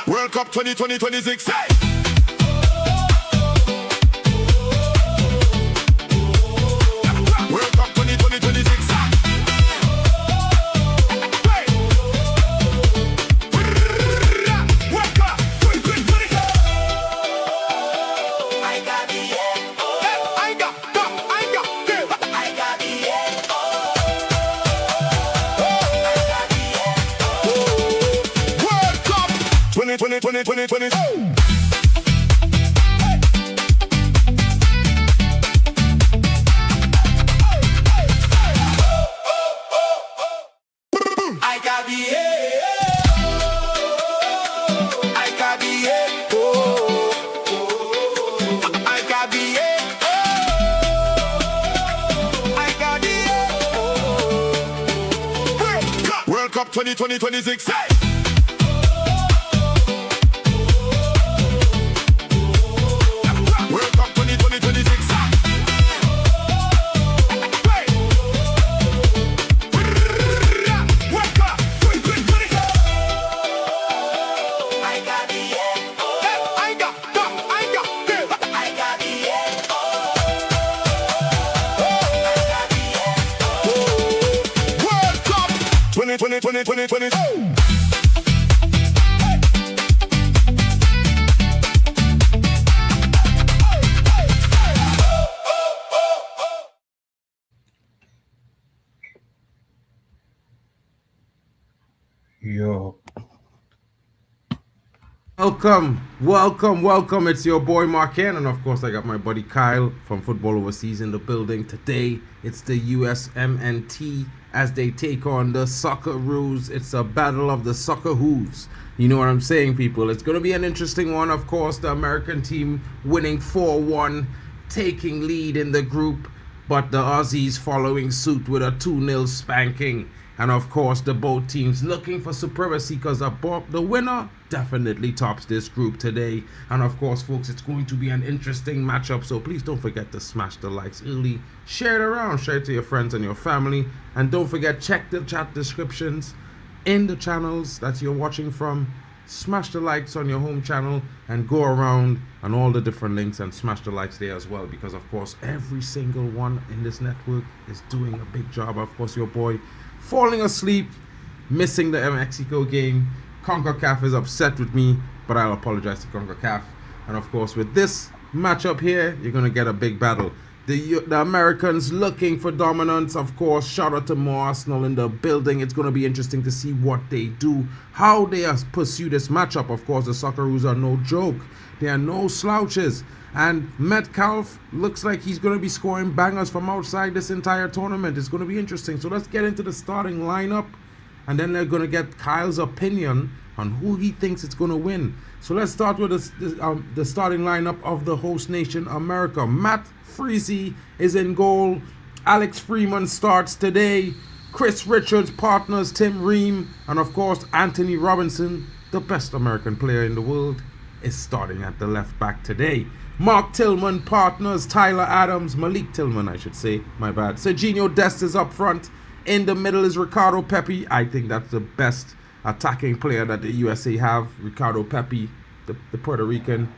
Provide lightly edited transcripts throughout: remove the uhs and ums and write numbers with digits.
World Cup 2026. World Cup 2026. World Cup 2026. Yo. Welcome. It's your boy Marken, and of course I got my buddy Kyle from Football Overseas in the building. Today, it's the USMNT as they take on the Socceroos. It's a battle of the Socceroos. You know what I'm saying, people? It's going to be an interesting one. Of course, the American team winning 4-1, taking lead in the group, but the Aussies following suit with a 2-0 spanking. And of course, the both teams looking for supremacy because the winner definitely tops this group today. And of course, folks, it's going to be an interesting matchup. So please don't forget to smash the likes early. Share it around. Share it to your friends and your family. And don't forget, check the chat descriptions in the channels that you're watching from. Smash the likes on your home channel and go around on all the different links and smash the likes there as well. Because of course, every single one in this network is doing a big job. Of course, your boy falling asleep, missing the Mexico game. CONCACAF is upset with me, but I'll apologize to CONCACAF. And of course, with this matchup here, you're going to get a big battle. The Americans looking for dominance, of course. Shout out to more Arsenal in the building. It's going to be interesting to see what they do, how they pursue this matchup. Of course, the Socceroos are no joke. They are no slouches. And Metcalf looks like he's going to be scoring bangers from outside this entire tournament. It's going to be interesting. So let's get into the starting lineup. And then they're going to get Kyle's opinion on who he thinks it's going to win. So let's start with the starting lineup of the host nation, America. Matt Freese is in goal. Alex Freeman starts today. Chris Richards partners Tim Ream. And of course, Anthony Robinson, the best American player in the world, is starting at the left back today. Mark Tillman partners Tyler Adams. Malik Tillman, I should say. My bad. Serginho Dest is up front. In the middle is Ricardo Pepi. I think that's the best attacking player that the USA have. Ricardo Pepi, the Puerto Rican.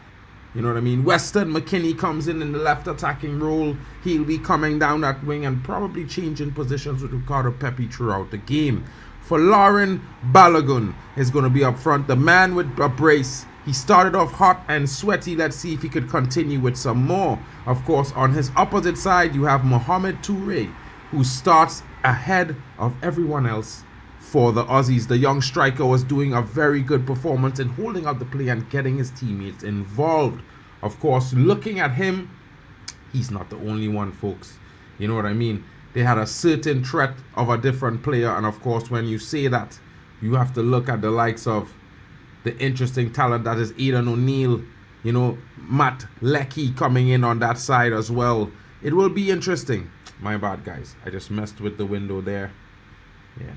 You know what I mean? Weston McKennie comes in the left attacking role. He'll be coming down that wing and probably changing positions with Ricardo Pepi throughout the game. For Lauren Balogun is going to be up front. The man with a brace. He started off hot and sweaty. Let's see if he could continue with some more. Of course, on his opposite side, you have Mohamed Toure, who starts ahead of everyone else for the Aussies. The young striker was doing a very good performance in holding up the play and getting his teammates involved. Of course, looking at him, he's not the only one, folks. You know what I mean? They had a certain threat of a different player. And of course, when you say that, you have to look at the likes of the interesting talent that is Aidan O'Neill, you know, Matt Leckie coming in on that side as well. It will be interesting. My bad, guys. I just messed with the window there. Yeah,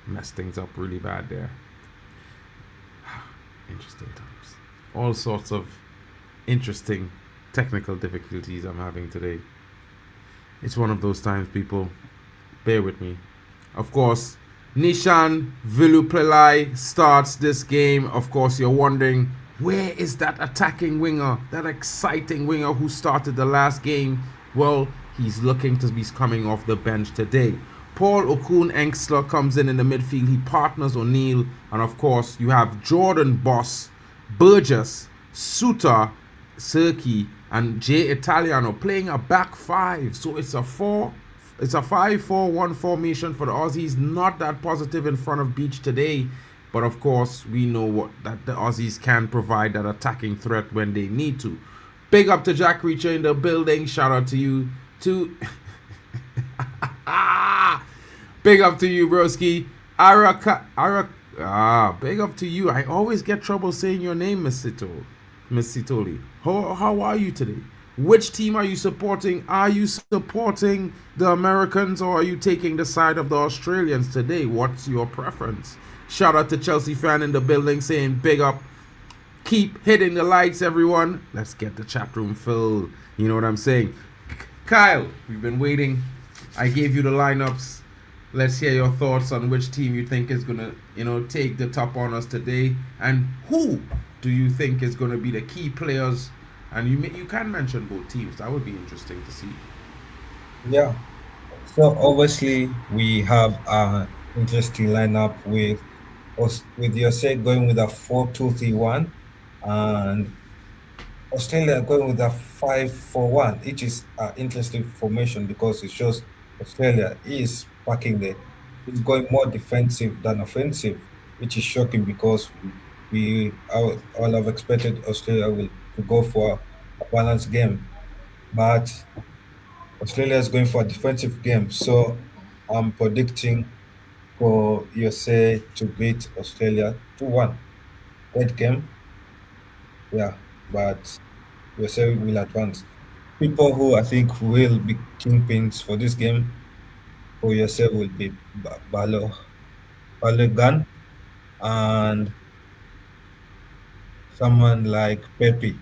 messed things up really bad there. Interesting times. All sorts of interesting technical difficulties I'm having today. It's one of those times, people. Bear with me. Of course, Nishan Vilupelai starts this game. Of course, you're wondering, where is that attacking winger, that exciting winger who started the last game? Well, he's looking to be coming off the bench today. Paul Okun Engstler comes in the midfield. He partners O'Neill. And of course, you have Jordan Boss, Burgess, Suter, Serki, and Jay Italiano playing a back five. So it's a 5-4-1 formation for the Aussies. Not that positive in front of Beach today. But of course, we know that the Aussies can provide that attacking threat when they need to. Big up to Jack Reacher in the building. Shout out to you. Big up to you, broski. Big up to you. I always get trouble saying your name, Miss Sitoli. How are you today? Which team are you supporting? Are you supporting the Americans or are you taking the side of the Australians today? What's your preference? Shout out to Chelsea fan in the building saying big up. Keep hitting the likes, everyone. Let's get the chat room filled. You know what I'm saying? Kyle, we've been waiting. I gave you the lineups. Let's hear your thoughts on which team you think is going to, take the top honors today. And who do you think is going to be the key players? And you can mention both teams. That would be interesting to see. Yeah. So obviously we have an interesting lineup with USA going with a 4-2-3-1 and Australia going with a 5-4-1, which is an interesting formation because it shows Australia is is going more defensive than offensive, which is shocking because we all have expected Australia to go for a balanced game, but Australia is going for a defensive game. So I'm predicting for USA to beat Australia 2-1. That game, yeah, but USA will advance. People who I think will be kingpins for this game for USA will be Balogun and someone like Pepe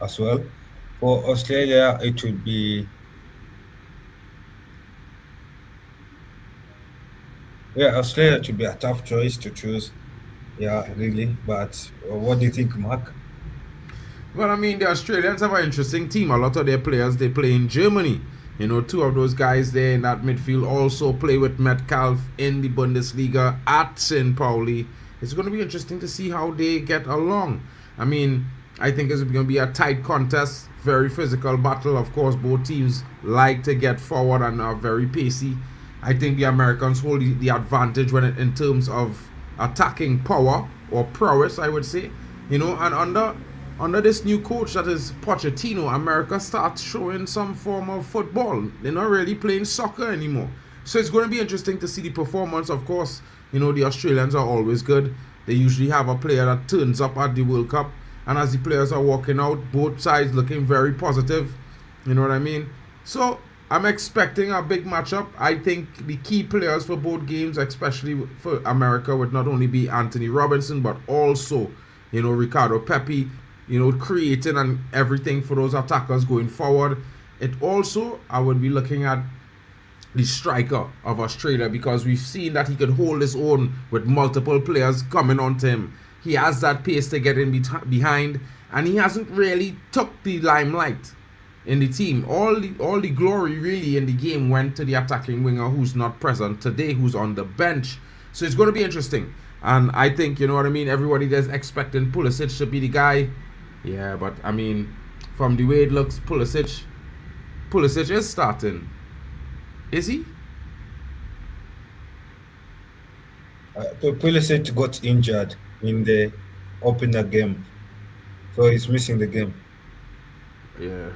as well. For Australia, it would be Australia should be a tough choice to choose. Yeah, really. But what do you think, Mark? Well, I mean, the Australians have an interesting team. A lot of their players, they play in Germany. Two of those guys there in that midfield also play with Metcalf in the Bundesliga at St. Pauli. It's going to be interesting to see how they get along. I mean, I think it's going to be a tight contest, very physical battle. Of course, both teams like to get forward and are very pacey. I think the Americans hold the advantage in terms of attacking power or prowess, I would say. And under this new coach that is Pochettino, America starts showing some form of football. They're not really playing soccer anymore. So it's going to be interesting to see the performance. Of course, the Australians are always good. They usually have a player that turns up at the World Cup. And as the players are walking out, both sides looking very positive. You know what I mean? So I'm expecting a big matchup. I think the key players for both games, especially for America, would not only be Anthony Robinson, but also, Ricardo Pepi, creating and everything for those attackers going forward. It also, I would be looking at the striker of Australia because we've seen that he could hold his own with multiple players coming onto him. He has that pace to get in behind, and he hasn't really took the limelight in the team. All the glory really in the game went to the attacking winger who's not present today, who's on the bench. So it's going to be interesting. And I think, everybody there's expecting Pulisic to be the guy. Yeah, but I mean, from the way it looks, Pulisic is starting. Is he? Pulisic got injured in the opener game, so he's missing the game. Yeah,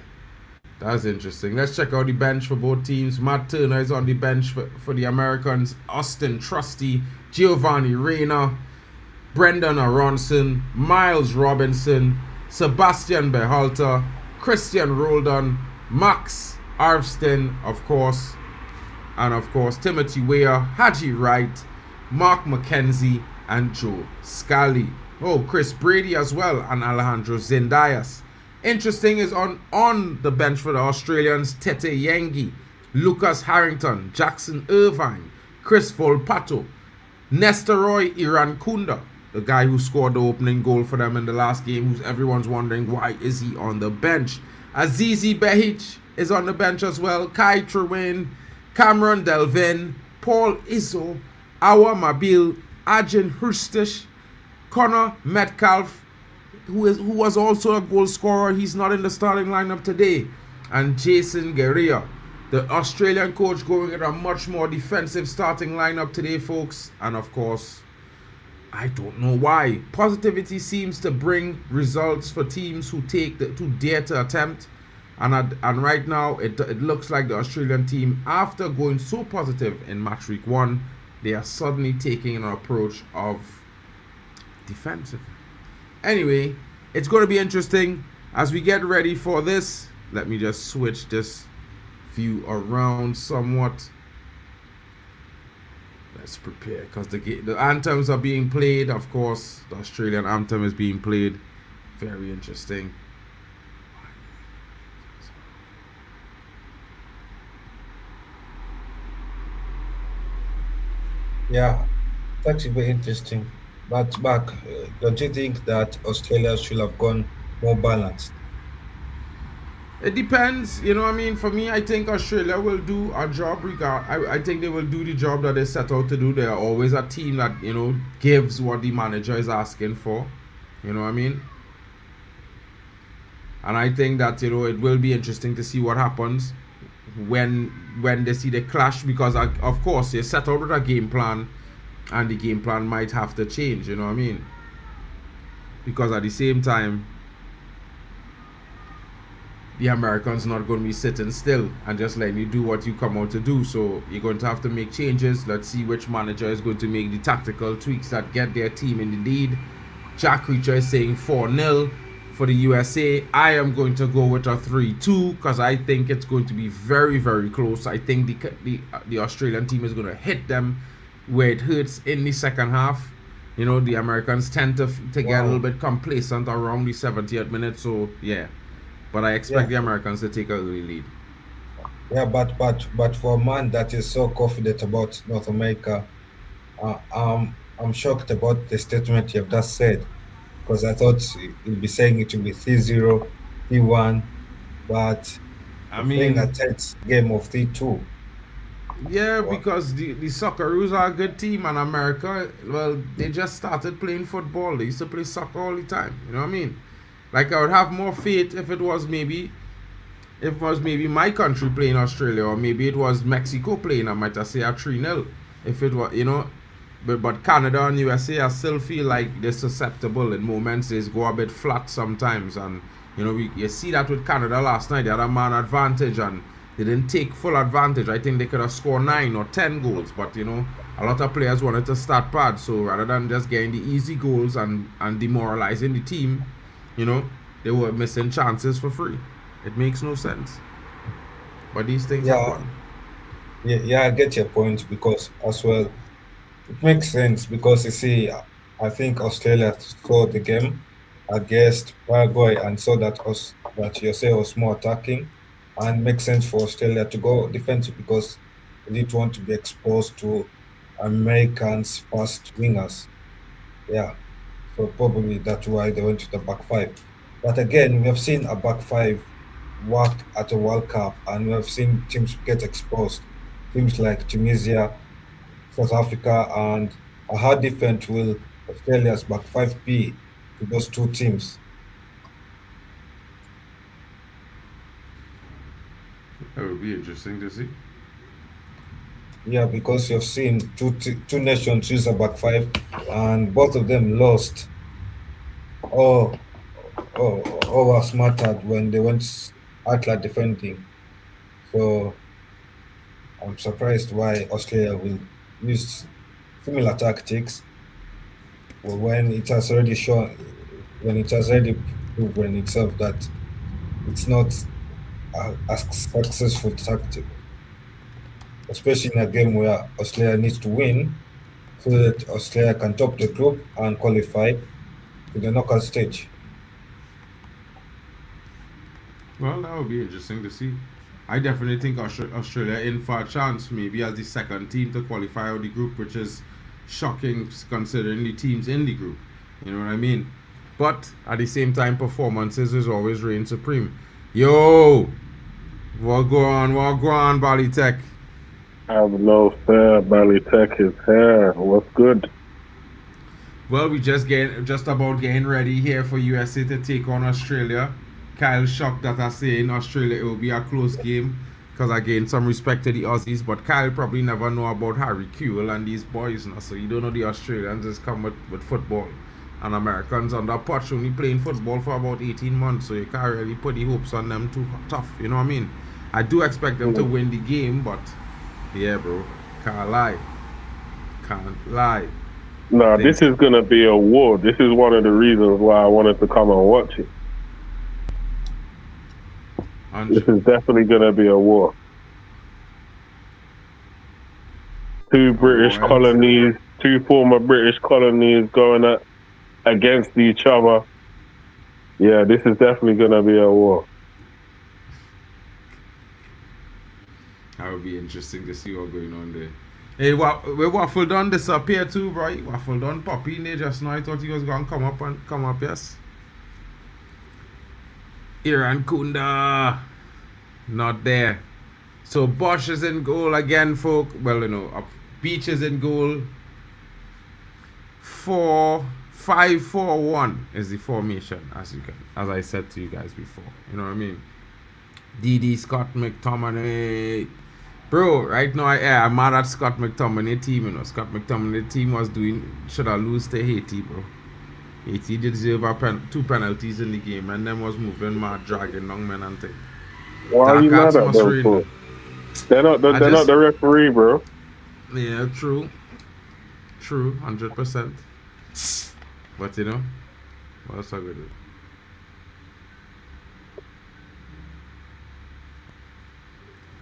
that's interesting. Let's check out the bench for both teams. Matt Turner is on the bench for the Americans. Austin Trusty, Giovanni Reyna, Brendan Aronson, Miles Robinson, Sebastian Berhalter, Christian Roldan, Max Arvston, of course, and of course Timothy Weah, Haji Wright, Mark McKenzie, and Joe Scally. Oh, Chris Brady as well, and Alejandro Zendias. Interesting is on the bench for the Australians, Tete Yengi, Lucas Harrington, Jackson Irvine, Chris Volpato, Nestoroy Irankunda, the guy who scored the opening goal for them in the last game, who's everyone's wondering why is he on the bench. Azizi Behic is on the bench as well, Kai Trewin, Cameron Delvin, Paul Izzo, Awa Mabil, Ajin Hurstish, Connor Metcalf, who was also a goal scorer. He's not in the starting lineup today. And Jason Guerrero, the Australian coach, going at a much more defensive starting lineup today, folks. And of course, I don't know why. Positivity seems to bring results for teams who dare to attempt. And right now, it looks like the Australian team, after going so positive in match week 1, they are suddenly taking an approach of defensive. Anyway, it's going to be interesting as we get ready for this. Let me just switch this view around somewhat. Let's prepare, because the anthems are being played. Of course, the Australian anthem is being played. Very interesting. Yeah, that's very interesting. But Mark, don't you think that Australia should have gone more balanced? It depends, I mean, for me, I think Australia will do a job. I think they will do the job that they set out to do. They are always a team that, gives what the manager is asking for. You know what I mean? And I think that, it will be interesting to see what happens when they see the clash, because, of course, they set out with a game plan, and the game plan might have to change, you know what I mean? Because at the same time, the Americans not going to be sitting still and just letting you do what you come out to do. So you're going to have to make changes. Let's see which manager is going to make the tactical tweaks that get their team in the lead. Jack Reacher is saying 4-0 for the USA. I am going to go with a 3-2 because I think it's going to be very, very close. I think the Australian team is going to hit them where it hurts in the second half. The Americans tend to get a little bit complacent around the 70th minute. So yeah, but I expect the Americans to take an early lead. Yeah, but for a man that is so confident about North America, I'm shocked about the statement you have just said, because I thought you'd be saying it will be 3-0, 3-1, but playing a tense game of 3-2. Yeah, because the Socceroos are a good team, and America, well, they just started playing football. They used to play soccer all the time. You know what I mean? Like, I would have more faith if it was maybe my country playing Australia, or maybe it was Mexico playing. I might say a 3-0. If it was, but Canada and USA, I still feel like they're susceptible in moments. They go a bit flat sometimes, and you see that with Canada last night. They had a man advantage and they didn't take full advantage. I think they could have scored 9 or 10 goals, but a lot of players wanted to start bad. So rather than just getting the easy goals and demoralizing the team, they were missing chances for free. It makes no sense. But these things happen. Yeah, I get your point, because as well, it makes sense, because you see, I think Australia saw the game against Paraguay and saw that USA was more attacking, and makes sense for Australia to go defensive because they didn't want to be exposed to Americans' fast wingers. Yeah, so probably that's why they went to the back five. But again, we have seen a back five work at a World Cup, and we have seen teams get exposed. Teams like Tunisia, South Africa, and how different will Australia's back five be to those two teams? That would be interesting to see. Yeah, because you've seen two nations use a back five, and both of them lost. Or were smartered when they went outlet defending. So I'm surprised why Australia will use similar tactics when it has already proven itself that it's not a successful tactic, especially in a game where Australia needs to win so that Australia can top the group and qualify. to the knockout stage. Well, that would be interesting to see. I definitely think Australia in for a chance, maybe as the second team to qualify out the group, which is shocking considering the teams in the group. You know what I mean? But at the same time, performances is always reign supreme. Yo, what go on, Bali Tech? Have no fair. Bally Tech is here. What's good? Well, we just about getting ready here for USA to take on Australia. Kyle shocked that I say in Australia it will be a close game because I gained some respect to the Aussies, but Kyle probably never know about Harry Kewell and these boys now, so you don't know the Australians just come with football. And Americans under Potch only playing football for about 18 months, so you can't really put the hopes on them too tough, you know what I mean? I do expect them to win the game, but yeah, bro, can't lie. Nah, this is going to be a war. This is one of the reasons why I wanted to come and watch it. This is definitely going to be a war. Two former British colonies going against each other. Yeah, this is definitely going to be a war. That would be interesting to see what's going on there. Hey, Waffle done disappear too, bro. Waffle done poppy in there just now. I thought he was going to come up, yes. Iran Kunda, not there. So Bosch is in goal again, folk. Well, you know, Beach is in goal. 4-5-4-1 is the formation, as I said to you guys before. You know what I mean? DD Scott McTominay. Bro, right now, I'm mad at Scott McTominay team, you know. Scott McTominay team should have lost to Haiti, bro. Haiti did deserve 2 penalties in the game, and them was moving mad, dragging long men and thing. Why are you mad at them for? They're not the referee, bro. Yeah, true, 100%. But you know, what's so good?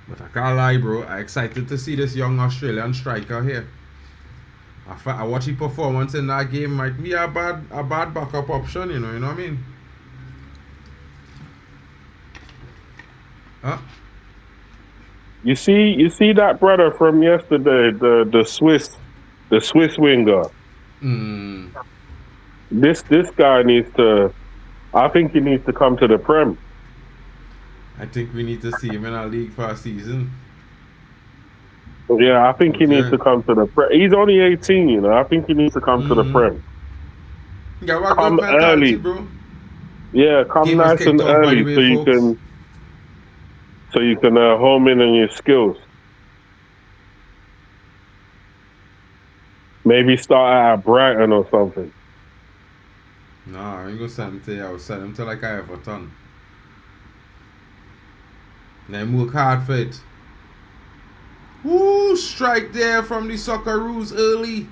But I can't lie, bro. I'm excited to see this young Australian striker here. I watch his performance in that game. Might be a bad backup option, you know what I mean? Huh? You see that brother from yesterday, the Swiss winger. This guy I think he needs to come to the Prem. I think we need to see him in our league for a season. Yeah, I think he needs to come to the Prem. He's only 18, you know. I think he needs to come to the Prem. Yeah, come early, bro. Yeah, come game nice and early so you can home in on your skills. Maybe start at Brighton or something. Nah, I ain't gonna send him to you. I will send him to like Everton. Then work hard for it. Woo! Strike there from the Socceroos early.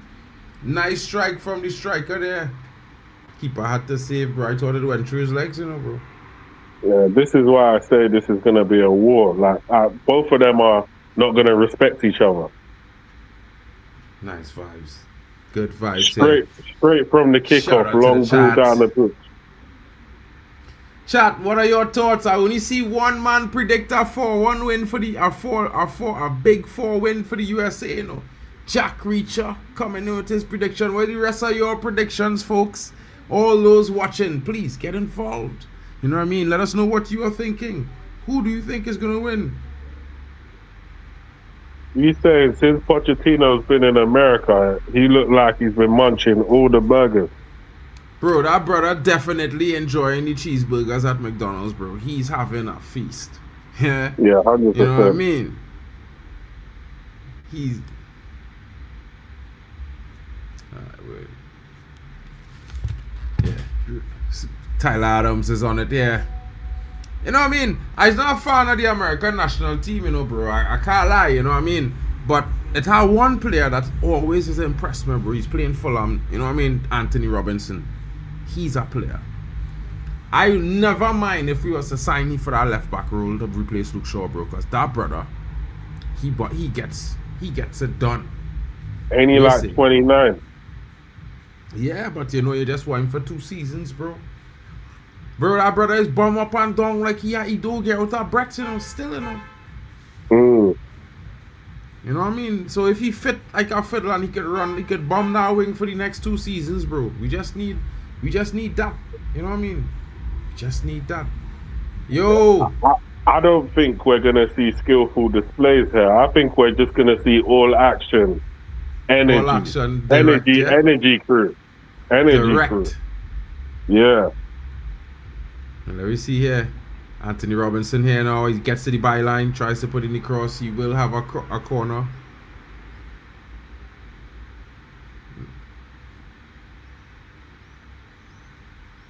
Nice strike from the striker there. Keeper had to save, bro. I thought it went through his legs, you know, bro. Yeah, this is why I say this is going to be a war. Like, both of them are not going to respect each other. Nice vibes. Good vibes. Straight from the kickoff, long ball down the pitch. Chat, what are your thoughts? I only see one man predict a 4-1 win for the a big 4 win for the USA, you know. Jack Reacher coming in with his prediction. What are the rest of your predictions, folks? All those watching, please get involved. You know what I mean? Let us know what you are thinking. Who do you think is gonna win? You saying since Pochettino's been in America, he looked like he's been munching all the burgers. Bro, that brother definitely enjoying the cheeseburgers at McDonald's, bro. He's having a feast. Yeah. Yeah, 100%. You know what I mean? He's... Alright, wait. Yeah. Tyler Adams is on it, yeah. You know what I mean? I'm not a fan of the American national team, you know, bro. I can't lie, you know what I mean? But it had one player that always has impressed me, bro. He's playing Fulham, you know what I mean? Anthony Robinson. He's a player. I never mind if we was to sign him for that left back role to replace Luke Shaw, bro. Because that brother, he gets it done. Ain't he like 29? Yeah, but you know, you just want him for 2 seasons, bro. Bro, that brother is bum up and down like he do get out of breath, you know, still, you know. Mm. You know what I mean? So if he fit like a fiddle and he could bomb that wing for the next 2 seasons, bro. We just need that. You know what I mean? We just need that. Yo, I don't think we're gonna see skillful displays here. I think we're just gonna see all action, energy, all action, direct, yeah? energy crew. Direct. Yeah. And let me see here. Anthony Robinson here now. He gets to the byline, tries to put in the cross. He will have a corner.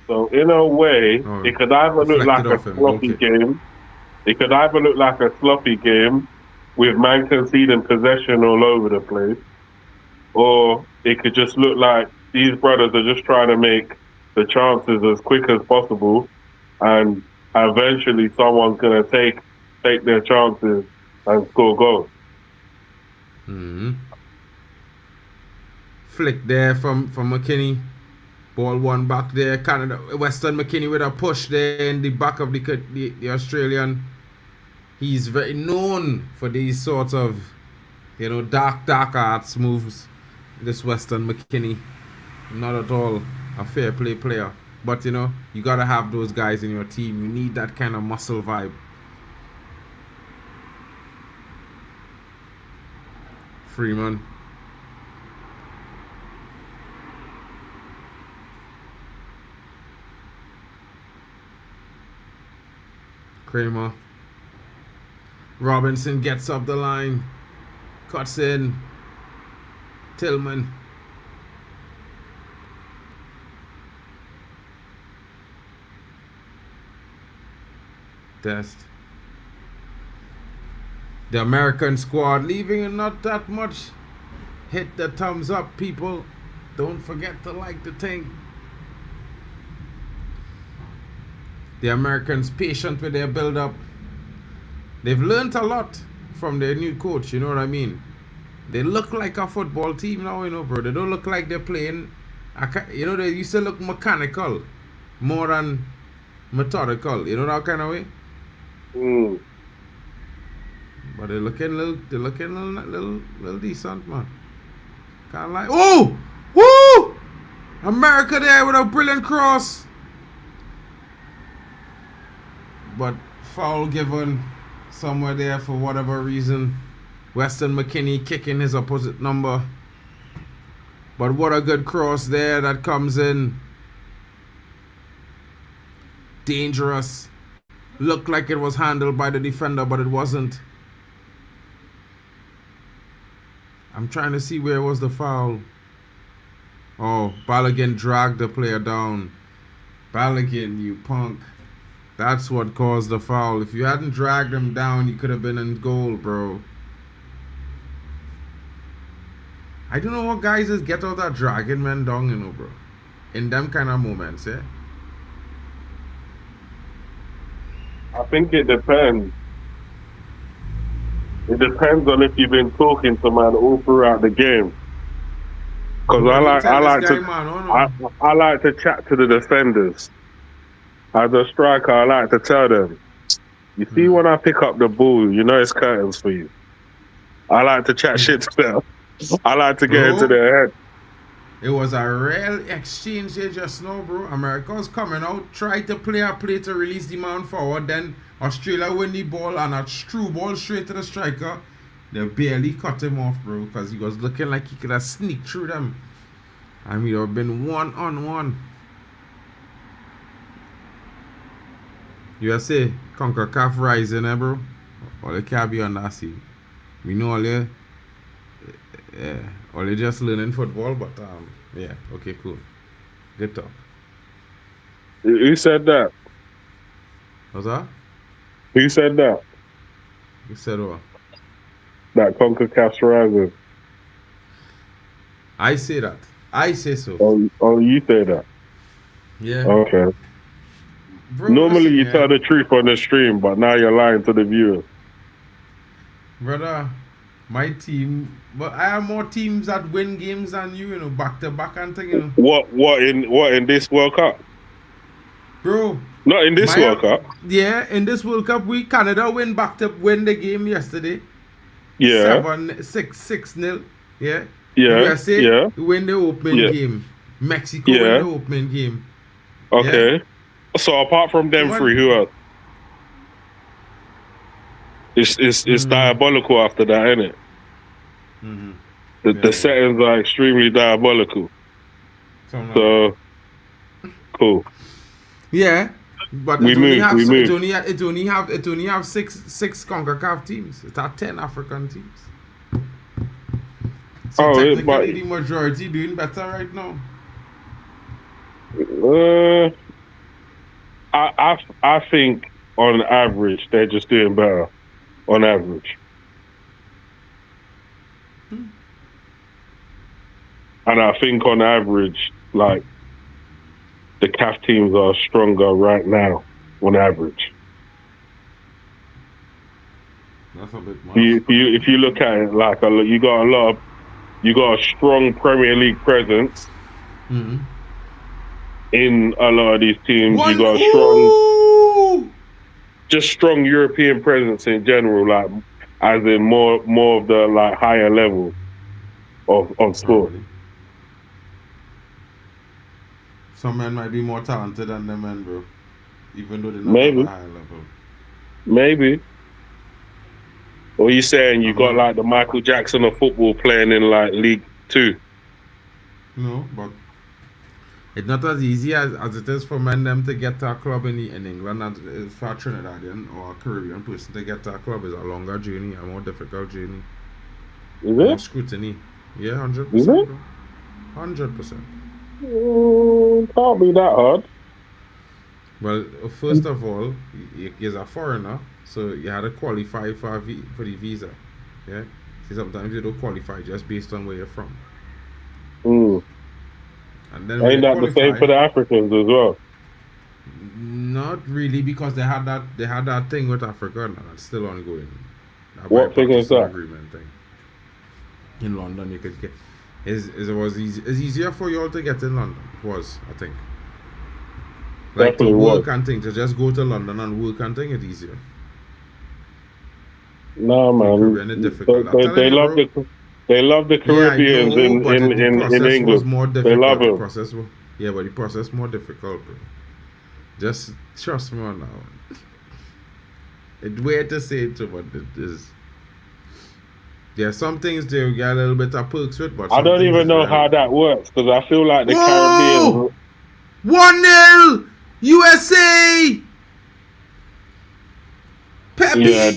So in a way, it could either look like a sloppy game. It could either look like a sloppy game with man conceding possession all over the place, or it could just look like these brothers are just trying to make the chances as quick as possible, and eventually someone's gonna take their chances and score goals. Flick there from McKinney. Ball one back there. Canada, Weston McKinney with a push there in the back of the Australian. He's very known for these sorts of, you know, dark arts moves. This Weston McKinney, not at all a fair play player. But you know, you gotta have those guys in your team. You need that kind of muscle vibe. Freeman. Kramer. Robinson gets up the line. Cuts in. Tillman. Test. The American squad leaving not that much. Hit the thumbs up, people. Don't forget to like the thing. The Americans patient with their build-up. They've learned a lot from their new coach, you know what I mean? They look like a football team now, you know, bro. They don't look like they're playing, you know, they used to look mechanical more than methodical, you know, that kind of way? But they're looking little decent, man. Can't lie. Oh! Woo! America there with a brilliant cross. But foul given somewhere there for whatever reason. Weston McKinney kicking his opposite number. But what a good cross there that comes in. Dangerous. Looked like it was handled by the defender, but it wasn't. I'm trying to see where was the foul. Oh, Balogun dragged the player down. Balogun, you punk. That's what caused the foul. If you hadn't dragged him down, you could have been in goal, bro. I don't know what guys just get out that dragging men down, you know, bro. In them kind of moments, yeah? I think it depends. It depends on if you've been talking to man all throughout the game. Because I like to chat to the defenders. As a striker, I like to tell them, you see when I pick up the ball, you know it's curtains for you. I like to chat shit to them. I like to get into their head. It was a real exchange here just now, bro. America was coming out, tried to play a play to release the man forward, then Australia win the ball and a true ball straight to the striker. They barely cut him off, bro, because he was looking like he could have sneaked through them. And we'd have been 1-on-1. USA, CONCACAF rising, bro. All they can't be on that scene. We know all they, all they just learning football, but yeah, okay, cool. Good talk. Who said that? What's that? Who said that? You said what? That CONCACAF's rising. I say that. I say so. Oh, you say that? Yeah. Okay. Bro, normally you yeah. tell the truth on the stream, but now you're lying to the viewers. Brother, My team, but I have more teams that win games than you, you know, back to back and thing, you know. What in this World Cup? Bro. Not in this World Cup. Yeah, in this World Cup, Canada win the game yesterday. Yeah. 6-0. Yeah. Yeah. USA win the opening game. Mexico win the opening game. Okay. Yeah? So apart from them three, who else? It's diabolical after that, isn't it? Mm-hmm. The settings are extremely diabolical. So cool. Yeah, but it only have six CONCACAF teams. It's not 10 African teams. So technically the majority doing better right now. I think on average they're just doing better. On average. And I think on average, like, the CAF teams are stronger right now, on average. That's a bit much. If you look at it, like, you got a strong Premier League presence in a lot of these teams. You got a strong European presence in general, like, as in more of the like higher level of sport. Some men might be more talented than them men, bro. Even though they're not at a higher level. Maybe. Or you saying you got like the Michael Jackson of football playing in like League 2? No, but it's not as easy as it is for men them to get to a club in England, and for a Trinidadian or a Caribbean person to get to a club is a longer journey, a more difficult journey. Is it? More scrutiny. Yeah, 100%. Is it? 100%. Can't be that hard. Well, first of all, you're a foreigner, so you had to qualify for the visa. Yeah? See, sometimes you don't qualify just based on where you're from. And then ain't that the same for the Africans as well? Not really, because they had that thing with Africa, and that's still ongoing. What thing is that? Agreement thing. In London, you could get. It's easier for you all to get in London. It was, I think. Like to work and thing, to just go to London and work and thing, it's easier. No, man. They love the Caribbeans in England. Was more difficult. They love it. But the process more difficult, bro. Just trust me on that one. It's weird to say it too, but it is. There are some things they get a little bit of perks with, but I don't even know how that works, because I feel like the Caribbean. 1-0 USA. Pepe. Yeah,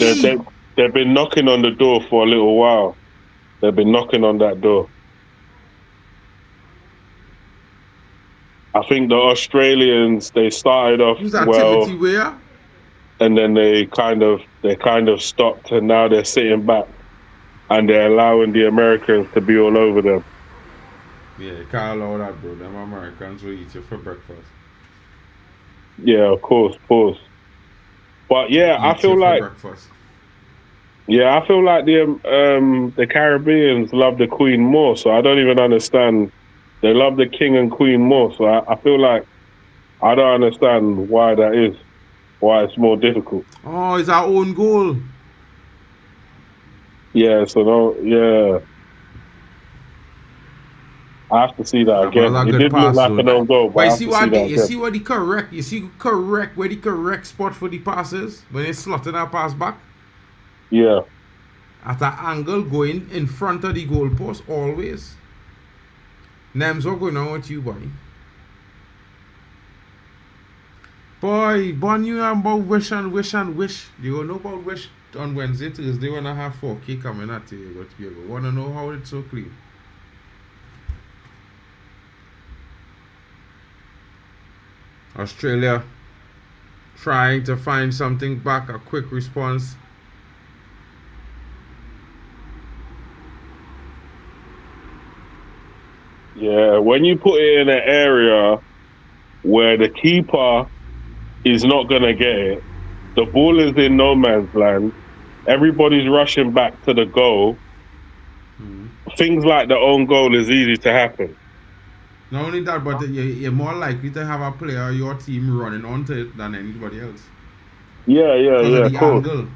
they've been knocking on the door for a little while. They've been knocking on that door. I think the Australians, they started off well, where? and then they kind of stopped, and now they're sitting back, and they're allowing the Americans to be all over them. Yeah, you can't allow that, bro. Them Americans will eat you for breakfast. Yeah, of course. But yeah, I feel like the Caribbeans love the Queen more, so I don't even understand. They love the King and Queen more, so I feel like I don't understand why that is. Why it's more difficult. Oh, it's our own goal. Yeah, I have to see that again. It did look like an own goal, but you see where the correct spot for the pass is when it's slotting our pass back? Yeah. At an angle going in front of the goalpost always. Nems, what going on with you, boy? Boy, you know about wish. You don't know about wish on Wednesday, Thursday when I have 4K coming at you. But you want to know how it's so clean. Australia trying to find something back, a quick response. Yeah, when you put it in an area where the keeper is not going to get it, the ball is in no man's land, everybody's rushing back to the goal, things like the own goal is easy to happen. Not only that, but you're more likely to have a player or your team running onto it than anybody else. Yeah, Because of of the course. angle.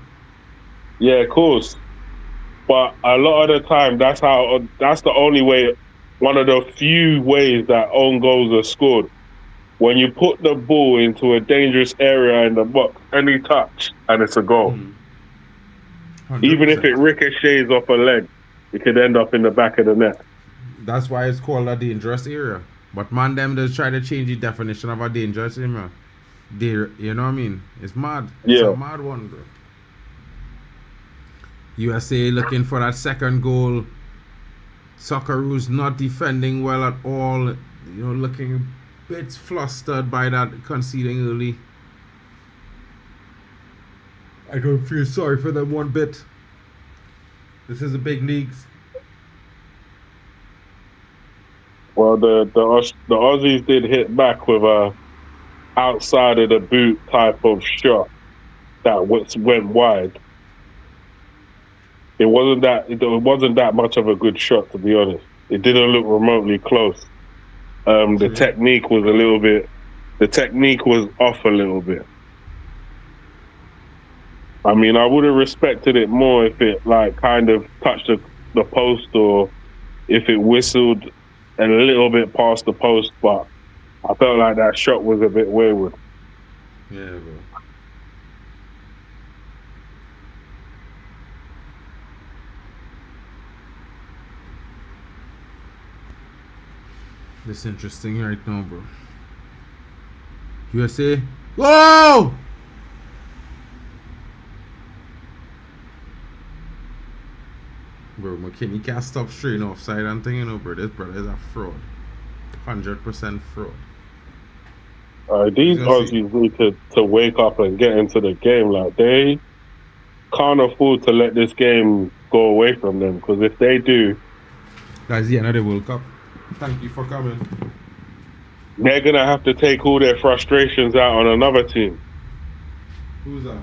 Yeah, of course. But a lot of the time, that's the only way, one of the few ways that own goals are scored. When you put the ball into a dangerous area in the box, any touch, and it's a goal. 100%. Even if it ricochets off a leg, it could end up in the back of the net. That's why it's called a dangerous area. But man, them just try to change the definition of a dangerous area. You know what I mean? It's mad. It's a mad one, bro. USA looking for that second goal. Socceroos not defending well at all. You know, looking a bit flustered by that conceding early. I don't feel sorry for them one bit. This is the big leagues. Well, the Aussies did hit back with a outside of the boot type of shot that went wide. It wasn't that much of a good shot, to be honest. It didn't look remotely close. The technique was off a little bit. I mean, I would have respected it more if it like kind of touched the post, or if it whistled a little bit past the post, but I felt like that shot was a bit wayward. Yeah, bro. This is interesting right now, bro. USA. Whoa! Bro, McKinney can't stop straight offside and thing, you know, bro. This brother is a fraud. 100% fraud. These Aussies need to wake up and get into the game. Like, they can't afford to let this game go away from them, because if they do, that's the end of the World Cup. Thank you for coming. They're going to have to take all their frustrations out on another team. Who's that?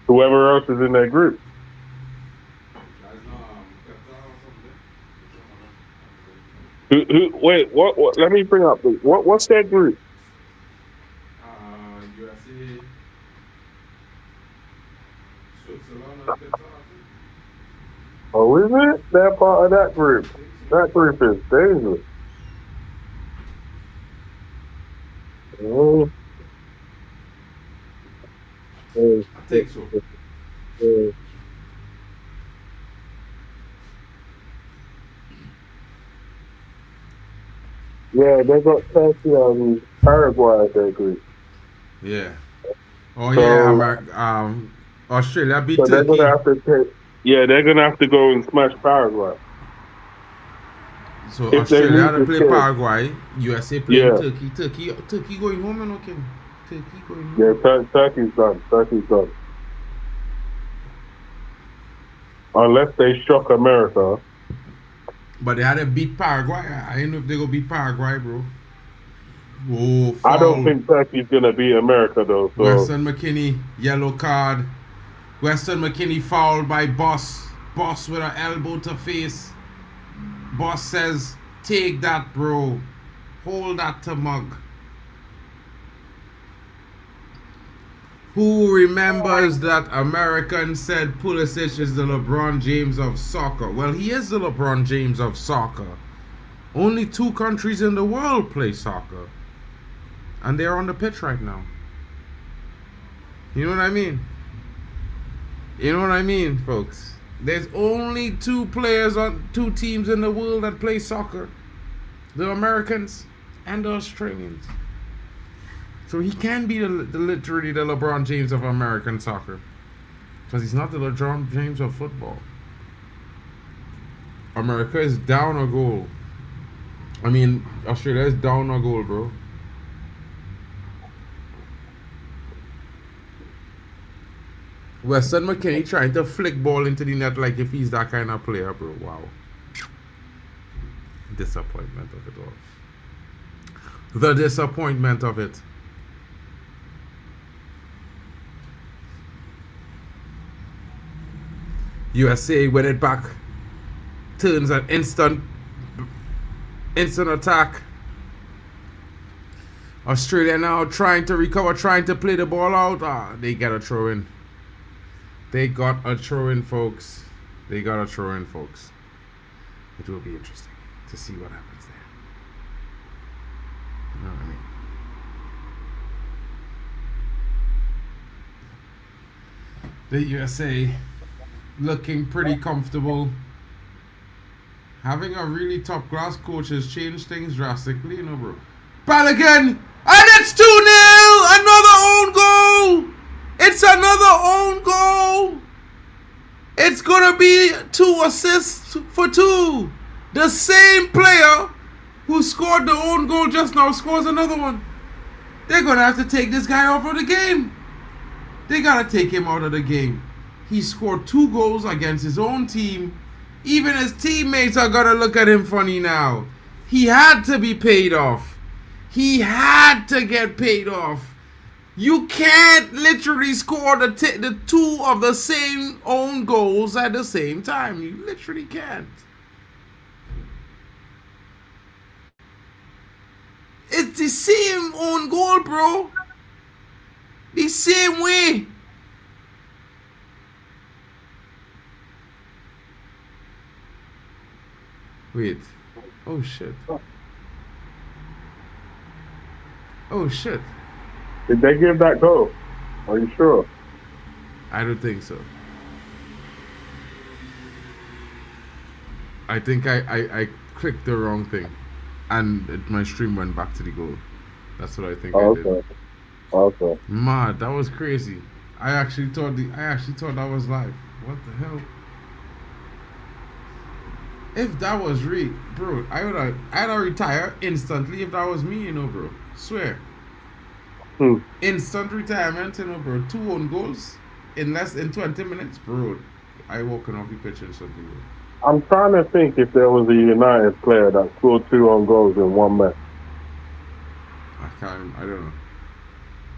Whoever else is in their group. Wait, what? Let me bring up what's that group? USA, Switzerland, Oh, is it? They're part of that group. That group is dangerous. Oh. I think so. Yeah, they got Turkey and Paraguay at their group. Yeah. Oh, so, Australia beat Turkey. They're gonna have to they're gonna have to go and smash Paraguay. So if Australia had to play Paraguay, USA playing Turkey. Turkey going home and okay. Turkey going home. Yeah, Turkey's done. Turkey's done. Unless they shock America. But they had to beat Paraguay. I don't know if they go beat Paraguay, bro. Whoa, foul. I don't think Turkey's gonna beat America though. So. Weston McKennie, yellow card. Weston McKennie fouled by Boss. Boss with an elbow to face. Boss says, take that, bro. Hold that to mug. Who remembers that American said Pulisic is the LeBron James of soccer? Well, he is the LeBron James of soccer. Only 2 countries in the world play soccer. And they're on the pitch right now. You know what I mean? You know what I mean, folks? There's only 2 players on 2 teams in the world that play soccer. The Americans and the Australians. So he can be literally the LeBron James of American soccer. Because he's not the LeBron James of football. America is down a goal. I mean, Australia is down a goal, bro. Weston McKennie trying to flick ball into the net like if he's that kind of player, bro. Wow. Disappointment of it all. The disappointment of it. USA win it back turns an instant attack. Australia now trying to recover, trying to play the ball out. They got a throw in. They got a throw in, folks. It will be interesting to see what happens there. You know what I mean? The USA looking pretty comfortable. Having a really top class coach has changed things drastically, you know, bro. Balogun, and it's 2-0. Another own goal. It's another own goal. It's gonna be 2 assists for 2. The same player who scored the own goal just now scores another one. They're gonna have to take this guy off of the game. They gotta take him out of the game. He scored 2 goals against his own team. Even his teammates are gonna look at him funny now. He had to be paid off. He had to get paid off. You can't literally score the 2 of the same own goals at the same time. You literally can't. It's the same own goal, bro. The same way. Wait. Oh shit. Oh shit. Did they give that goal? Are you sure? I don't think so. I think I clicked the wrong thing, and my stream went back to the goal. That's what I think I did. Okay. Mad, that was crazy. I actually thought that was live. What the hell? If that was real, bro, I'd have retired instantly if that was me, you know, bro. Swear. Instant retirement, you know, bro. 2 own goals in less than 20 minutes, bro. I walking off the pitch instantly, bro. I'm trying to think if there was a United player that scored 2 own goals in one match. I don't know.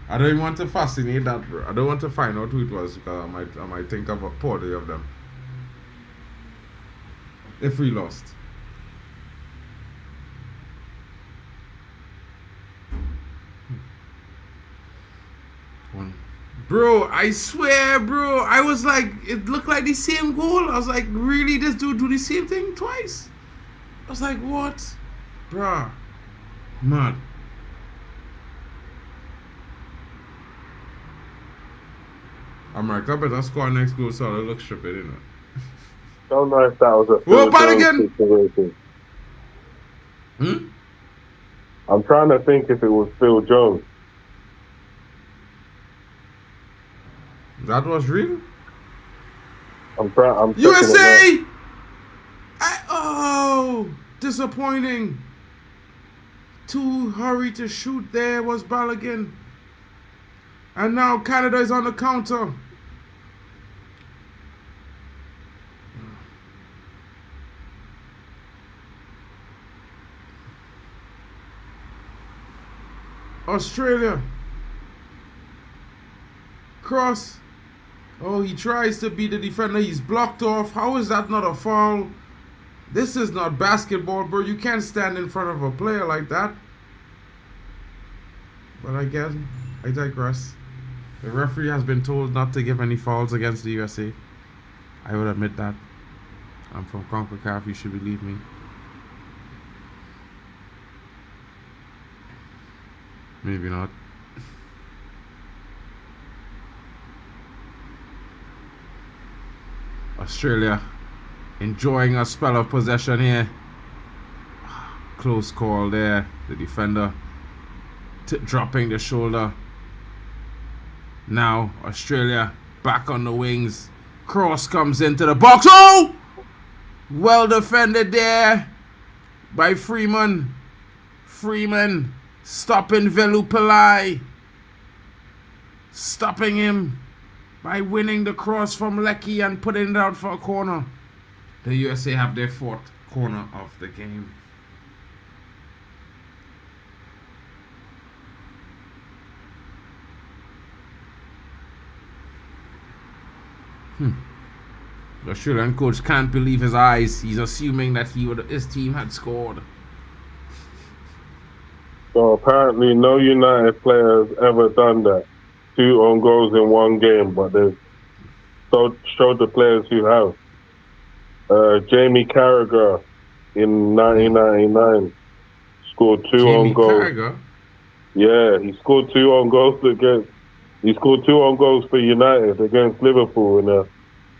I don't even want to fascinate that, bro. I don't want to find out who it was because I might think of a party of them. If we lost. Bro, I swear, bro, I was like, it looked like the same goal. I was like, really, this dude do the same thing twice? I was like, what? Bruh. Mad. America better score next goal so I look stupid, you know. Don't know if that was a Phil Jones situation. I'm trying to think if it was Phil Jones. That was real? I'm USA! Disappointing. Too hurry to shoot there was Balogun. And now Canada is on the counter. Australia. Cross. Oh, he tries to beat the defender. He's blocked off. How is that not a foul? This is not basketball, bro. You can't stand in front of a player like that. But again, I digress. The referee has been told not to give any fouls against the USA. I would admit that. I'm from CONCACAF. You should believe me. Maybe not. Australia enjoying a spell of possession here. Close call there. The defender dropping the shoulder. Now Australia back on the wings. Cross comes into the box. Oh! Well defended there by Freeman. Freeman stopping Velu Pillai. Stopping him by winning the cross from Lecky and putting it out for a corner. The USA have their 4th corner of the game. The Australian coach can't believe his eyes. He's assuming that his team had scored. So apparently no United player has ever done that. 2 own goals in one game, but they've showed the players who have. Jamie Carragher in 1999 scored 2 own goals. Carragher? Yeah, he scored 2 own goals for United against Liverpool in a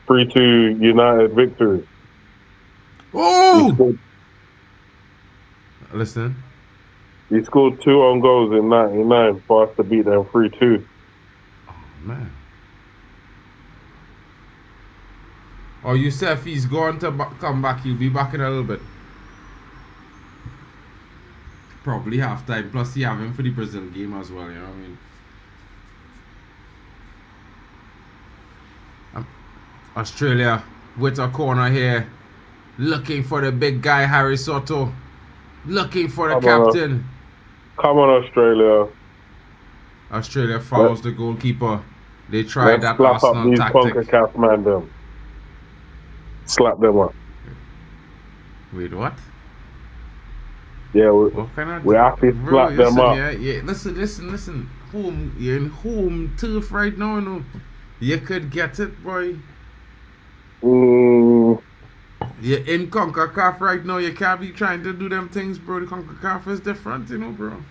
3-2 United victory. Oh! Listen. He scored 2 own goals in 99 for us to beat them 3-2. Oh, man. Oh, you said if he's going to come back, he'll be back in a little bit. Probably half time. Plus, you have him for the Brazil game as well, you know what I mean? Australia with a corner here. Looking for the big guy, Harry Soto. Looking for the captain. Come on, Australia. Australia fouls the goalkeeper. They tried that Arsenal these tactic. CONCACAF man them. Slap them up. Wait, what? Yeah, we have to slap them up. Yeah. Listen. You're in home turf right now, you know. You could get it, boy. You're in CONCACAF right now. You can't be trying to do them things, bro. The CONCACAF is different, you know, bro.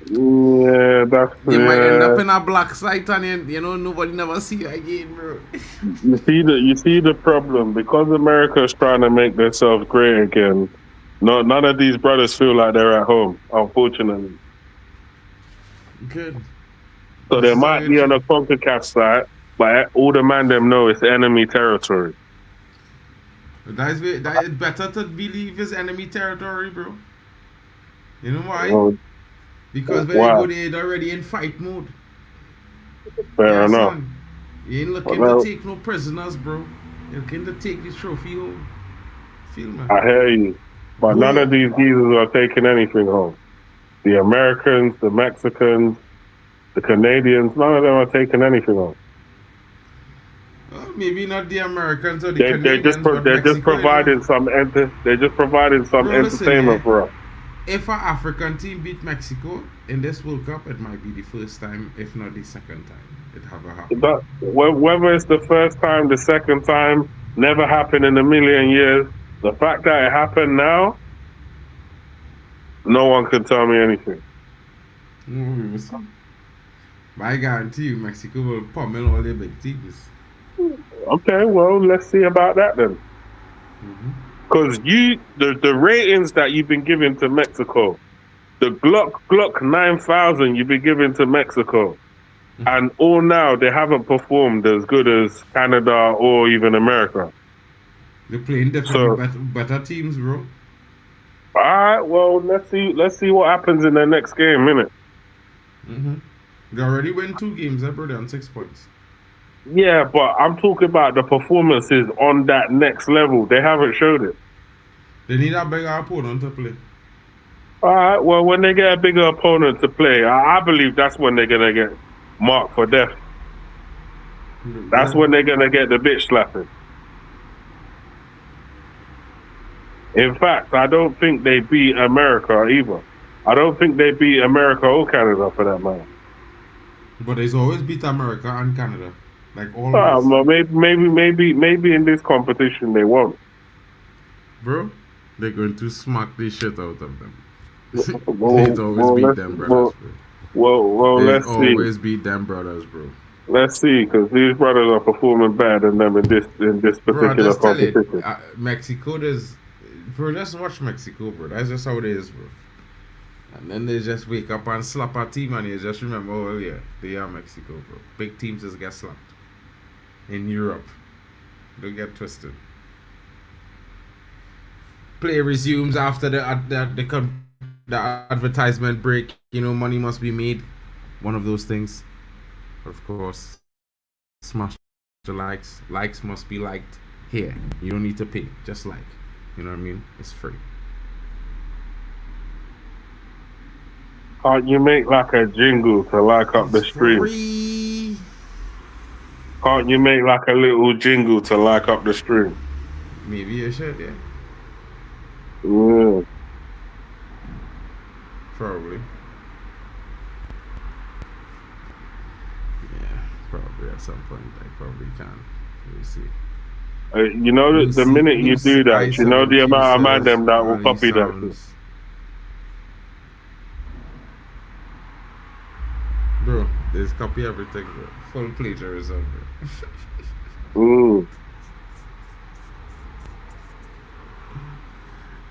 Yeah, that's you might end up in a black site and you know nobody never see you again, bro. You see the problem because America is trying to make themselves great again. No, none of these brothers feel like they're at home, unfortunately. Good. So they might be on a CONCACAF site, but all the man them know it's enemy territory. That is better to believe it's enemy territory, bro. You know why? Well, because when you go there, they're already in fight mode. Fair enough. Son. You ain't looking to take no prisoners, bro. You're looking to take the trophy home. Feel me? I hear you. But none of these geezers are taking anything home. The Americans, the Mexicans, the Canadians, none of them are taking anything home. Maybe not the Americans or the Canadians. They're just providing some entertainment for us. If an African team beat Mexico in this World Cup, it might be the first time, if not the second time, it ever happened. Whether it's the first time, the second time, never happened in a million years. The fact that it happened now, no one can tell me anything. I guarantee you, Mexico will pummel all their big teams. Okay, well, let's see about that then. Because the ratings that you've been giving to Mexico, the Glock 9000 you've been giving to Mexico, and all now they haven't performed as good as Canada or even America. They're playing better teams, bro. All right, well, let's see what happens in the next game, innit? They already win 2 games, bro. They're on 6 points. Yeah, but I'm talking about the performances on that next level. They haven't showed it. They need a bigger opponent to play. All right, well, when they get a bigger opponent to play, I believe that's when they're going to get marked for death. That's when they're going to get the bitch slapping. In fact, I don't think they beat America either. I don't think they beat America or Canada for that matter. But they've always beat America and Canada. Like always. Well, maybe in this competition they won't. Bro, they're going to smack the shit out of them. They always beat them brothers, bro. Let's see. They always beat them brothers, bro. Let's see, because these brothers are performing better than them in this particular competition. Mexico does. Bro, just watch Mexico, bro. That's just how it is, bro. And then they just wake up and slap a team and you just remember, oh yeah, they are Mexico, bro. Big teams just get slapped. In Europe. Don't get twisted. Play resumes after the advertisement break. You know, money must be made. One of those things. But of course, smash the likes. Likes must be liked here. You don't need to pay. Just like. You know what I mean? It's free. Can't you make like a jingle to like up the stream? Free. Can't you make like a little jingle to like up the stream? Maybe you should, yeah. Yeah. Probably. Yeah, probably at some point I probably can. We'll see. You know, the minute you do that, you know the amount of man them that will copy that shit. Bro, there's copy everything, bro. Full plagiarism, bro.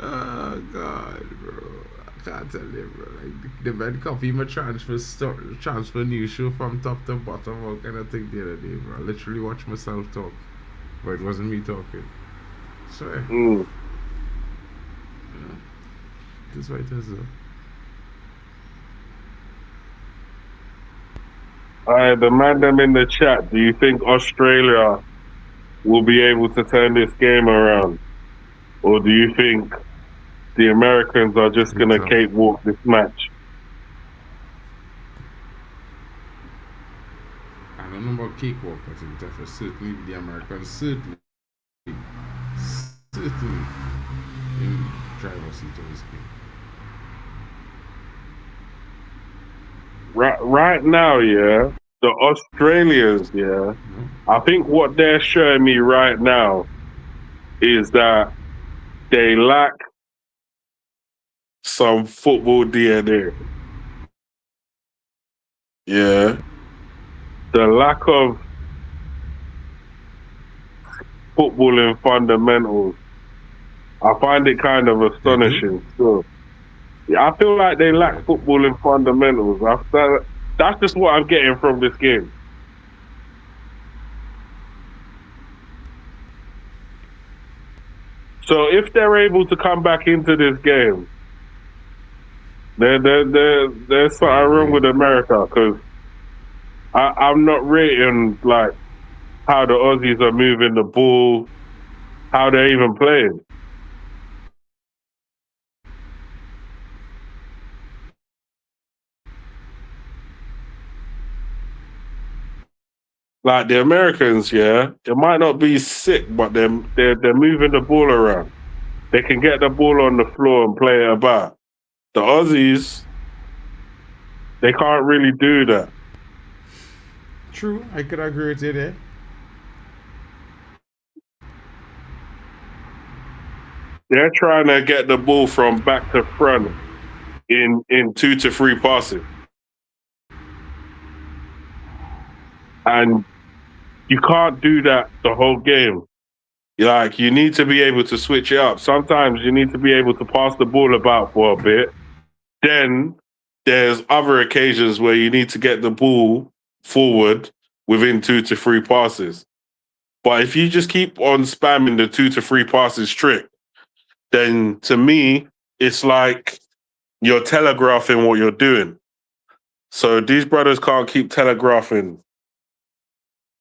Oh God, bro. I can't tell you, bro. Like the man copy my transfer news show from top to bottom, all kind of thing the other day, bro. I literally watched myself talk. But it wasn't me talking. So yeah. That's why it is though. The man them in the chat, do you think Australia will be able to turn this game around? Or do you think the Americans are just going to cakewalk this match? I don't know about cakewalk, but it will certainly be the Americans, certainly in driver's seat of this game. Right now, yeah, the Australians, yeah, I think what they're showing me right now is that they lack some football DNA. Yeah. The lack of footballing fundamentals, I find it kind of astonishing. So, yeah, I feel like they lack footballing fundamentals. That's just what I'm getting from this game. So if they're able to come back into this game, there's something wrong with America, because I'm not rating like how the Aussies are moving the ball, how they're even playing. Like the Americans, yeah, they might not be sick, but they're moving the ball around. They can get the ball on the floor and play it about. The Aussies, they can't really do that. True, I could agree with you there. They're trying to get the ball from back to front in 2 to 3 passes. And you can't do that the whole game. Like, you need to be able to switch it up. Sometimes you need to be able to pass the ball about for a bit. Then there's other occasions where you need to get the ball forward within 2 to 3 passes. But if you just keep on spamming the 2 to 3 passes trick, then to me, it's like you're telegraphing what you're doing. So these brothers can't keep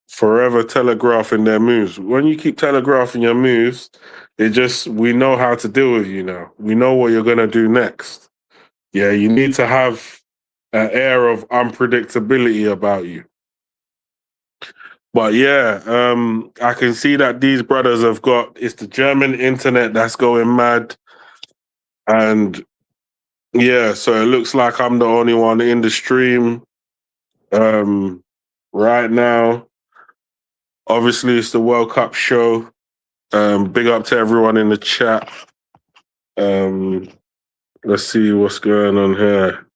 forever telegraphing their moves. When you keep telegraphing your moves, we know how to deal with you now. We know what you're going to do next. Yeah, you need to have an air of unpredictability about you. But yeah, I can see that these brothers it's the German internet that's going mad. And yeah, so it looks like I'm the only one in the stream right now. Obviously, it's the World Cup show. Big up to everyone in the chat. Let's see what's going on here.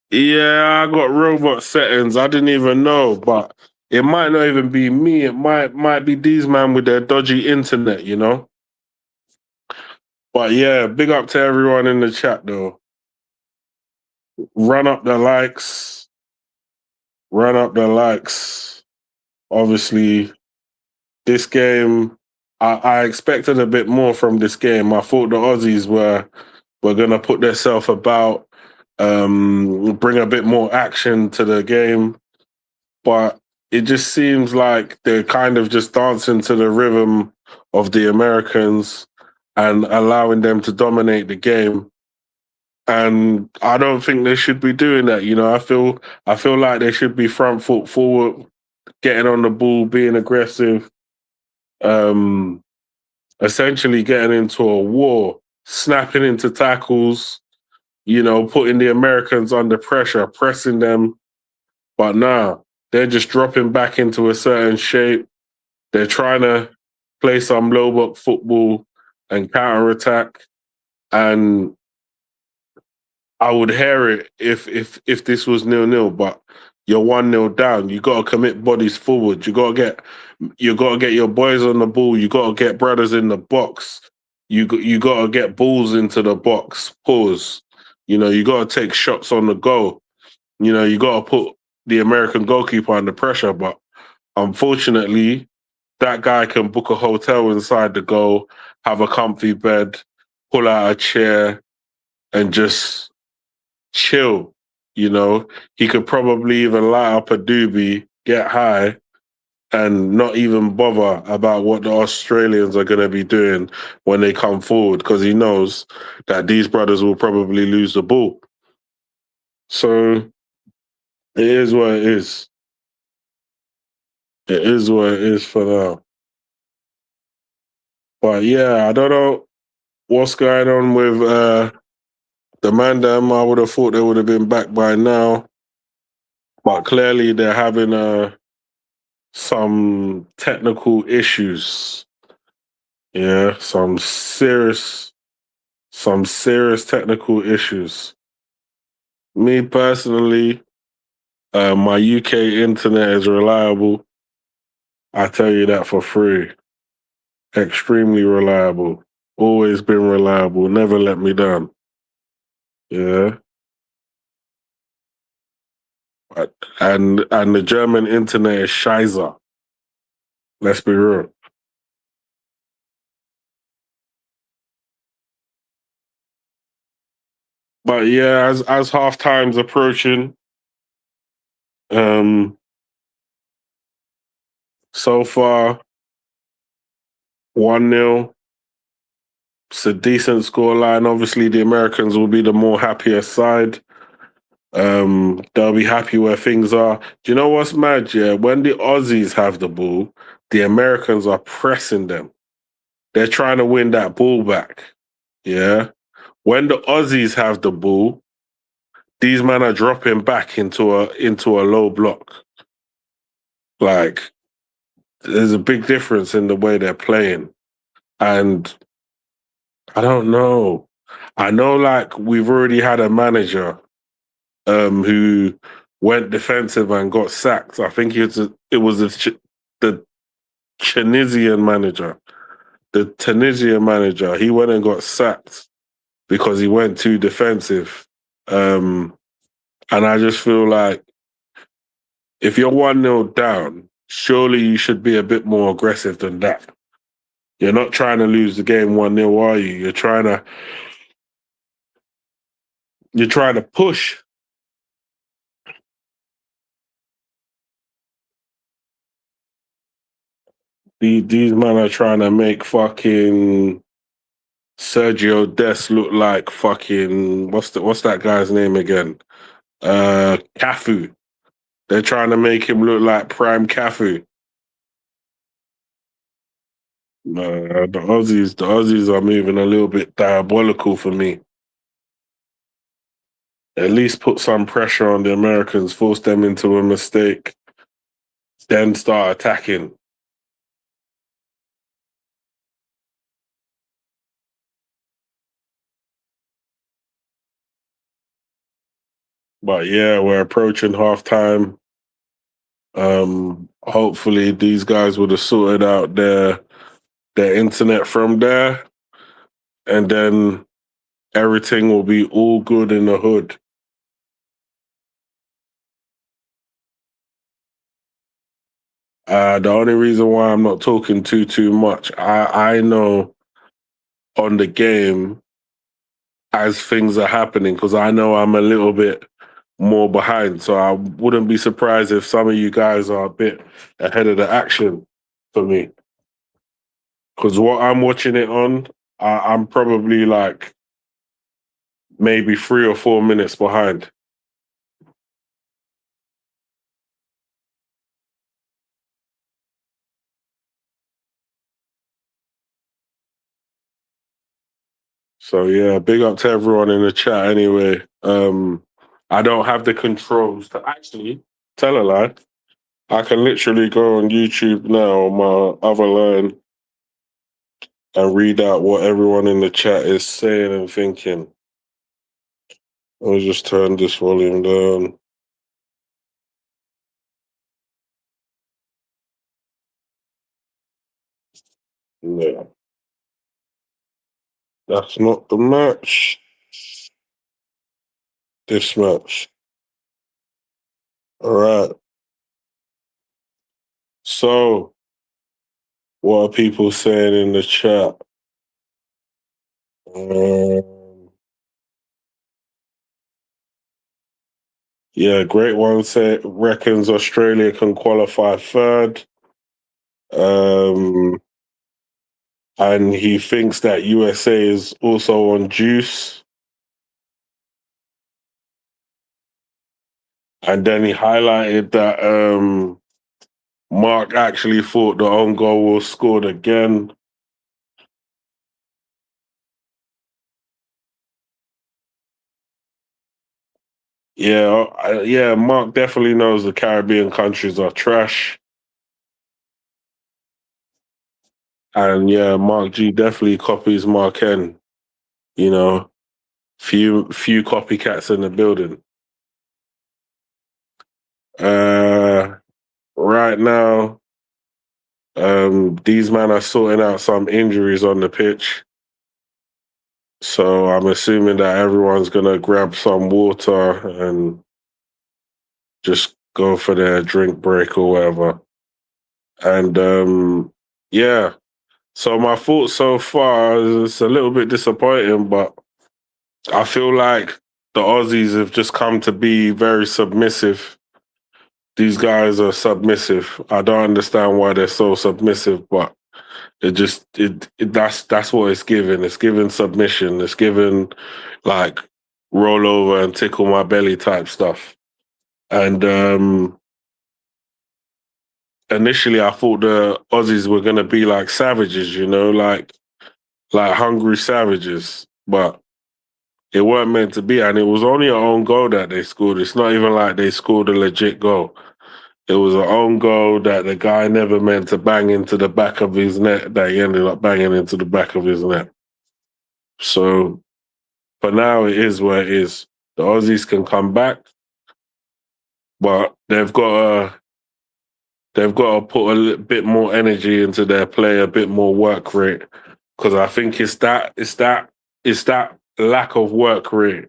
Yeah, I got robot settings. I didn't even know, but it might not even be me. It might be these man with their dodgy internet, you know? But yeah, big up to everyone in the chat, though. Run up the likes. Run up the likes. Obviously, this game, I expected a bit more from this game. I thought the Aussies were going to put themselves about, bring a bit more action to the game. But it just seems like they're kind of just dancing to the rhythm of the Americans and allowing them to dominate the game. And I don't think they should be doing that. I feel like they should be front foot forward, getting on the ball, being aggressive, essentially getting into a war, snapping into tackles, putting the Americans under pressure, pressing them. But now they're just dropping back into a certain shape. They're trying to play some low block football and counter attack. And I would hear it if this was 0-0, but you're 1-0 down. You gotta commit bodies forward. You gotta get your boys on the ball. You gotta get brothers in the box. You gotta get balls into the box. Pause. You gotta take shots on the goal. You gotta put the American goalkeeper under pressure. But unfortunately, that guy can book a hotel inside the goal, have a comfy bed, pull out a chair, and just chill. He could probably even light up a doobie, get high, and not even bother about what the Australians are going to be doing when they come forward, because he knows that these brothers will probably lose the ball. So it is what it is. It is what it is for now. But yeah, I don't know what's going on with the Mandem. I would have thought they would have been back by now. But clearly they're having some technical issues. Yeah, some serious technical issues. Me personally, my UK internet is reliable. I tell you that for free. Extremely reliable. Always been reliable. Never let me down. Yeah. And the German internet is scheiße. Let's be real. But yeah, as half time's approaching, so far 1-0. It's a decent scoreline. Obviously, the Americans will be the more happier side. They'll be happy where things are. Do you know what's mad? Yeah, when the Aussies have the ball, the Americans are pressing them. They're trying to win that ball back. Yeah. When the Aussies have the ball, these men are dropping back into a low block. Like, there's a big difference in the way they're playing. And I don't know. I know, like, we've already had a manager who went defensive and got sacked. I think it was the Tunisian manager. The Tunisian manager, he went and got sacked because he went too defensive. And I just feel like if you're 1-0 down, surely you should be a bit more aggressive than that. You're not trying to lose the game 1-0, are you? You're trying to push. These men are trying to make fucking Sergio Dest look like fucking what's that guy's name again? Cafu. They're trying to make him look like prime Cafu. The Aussies are moving a little bit diabolical for me. At least put some pressure on the Americans, force them into a mistake, then start attacking. But yeah, we're approaching halftime. Hopefully these guys would have sorted out their internet from there, and then everything will be all good in the hood. The only reason why I'm not talking too much, I know on the game as things are happening, because I know I'm a little bit more behind. So I wouldn't be surprised if some of you guys are a bit ahead of the action for me. Because what I'm watching it on, I'm probably like maybe 3 or 4 minutes behind. So yeah, big up to everyone in the chat anyway. I don't have the controls to actually tell a lie. I can literally go on YouTube now on my other line and read out what everyone in the chat is saying and thinking. I'll just turn this volume down. Yeah. That's not the match. This match. All right. So, what are people saying in the chat? Yeah, Great One reckons Australia can qualify third. And he thinks that USA is also on juice. And then he highlighted that Mark actually thought the own goal was scored again. Yeah, Mark definitely knows the Caribbean countries are trash. And yeah, Mark G definitely copies Mark N. You know, few copycats in the building. Right now, these men are sorting out some injuries on the pitch. So I'm assuming that everyone's gonna grab some water and just go for their drink break or whatever. And yeah. So my thoughts so far is it's a little bit disappointing, but I feel like the Aussies have just come to be very submissive. These guys are submissive. I don't understand why they're so submissive, but that's what it's given. It's given submission. It's given like roll over and tickle my belly type stuff. And initially I thought the Aussies were gonna be like savages, like hungry savages, but it weren't meant to be, and it was only an own goal that they scored. It's not even like they scored a legit goal. It was an own goal that the guy never meant to bang into the back of his net, that he ended up banging into the back of his net. So for now, it is where it is. The Aussies can come back, but they've got to put a bit more energy into their play, a bit more work rate, because I think it's that lack of work rate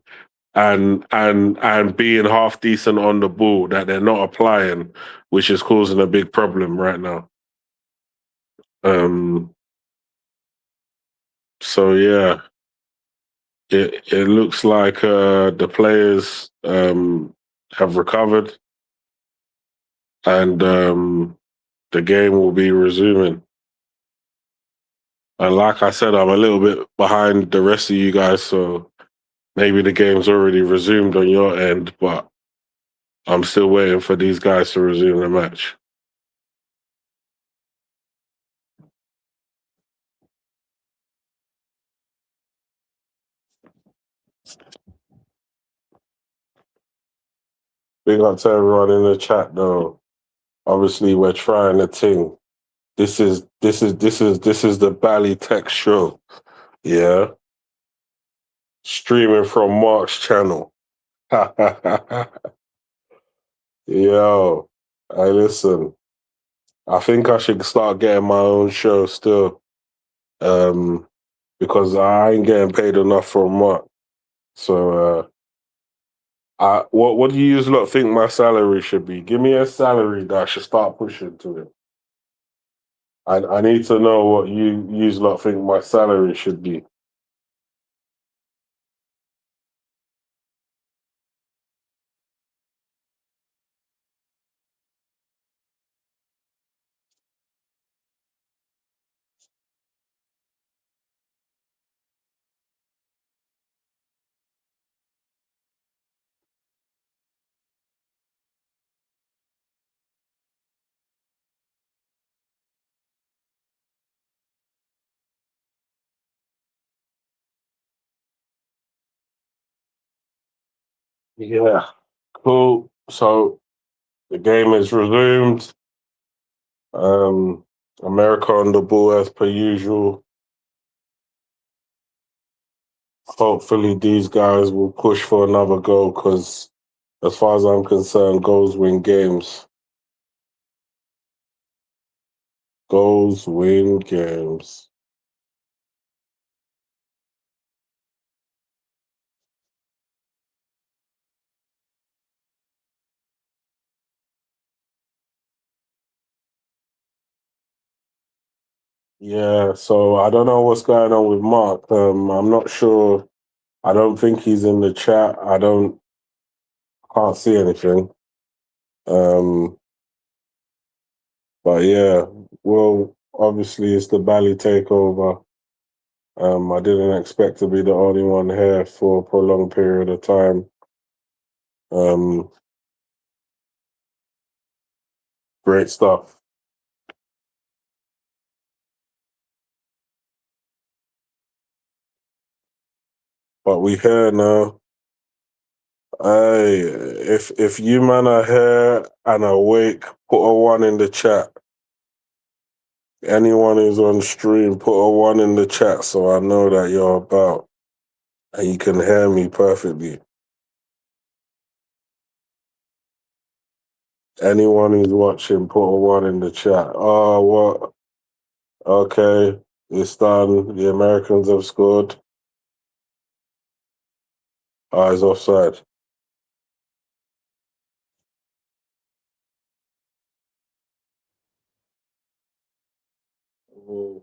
and being half decent on the ball that they're not applying, which is causing a big problem right now. So yeah, it looks like the players have recovered and the game will be resuming. And like I said, I'm a little bit behind the rest of you guys, so maybe the game's already resumed on your end, but I'm still waiting for these guys to resume the match. Big up to everyone in the chat though. Obviously we're trying a thing. This is the Bally Tech show. Yeah. Streaming from Mark's channel. Yo, hey, listen. I think I should start getting my own show still. Because I ain't getting paid enough from Mark. So what do you lot think my salary should be? Give me a salary that I should start pushing to it. I need to know what you lot think my salary should be. Yeah, cool. So the game is resumed. Um, America on the ball as per usual. Hopefully, these guys will push for another goal because, as far as I'm concerned, goals win games. Goals win games. Yeah, so I don't know what's going on with Mark. I'm not sure. I don't think he's in the chat. Can't see anything. Um, but yeah, well, obviously it's the Bally takeover. I didn't expect to be the only one here for a prolonged period of time. Um, Great stuff. But we here now. Hey, if you man are here and awake, put a one in the chat. Anyone who's on stream, put a one in the chat so I know that you're about and you can hear me perfectly. Anyone who's watching, put a one in the chat. Oh, what? Okay, it's done. The Americans have scored. Eyes offside. Mm.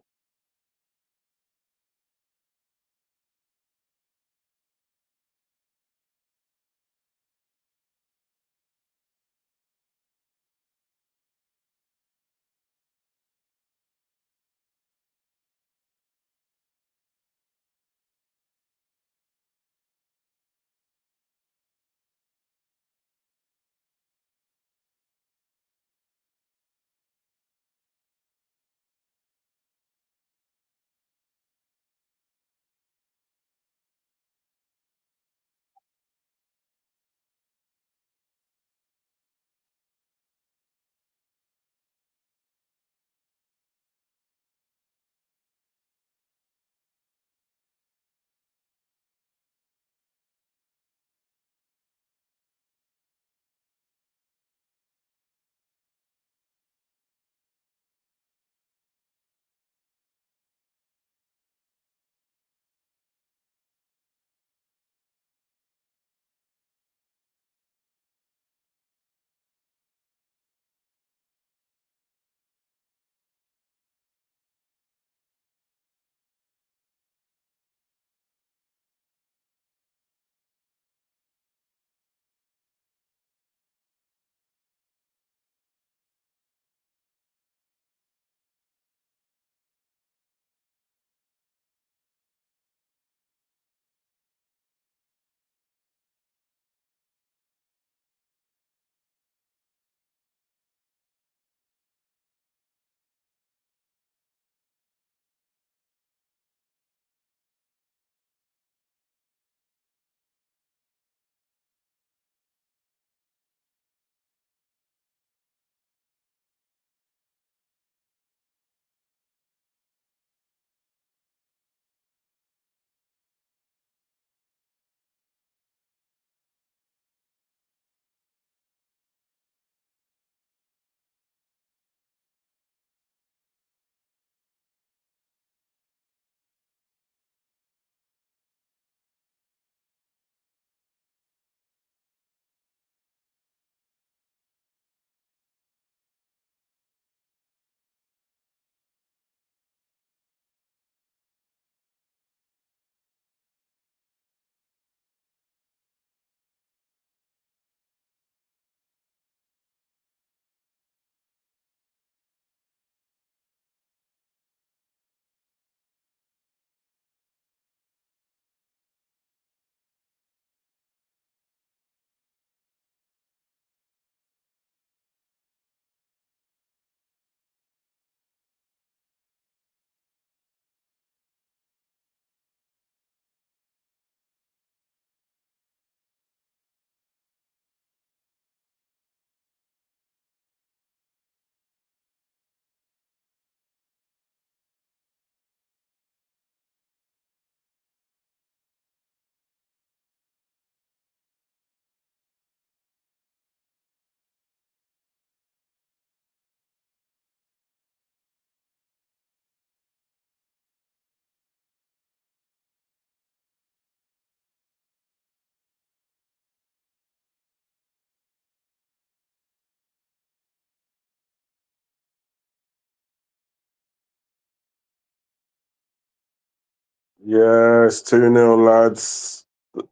Yeah, it's 2-0, lads.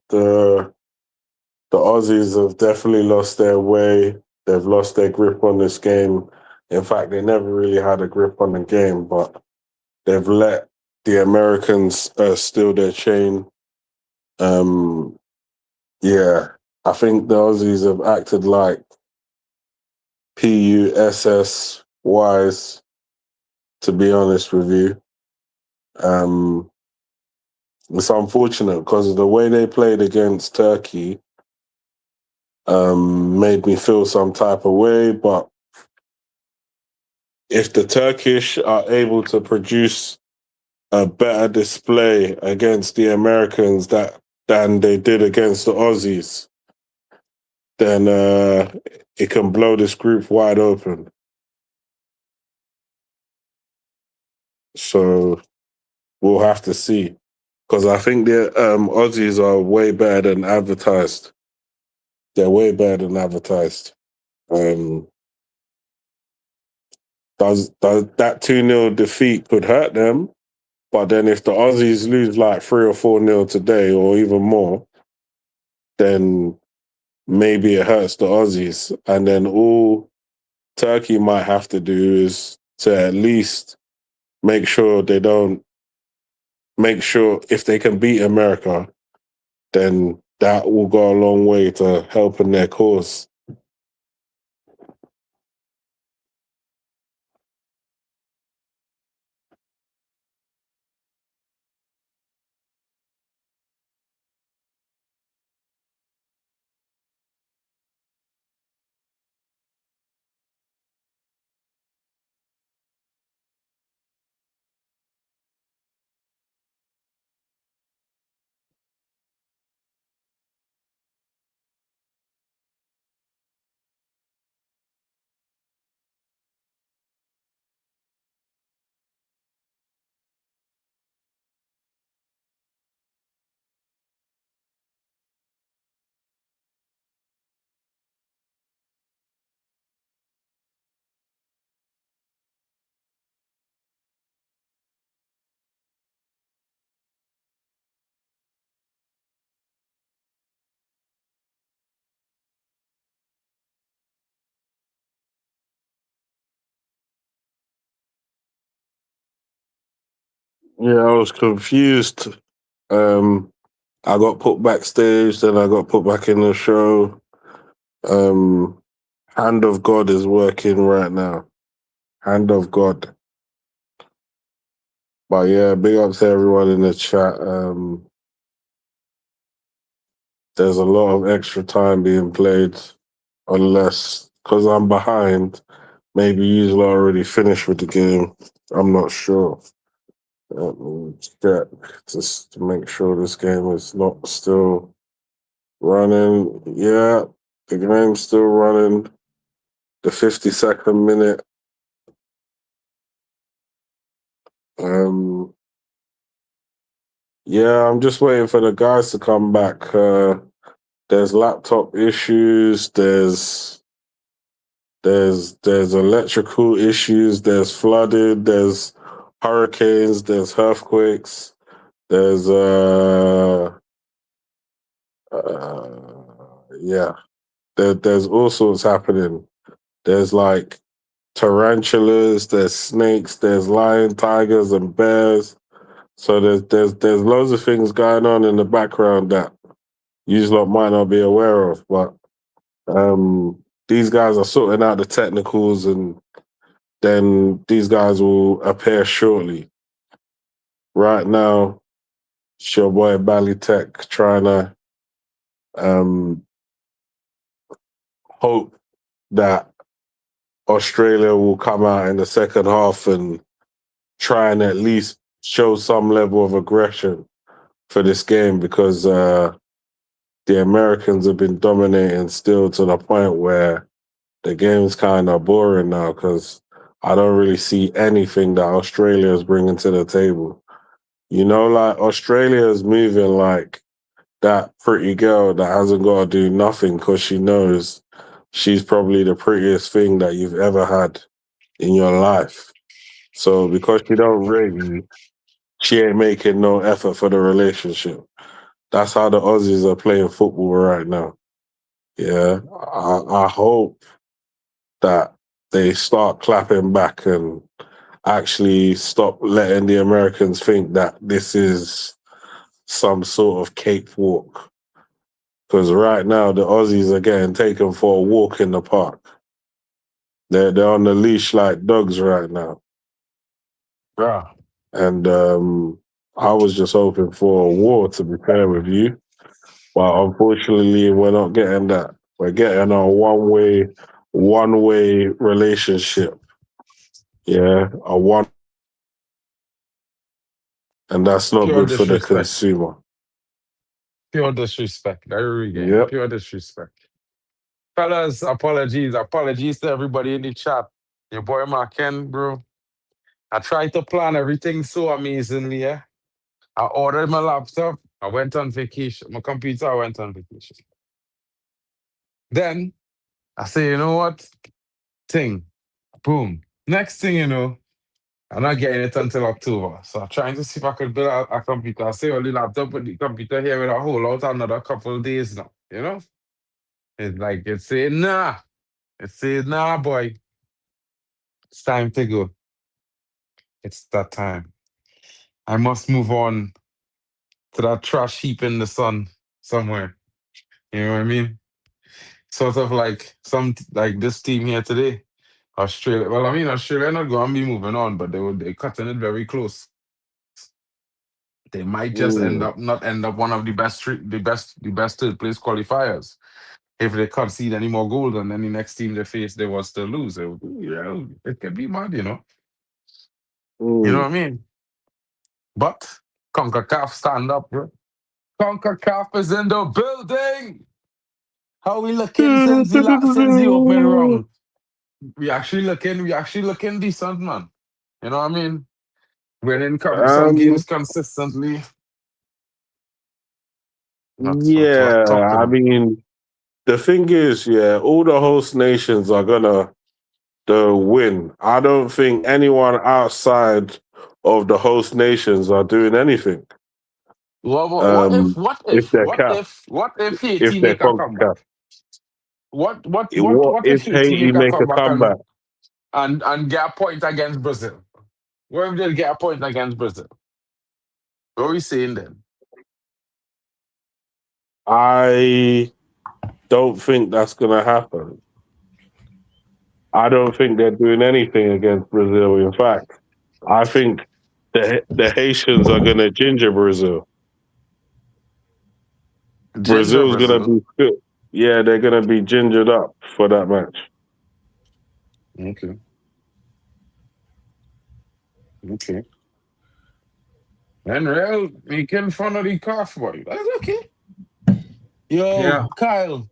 The the Aussies have definitely lost their way. They've lost their grip on this game. In fact, they never really had a grip on the game, but they've let the Americans steal their chain. Um, yeah, I think the Aussies have acted like PUSS wise, to be honest with you. It's unfortunate because the way they played against Turkey made me feel some type of way. But if the Turkish are able to produce a better display against the Americans than they did against the Aussies, then it can blow this group wide open. So we'll have to see. Because I think the Aussies are way better than advertised. They're way better than advertised. Um, does that 2-0 defeat could hurt them? But then if the Aussies lose like 3 or 4-0 today or even more, then maybe it hurts the Aussies. And then all Turkey might have to do is to at least make sure they don't make sure if they can beat America, then that will go a long way to helping their cause. Yeah, I was confused. Um, I got put backstage, then I got put back in the show. Um, Hand of God is working right now. Hand of God. But yeah, big up to everyone in the chat. There's a lot of extra time being played, unless because I'm behind. Maybe you've already finished with the game. I'm not sure. Let me check just to make sure this game is not still running. Yeah, the game's still running. The 52nd minute. Yeah, I'm just waiting for the guys to come back. There's laptop issues. There's electrical issues. There's flooded. There's hurricanes. There's earthquakes. There's yeah. There's all sorts happening. There's like tarantulas. There's snakes. There's lion, tigers, and bears. So there's loads of things going on in the background that you lot might not be aware of, but these guys are sorting out the technicals, and then these guys will appear shortly. Right now, it's your boy Bally Tech trying to hope that Australia will come out in the second half and try and at least show some level of aggression for this game, because the Americans have been dominating still to the point where the game's kind of boring now, because I don't really see anything that Australia is bringing to the table. You know, like Australia is moving like that pretty girl that hasn't got to do nothing because she knows she's probably the prettiest thing that you've ever had in your life. So because you don't rate you, she ain't making no effort for the relationship. That's how the Aussies are playing football right now. Yeah, I hope that they start clapping back and actually stop letting the Americans think that this is some sort of cakewalk. Because right now the Aussies are getting taken for a walk in the park. They're on the leash like dogs right now. Yeah. And I was just hoping for a war, to be fair with you. But unfortunately, we're not getting that. We're getting a one-way relationship. Yeah, and that's not Pure good for the disrespect. consumer. Pure disrespect. Every game. Yep. Pure disrespect. Fellas, apologies. Apologies to everybody in the chat. Your boy Marken, bro. I tried to plan everything so amazingly, yeah. I ordered my laptop. I went on vacation. My computer, I went on vacation. Then I say, you know what? Boom. Next thing you know, I'm not getting it until October. So I'm trying to see if I could build a computer. I say, well, the laptop, but the computer here with a hold out another couple of days now. You know? It's like, it's saying, nah. It says, nah, boy. It's time to go. It's that time. I must move on to that trash heap in the sun somewhere. You know what I mean? Sort of like like this team here today, Australia. Well, I mean, Australia not going to be moving on, but they're cutting it very close. They might just not end up one of the best third place qualifiers if they concede any more goals, and then the next team they face they will still lose. It could be mad, you know. You know what I mean? But CONCACAF stand up, bro. CONCACAF is in the building. How we looking since the opening round? We actually looking decent, man. You know what I mean? Winning some games consistently. That's what Yeah, talk to I me. mean, the thing is, yeah, all the host nations are gonna win. I don't think anyone outside of the host nations are doing anything. If they're capped, What if if Haiti they're make a CONCACAF, comeback? What what if if Haiti Haiti make a make a comeback comeback? and get a point against Brazil? What if they get a point against Brazil? What are we saying then? I don't think that's gonna happen. I don't think they're doing anything against Brazil. In fact, I think the Haitians are gonna ginger Brazil. Ginger Brazil's gonna Brazil. be good. Yeah, they're gonna be gingered up for that match. Okay. Okay. And real making fun of the calf boy. That's okay. Yo, Yeah. Kyle.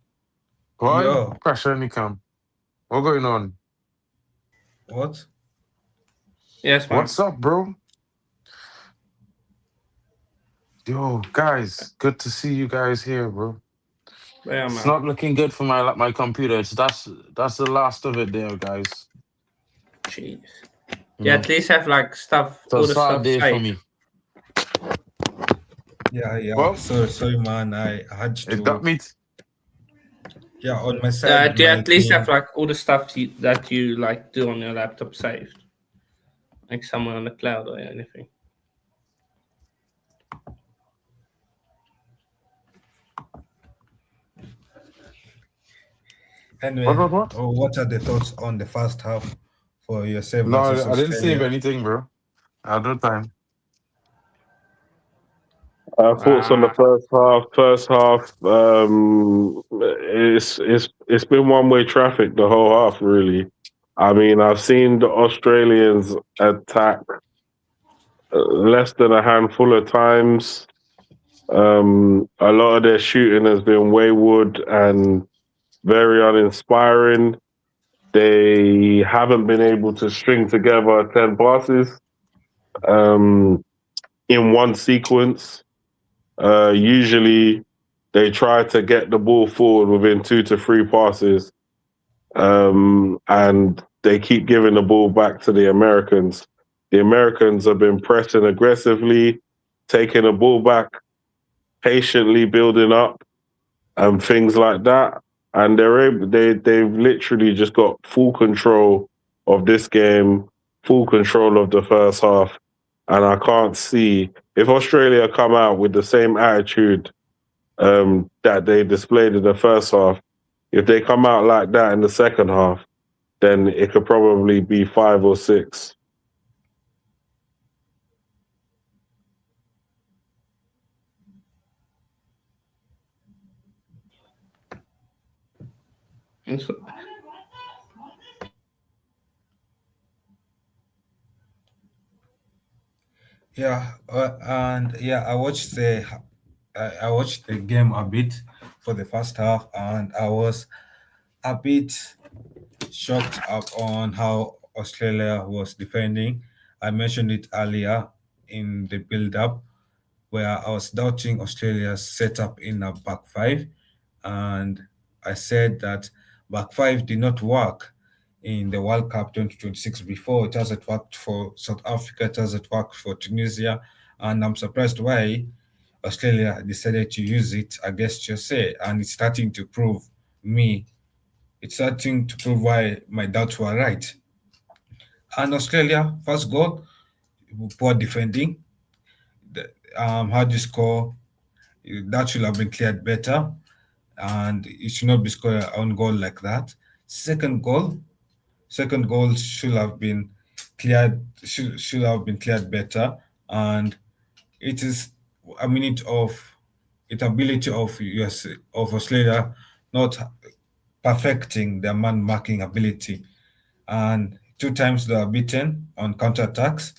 Boy, Yo. pressure in the camp. What going on? What? Yes, man. What's up, bro? Yo, guys, good to see you guys here, bro. Yeah, It's man. not looking good for my computer. That's the last of it there, guys. Jeez. You Yeah, know, at least have like it's a all the sad stuff day for saved. me. Yeah. Well, Sorry, man. I had it got to. me. Yeah, on my side, Do you my at least have team. like all the stuff that you like do on your laptop saved, like somewhere on the cloud or anything? Anyway, What? what are the thoughts on the first half for USA No, versus I didn't save Australia? anything, bro. I had no time. Thoughts on the first half. First half, it's been one way traffic the whole half. Really, I mean, I've seen the Australians attack less than a handful of times. A lot of their shooting has been wayward and very uninspiring. They haven't been able to string together 10 passes in one sequence. Usually, they try to get the ball forward within 2 to 3 passes, and they keep giving the ball back to the Americans. The Americans have been pressing aggressively, taking the ball back, patiently building up, and things like that. And they've literally just got full control of this game, full control of the first half. And I can't see if Australia come out with the same attitude that they displayed in the first half. If they come out like that in the second half, then it could probably be 5 or 6. Yeah, and yeah, I watched the game a bit for the first half, and I was a bit shocked up on how Australia was defending. I mentioned it earlier in the build-up, where I was doubting Australia's setup in a back five, and I said that back five did not work in the World Cup 2026 before. It hasn't worked for South Africa, it hasn't worked for Tunisia, and I'm surprised why Australia decided to use it against USA, and me, it's starting to prove why my doubts were right. And Australia, first goal, poor defending. How do you score? That should have been cleared better, and it should not be scored on goal like that. Second goal should have been should have been cleared better, and it is a minute of its ability of Australia not perfecting their man marking ability, and 2 times they are beaten on counterattacks.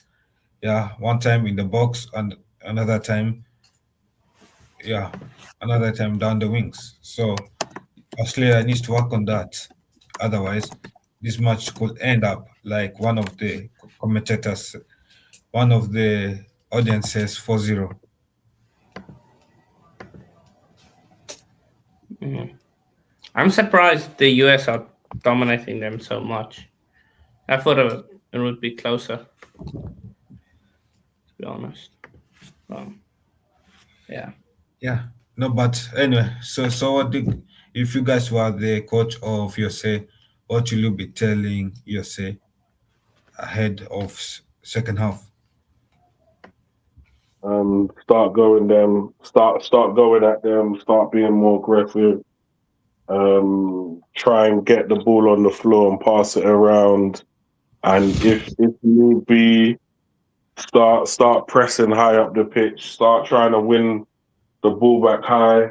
Yeah, one time in the box and another time, yeah, another time down the wings. So Australia needs to work on that. Otherwise, this match could end up like one of the commentators, one of the audience says 4-0. I'm surprised the US are dominating them so much. I thought it would be closer, to be honest. Yeah. Yeah. No, but anyway, so if you guys were the coach of USA, what will you be telling USA ahead of second half? Start going going at them, start being more aggressive. Try and get the ball on the floor and pass it around. And if need be, start pressing high up the pitch. Start trying to win the ball back high,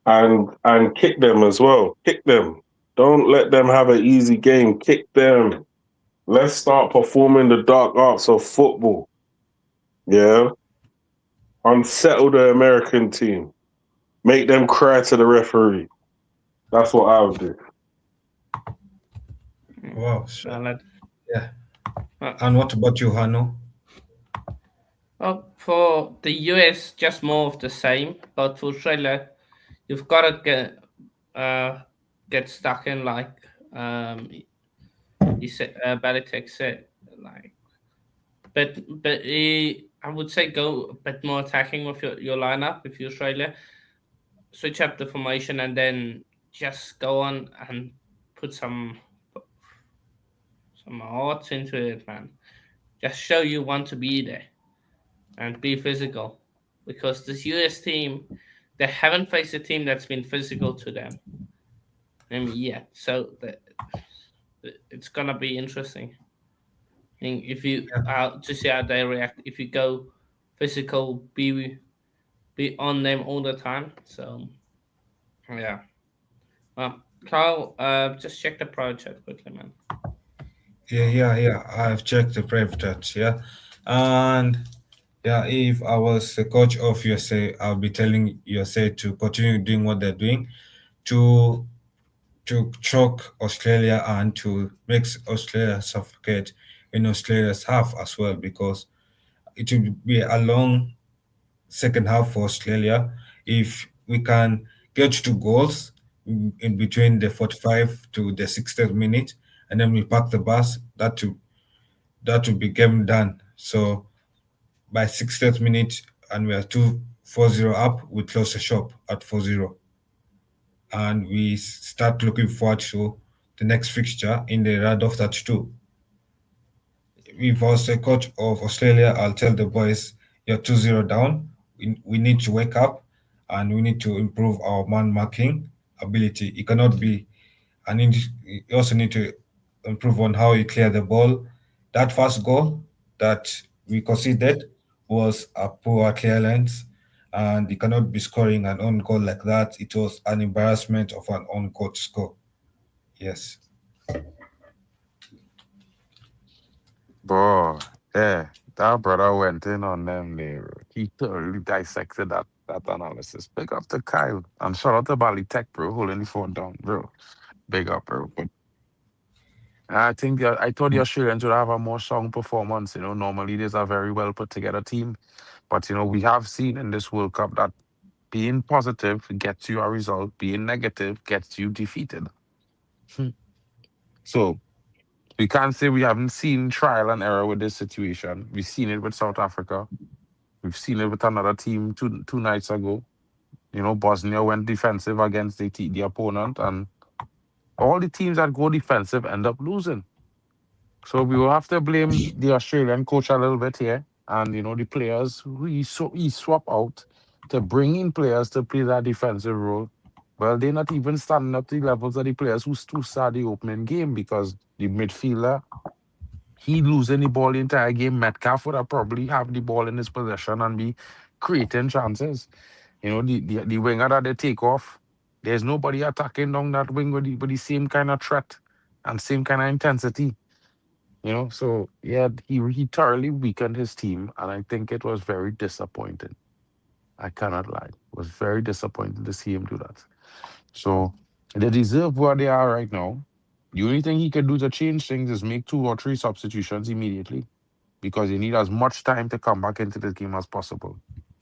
and kick them as well. Kick them. Don't let them have an easy game. Kick them. Let's start performing the dark arts of football. Yeah. Unsettle the American team. Make them cry to the referee. That's what I would do. Wow. Yeah. And what about you, Hano? Well, for the US, just more of the same. But for Australia, you've got to get stuck in, like you said, Belichick said, like. But I would say go a bit more attacking with your lineup if you're Australia. Switch up the formation and then just go on and put some heart into it, man. Just show you want to be there and be physical, because this US team, they haven't faced a team that's been physical to them. Yet, so it's gonna be interesting. I think if you to see how they react, if you go physical, be on them all the time. So yeah. Carl, just check the pro chat quickly, man. Yeah. I've checked the private chat, yeah. And yeah, if I was the coach of USA, I'll be telling USA to continue doing what they're doing, to choke Australia and to make Australia suffocate in Australia's half as well, because it will be a long second half for Australia if we can get 2 goals in between the 45 to the 60th minute, and then we park the bus. that will be game done. So by 60th minute, and we are 2-4-0 up, we close the shop at 4-0. And we start looking forward to the next fixture in the round of 32. If I was the coach of Australia, I'll tell the boys, you're 2-0 down. We need to wake up and we need to improve our man marking ability. It cannot be, and you also need to improve on how you clear the ball. That first goal that we conceded was a poor clearance, and you cannot be scoring an own goal like that. It was an embarrassment of an own goal to score. Yes. Bro, yeah, that brother went in on them there. He thoroughly dissected that analysis. Big up to Kyle. And shout out to Bali Tech, bro, holding the phone down, bro. Big up, bro. But I think I thought the Australians would have a more strong performance. Normally there's a very well put together team. But we have seen in this World Cup that being positive gets you a result, being negative gets you defeated. Hmm. So we can't say we haven't seen trial and error with this situation. We've seen it with South Africa. We've seen it with another team two nights ago. Bosnia went defensive against the opponent, and all the teams that go defensive end up losing. So we will have to blame the Australian coach a little bit here, and the players who he swap out to bring in players to play that defensive role. Well, they're not even standing up to the levels of the players who start the opening game, because the midfielder, he losing the ball the entire game. Metcalf would have probably have the ball in his possession and be creating chances. The winger that they take off, there's nobody attacking down that wing with the same kind of threat and same kind of intensity. So yeah, he thoroughly weakened his team, and I think it was very disappointing. I cannot lie. It was very disappointing to see him do that. So they deserve where they are right now. The only thing he can do to change things is make 2 or 3 substitutions immediately, because you need as much time to come back into the game as possible.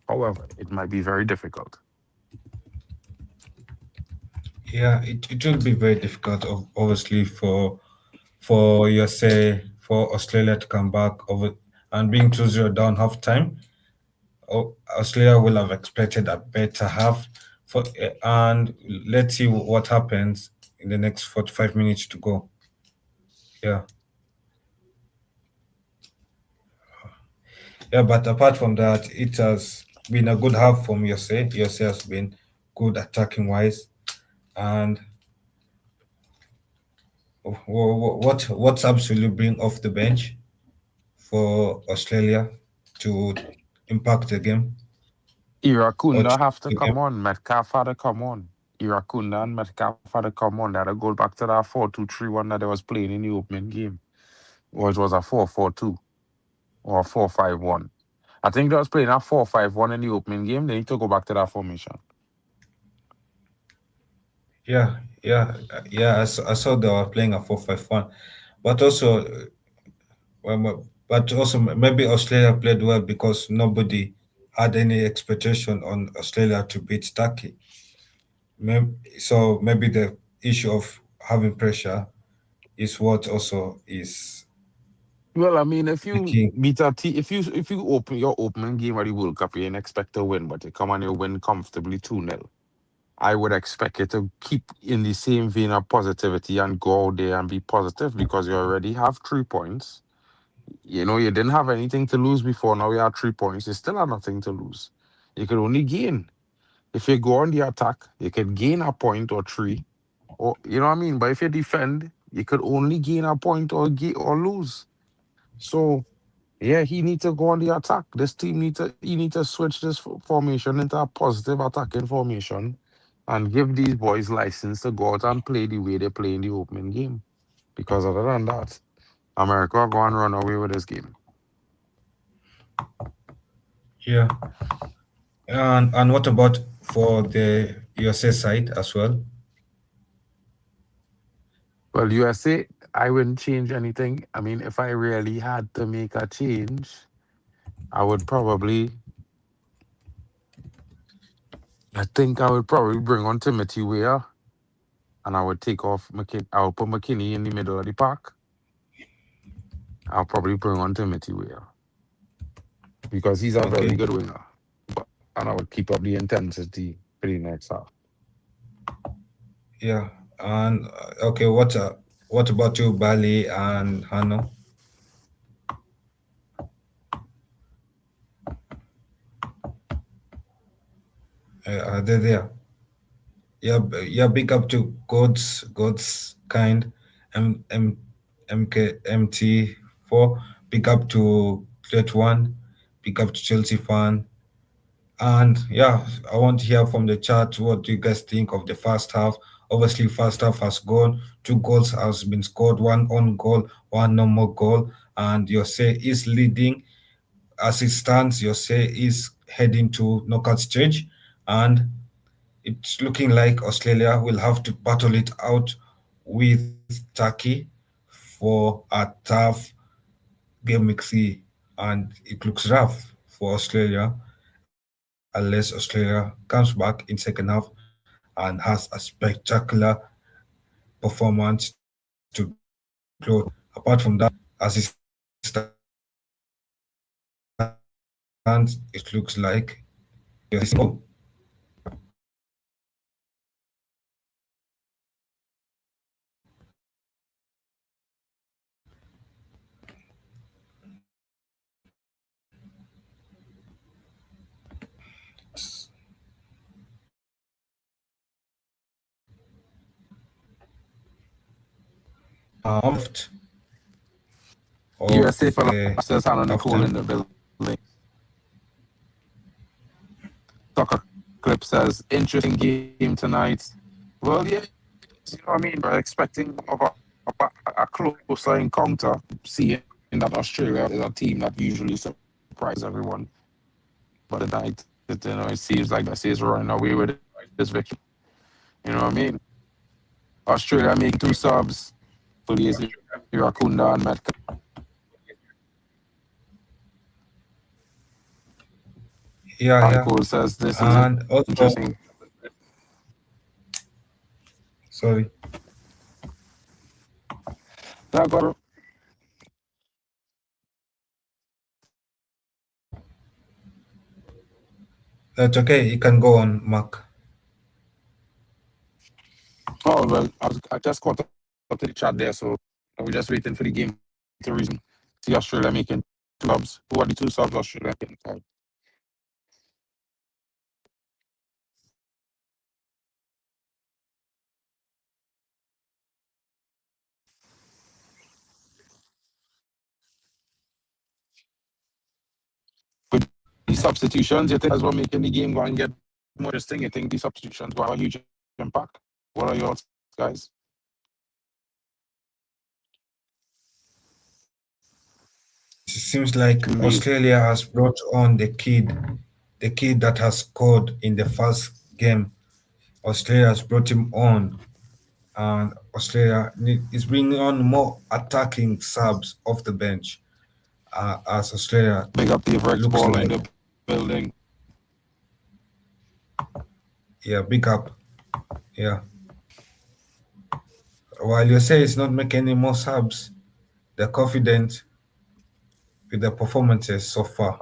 However, it might be very difficult. Yeah, it will be very difficult, obviously, for for Australia to come back over and being 2-0 down half time. Australia will have expected a better half and let's see what happens in the next 45 minutes to go. Yeah. Yeah, but apart from that, it has been a good half from USA. USA has been good attacking wise. And what subs will you bring off the bench for Australia to impact the game or Irakunda change have to the game? come on. Metcalf had to come on. Irakunda and Metcalf had to come on. They had to go back to that 4-2-3-1 that they was playing in the opening game. Or it was a 4-4-2 or a 4-5-1. I think they was playing a 4-5-1 in the opening game. They need to go back to that formation. I saw they were playing a 4-5-1, but also, maybe Australia played well because nobody had any expectation on Australia to beat Turkey. So maybe the issue of having pressure is what also is Well, I mean, if you making. beat a team, if you open your opening game of the World Cup, you ain't expect to win, but you come and you win comfortably 2-0. I would expect you to keep in the same vein of positivity and go out there and be positive, because you already have 3 points. You didn't have anything to lose before. Now you have 3 points. You still have nothing to lose. You could only gain. If you go on the attack, you could gain a point or 3, or you know what I mean. But if you defend, you could only gain a point or lose. So yeah, he needs to go on the attack. This team need to switch this formation into a positive attacking formation, and give these boys license to go out and play the way they play in the opening game. Because other than that, America are going to run away with this game. Yeah. And what about for the USA side as well? Well, USA, I wouldn't change anything. I mean, if I really had to make a change, I would probably, I think I would probably bring on Timothy Weah, and I would take off I would put McKinney in the middle of the park. I'll probably bring on Timothy Weah because he's a very Okay. good winger. But and I would keep up the intensity for the next half. Yeah. And okay, what about you, Bali and Hano? Are they there? Yeah, yeah. Big up to God's kind, M MK MT4. Big up to Great One. Big up to Chelsea fan. And yeah, I want to hear from the chat. What do you guys think of the first half? Obviously, first half has gone. 2 goals has been scored. One on goal, one no more goal. And Jose is leading as it stands. Jose is heading to knockout stage, and it's looking like Australia will have to battle it out with Turkey for a tough game week 3. And it looks rough for Australia unless Australia comes back in second half and has a spectacular performance to close the game. Apart from that, as it stands, it looks like your left USA of the Philosopher's hand on the pool in the halftime. building. Soccer Clip says, interesting game tonight. Well, yeah, you know what I mean? We're expecting a closer encounter, seeing that Australia is a team that usually surprises everyone. But tonight, it seems like Messi is running away with this victory. You know what I mean? Australia making 2 subs for the Irakunda and Metcalf. Yeah, yeah. Cole says this is And also, interesting. sorry. Now, got That's okay. You can go on, Mark. oh well, I just caught up to the chat there, so we're just waiting for the game to reason. See Australia making 2 subs. Who are the 2 subs Australia making? With the substitutions, you think as well making the game go and get more interesting? You think the substitutions will have a huge impact? What are your thoughts, guys? It seems like Me. Australia has brought on the kid that has scored in the first game. Australia has brought him on, and is bringing on more attacking subs off the bench. As Australia Big up the Everex looks ball in like, the building. yeah, big up, yeah. While you say it's not making any more subs, they're confident with their performances so far.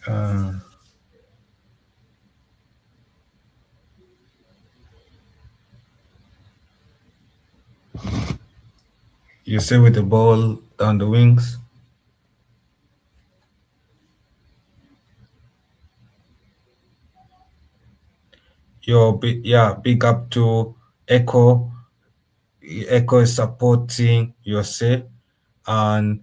Uh, you say with the ball down the wings. Yeah, big up to Echo. Echo is supporting Yose, and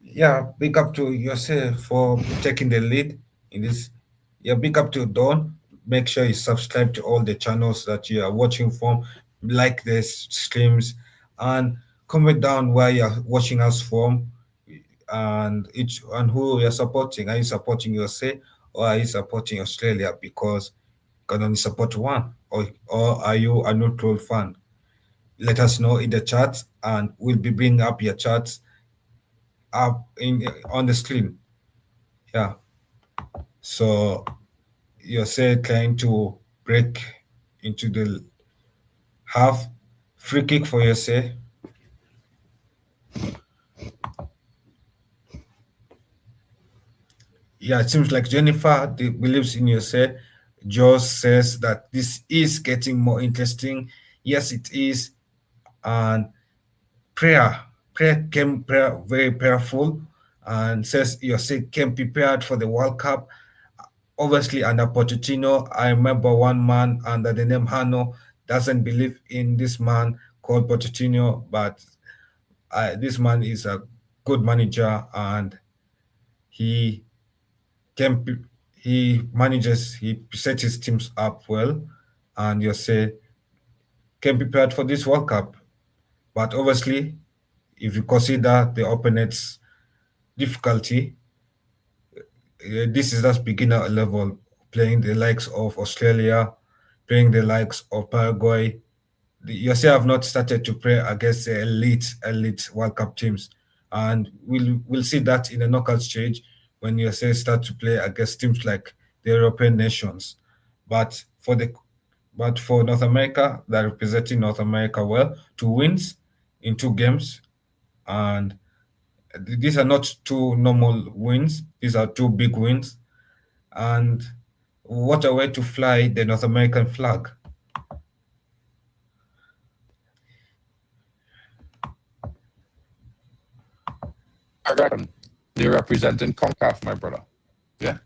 yeah, big up to Yose for taking the lead in this. Yeah, big up to Don. Make sure you subscribe to all the channels that you are watching from, like the streams, and comment down where you're watching us from, and who you're supporting. Are you supporting Yose or are you supporting Australia because you can only support one, or are you a neutral fan? Let us know in the chat, and we'll be bringing up your chats up in on the screen. Yeah. So you're say trying to break into the half, free kick for your say. Yeah, it seems like Jennifer believes in your say. Joe says that this is getting more interesting. Yes, it is. And prayer came very prayerful, and says you say came prepared for the World Cup. Obviously, under Pochettino, I remember one man under the name Hano doesn't believe in this man called Pochettino, but this man is a good manager, and he can he manages, he sets his teams up well, and you say can prepared for this World Cup. But obviously, if you consider the opponent's difficulty, this is just beginner level, playing the likes of Australia, playing the likes of Paraguay. The USA have not started to play against the elite World Cup teams, and we'll see that in the knockout stage when USA start to play against teams like the European nations. But for North America, they're representing North America well, 2 wins in 2 games, and these are not 2 normal wins; these are 2 big wins, and what a way to fly the North American flag. I reckon they're representing CONCACAF, my brother. Yeah,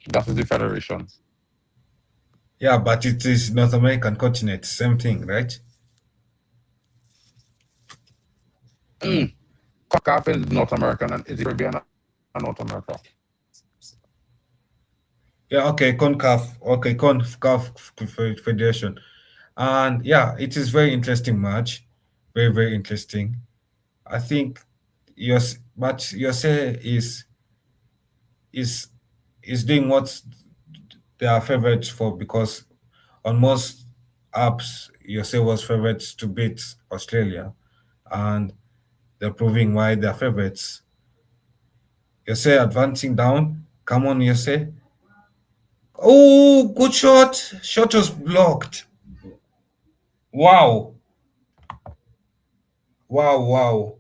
that is the federation. Yeah, but it is North American continent, same thing, right? CONCACAF is North American and is Caribbean and North America. Yeah, okay, CONCAF, okay, CONCAF Federation. And yeah, it is very interesting match. Very, very interesting. I think but USA is is doing what they are favorites for, because on most apps USA was favorites to beat Australia, and they're proving why they're favorites. USA advancing down. Come on, USA. Oh, good shot. Shot was blocked. Wow. Wow, wow.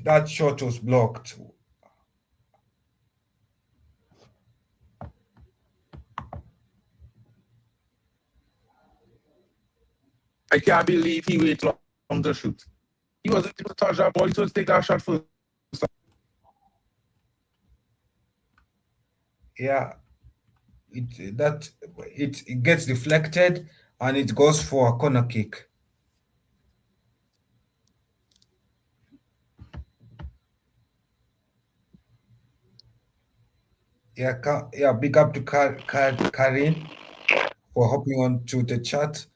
That shot was blocked. I can't believe he waited long to shoot. He wasn't able to touch that ball. He was take that shot first. Yeah. It gets deflected, and it goes for a corner kick. Yeah, yeah, big up to Karin for hopping on to the chat.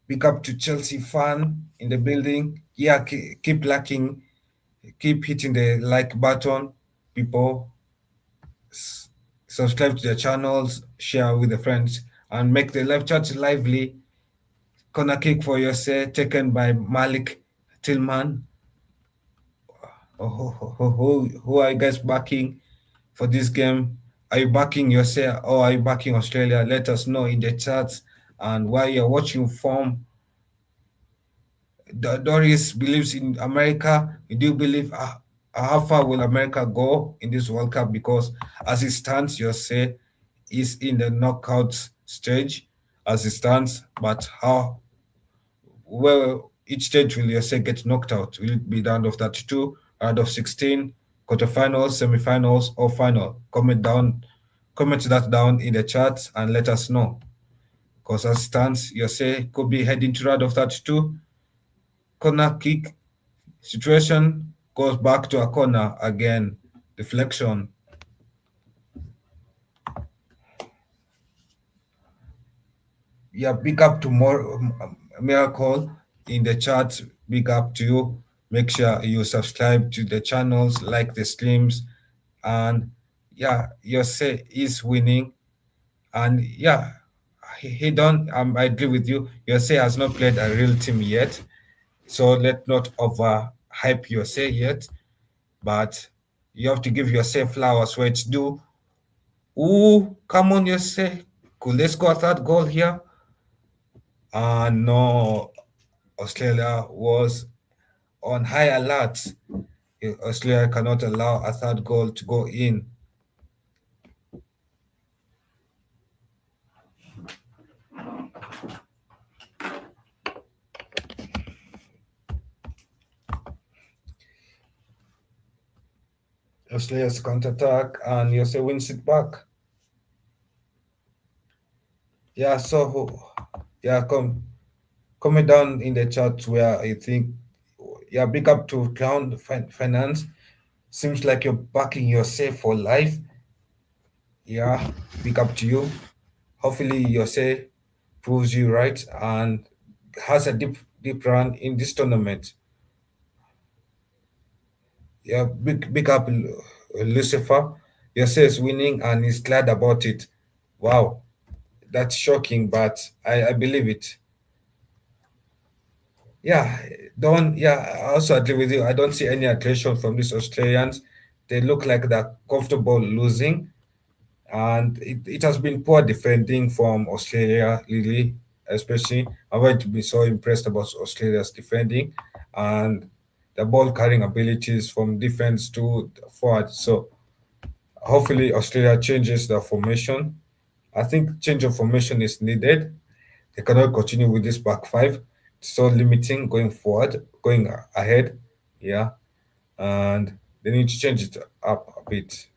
Big up to Chelsea fan in the building. Yeah, keep liking, keep hitting the like button, people. Subscribe to their channels, share with the friends, and make the live chat lively. Corner kick for USA taken by Malik Tillman. Who are you guys backing for this game? Are you backing USA or are you backing Australia? Let us know in the chats. And while you're watching form, Doris believes in America. Do you believe how far will America go in this World Cup? Because as it stands, USA is in the knockout stage as it stands. But how well each stage will USA get knocked out? Will it be round of 32, round of 16, quarterfinals, semifinals, or final? Comment that down in the chat and let us know. Because as it stands, USA could be heading to round of 32. Corner kick situation goes back to a corner again. Deflection. Yeah, big up to more Miracle in the chat. Big up to you. Make sure you subscribe to the channels, like the streams, and yeah, USA is winning. And yeah, he don't. I agree with you. USA has not played a real team yet, so let's not over hype USA yet. But you have to give yourself flowers where it's due. Ooh, come on, USA. Could let's go at that goal here. No, Australia was on high alert. Australia cannot allow a third goal to go in. Australia's counter-attack and USA wins it back. Yeah, so yeah, comment down in the chat where I think, yeah, big up to Clown Finance. Seems like you're backing yourself for life. Yeah, big up to you. Hopefully yourself proves you right and has a deep run in this tournament. Yeah, big up Lucifer. Yourself is winning and he's glad about it. Wow, that's shocking, but I believe it. Yeah, don't. Yeah, I also agree with you. I don't see any aggression from these Australians. They look like they're comfortable losing, and it has been poor defending from Australia, really, especially. I'm going to be so impressed about Australia's defending and the ball carrying abilities from defense to forward. So hopefully Australia changes the formation. I think change of formation is needed. They cannot continue with this back five. It's so limiting going forward, going ahead. Yeah. And they need to change it up a bit.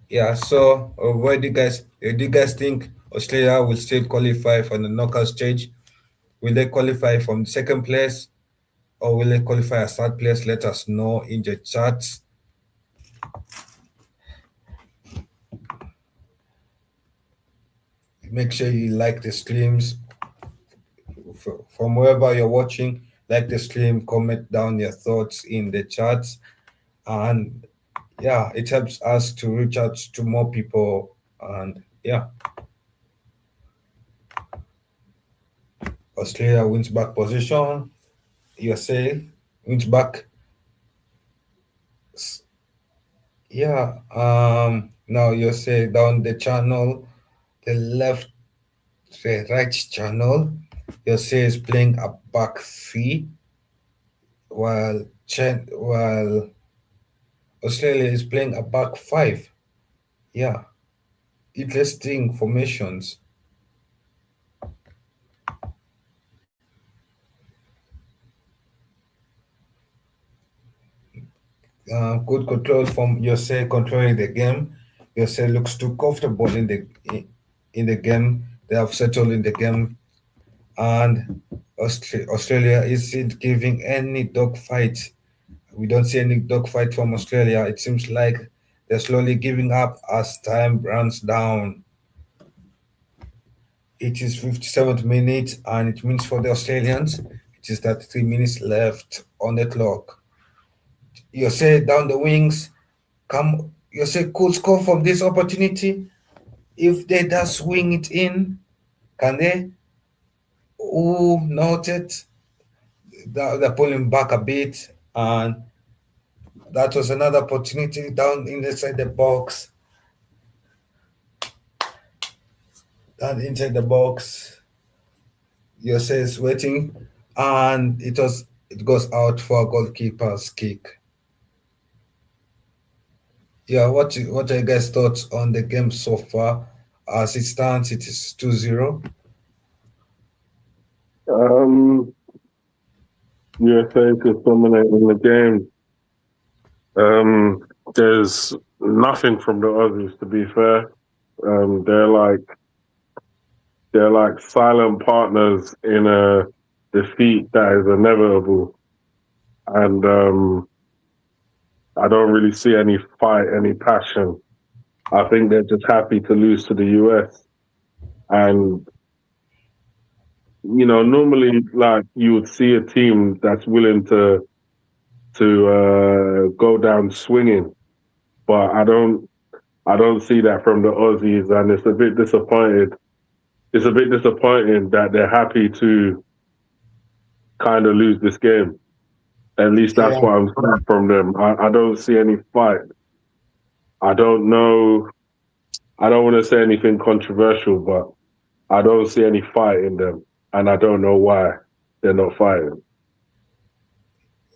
Yeah. So where do you guys think Australia will still qualify for the knockout stage? Will they qualify from second place or will they qualify as third place? Let us know in the chats. Make sure you like the streams from wherever you're watching. Like the stream, comment down your thoughts in the chats, and yeah, it helps us to reach out to more people. And yeah, Australia wins back position. USA wins back. Yeah. Now USA down the channel, the left, the right channel. USA is playing a back three, while Australia is playing a back five. Yeah, interesting formations. Good control from Yose controlling the game. Yose looks too comfortable in the game. They have settled in the game, and Australia isn't giving any dogfight. We don't see any dogfight from Australia. It seems like they're slowly giving up as time runs down. It is 57th minute, and it means for the Australians, it is 33 minutes left on the clock. Yose down the wings. Come, Yose could score from this opportunity. If they just swing it in, can they? Oh, noted. They're pulling back a bit, and that was another opportunity down inside the box. Down inside the box, Yose is waiting, and it goes out for a goalkeeper's kick. Yeah, what are you guys' thoughts on the game so far? As it stands, it is 2-0. USA is dominating the game. There's nothing from the Aussies, to be fair. They're like silent partners in a defeat that is inevitable, and I don't really see any fight, any passion. I think they're just happy to lose to the US, and normally like you would see a team that's willing to go down swinging, but I don't see that from the Aussies, and it's a bit disappointed. It's a bit disappointing that they're happy to kind of lose this game. At least that's Yeah, what I'm seeing from them. I don't see any fight. I don't know. I don't want to say anything controversial, but I don't see any fight in them, and I don't know why they're not fighting.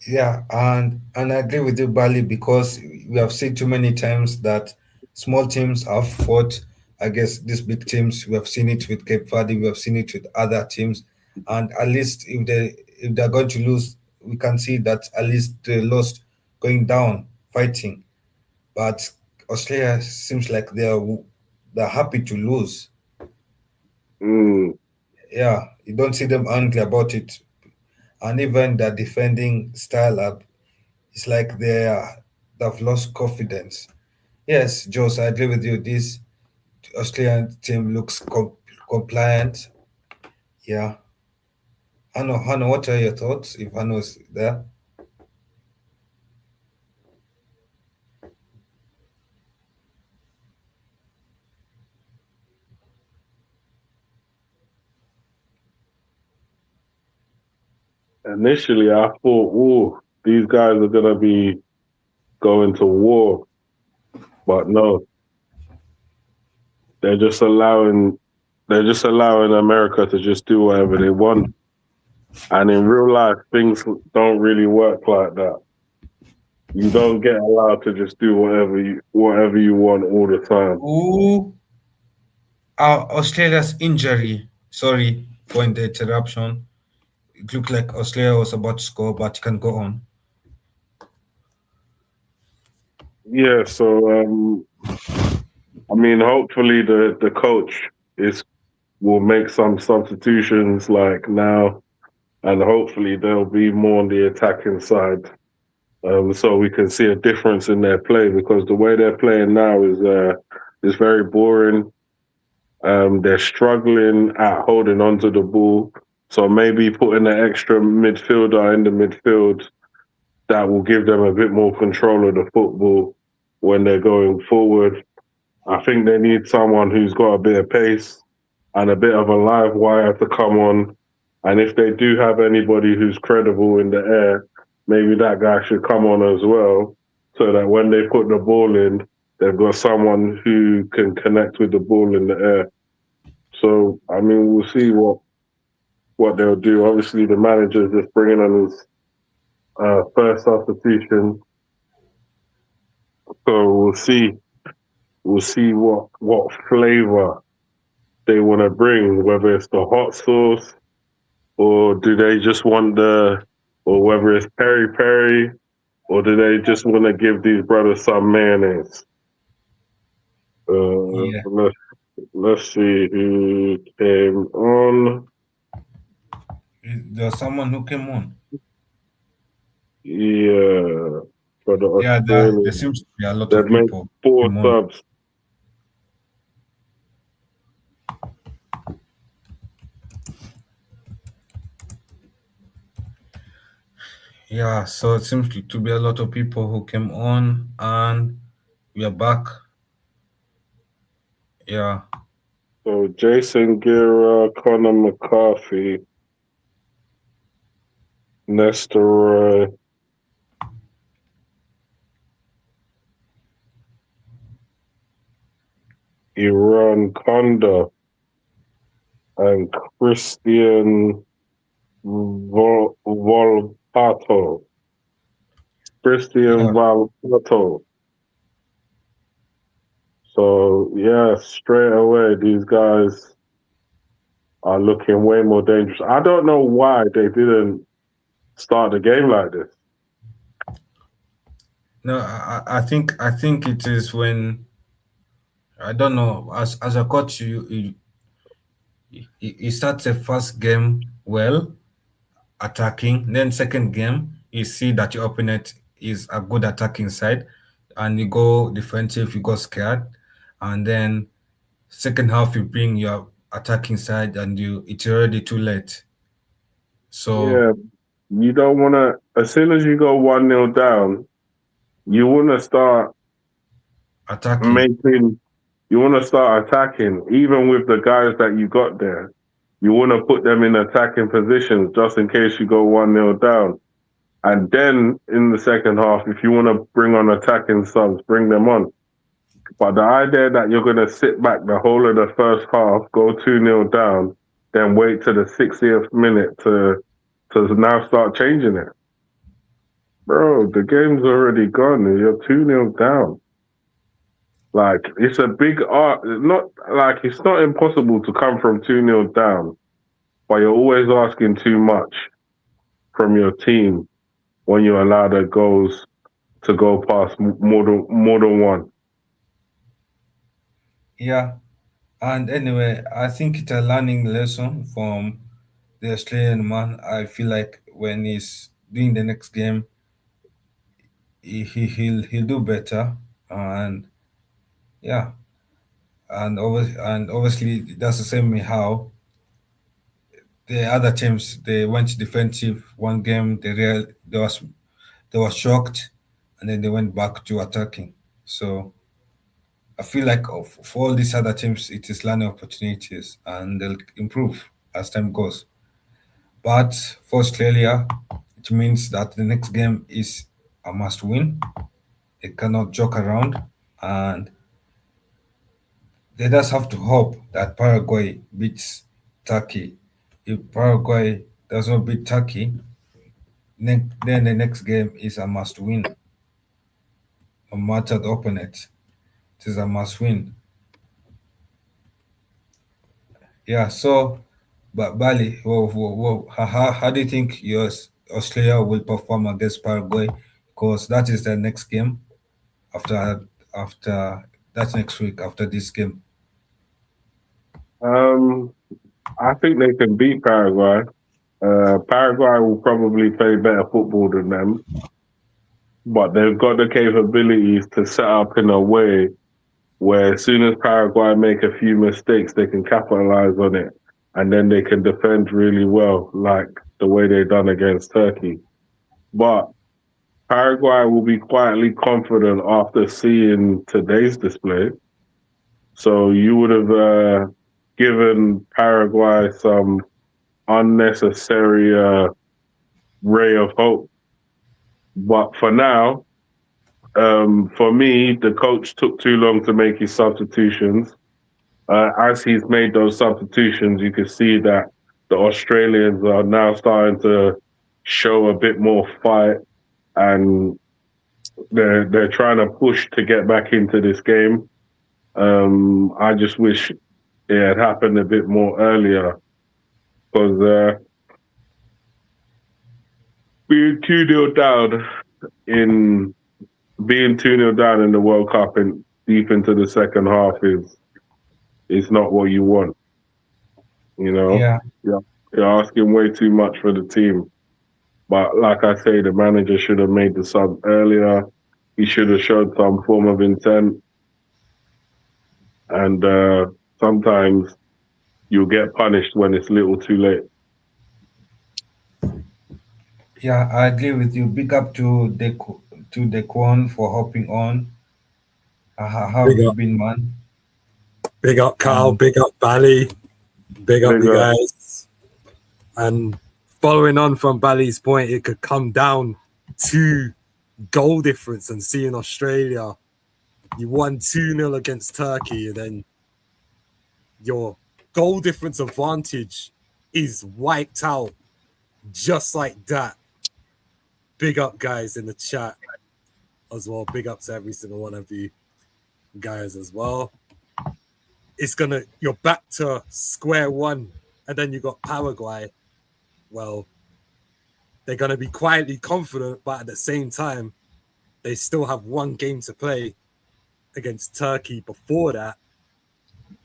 yeah, and I agree with you, Bali, because we have seen too many times that small teams have fought against these big teams. We have seen it with Cape Verde, we have seen it with other teams, and at least if they're going to lose, we can see that at least they lost going down fighting. But Australia seems like they're happy to lose. Mm, Yeah, you don't see them angry about it, and even the defending style up, it's like they've lost confidence. Yes, Jos, I agree with you. This Australian team looks compliant. Yeah, Hannah, what are your thoughts? If Hannah's there, initially, I thought, "Oh, these guys are gonna be going to war," but no, they're just allowing they're just allowing America to just do whatever they want. And in real life, things don't really work like that. You don't get allowed to just do whatever you want all the time. ooh, Australia's injury. Sorry for the interruption. It looked like Australia was about to score, but you can go on. Yeah, so I mean, hopefully the coach is will make some substitutions like now, and hopefully they'll be more on the attacking side, so we can see a difference in their play because the way they're playing now is very boring. They're struggling at holding onto the ball, so maybe putting an extra midfielder in the midfield that will give them a bit more control of the football when they're going forward. I think they need someone who's got a bit of pace and a bit of a live wire to come on. And if they do have anybody who's credible in the air, maybe that guy should come on as well, so that when they put the ball in, they've got someone who can connect with the ball in the air. So, I mean, we'll see what they'll do. Obviously, the manager's just bringing on his first substitution, so we'll see. We'll see what flavor they want to bring, whether it's the hot sauce or do they just want or whether it's peri peri, or do they just want to give these brothers some mayonnaise? Yeah, Let's see who came on. there's someone who came on. Yeah, for the Yeah, there Australians, seems to be a lot they've of made people who 4 came on. subs. Yeah, so it seems to be a lot of people who came on, and we are back. Yeah, So Jason Gira, Connor McCarthy, Nestor Roy, Iran Konda, and Christian Volpato. Christian yeah, Volpato. So yeah, straight away these guys are looking way more dangerous. I don't know why they didn't start the game like this. no, I think it is when I don't know. As a coach, you start the first game well, attacking. Then second game, you see that your opponent is a good attacking side, and you go defensive, you go scared, and then second half you bring your attacking side, and it's already too late. So yeah, you don't want to. As soon as you go 1-0 down, you want to start attacking. You want to start attacking, even with the guys that you got there. You want to put them in attacking positions just in case you go 1-0 down. And then in the second half, if you want to bring on attacking subs, bring them on. But the idea that you're going to sit back the whole of the first half, go 2-0 down, then wait to the 60th minute to now start changing it. Bro, the game's already gone. You're 2-0 down. Like, it's a big art. It's not impossible to come from 2-0 down, but you're always asking too much from your team when you allow the goals to go past more than one. Yeah. And anyway, I think it's a learning lesson from the Australian man. I feel like when he's doing the next game, he'll do better. And yeah, and obviously that's the same way how the other teams they went defensive one game. They were shocked, and then they went back to attacking. So I feel like for all these other teams, it is learning opportunities, and they'll improve as time goes. But for Australia, it means that the next game is a must win. They cannot joke around, and they just have to hope that Paraguay beats Turkey. If Paraguay does not beat Turkey, then the next game is a must win. No matter the opponent, it is a must win. Yeah, so, but Bali, how do you think Australia will perform against Paraguay? Because that is the next game after that's next week after this game. I think they can beat Paraguay. Paraguay will probably play better football than them, but they've got the capabilities to set up in a way where as soon as Paraguay make a few mistakes, they can capitalize on it, and then they can defend really well, like the way they done against Turkey. But Paraguay will be quietly confident after seeing today's display. So you would have given Paraguay some unnecessary ray of hope. But for now, for me, the coach took too long to make his substitutions. As he's made those substitutions, you can see that the Australians are now starting to show a bit more fight, and they're trying to push to get back into this game. I just wish it had happened a bit more earlier, because being 2-0 down in being 2-0 down in the World Cup and deep into the second half is not what you want. You know, Yeah. You're asking way too much for the team. But like I say, the manager should have made the sub earlier. He should have showed some form of intent. And sometimes you'll get punished when it's a little too late. Yeah, I agree with you. Big up to Dequan for hopping on. How have Big you up. been, man? Big up, Carl. Big up, Bally. Big up, Big you up. guys. And following on from Bally's point, it could come down to goal difference and seeing Australia. You won 2-0 against Turkey, and then your goal difference advantage is wiped out just like that. Big up, guys, in the chat as well. Big up to every single one of you guys as well. You're back to square one, and then you got Paraguay. Well, they're gonna be quietly confident, but at the same time, they still have one game to play against Turkey before that.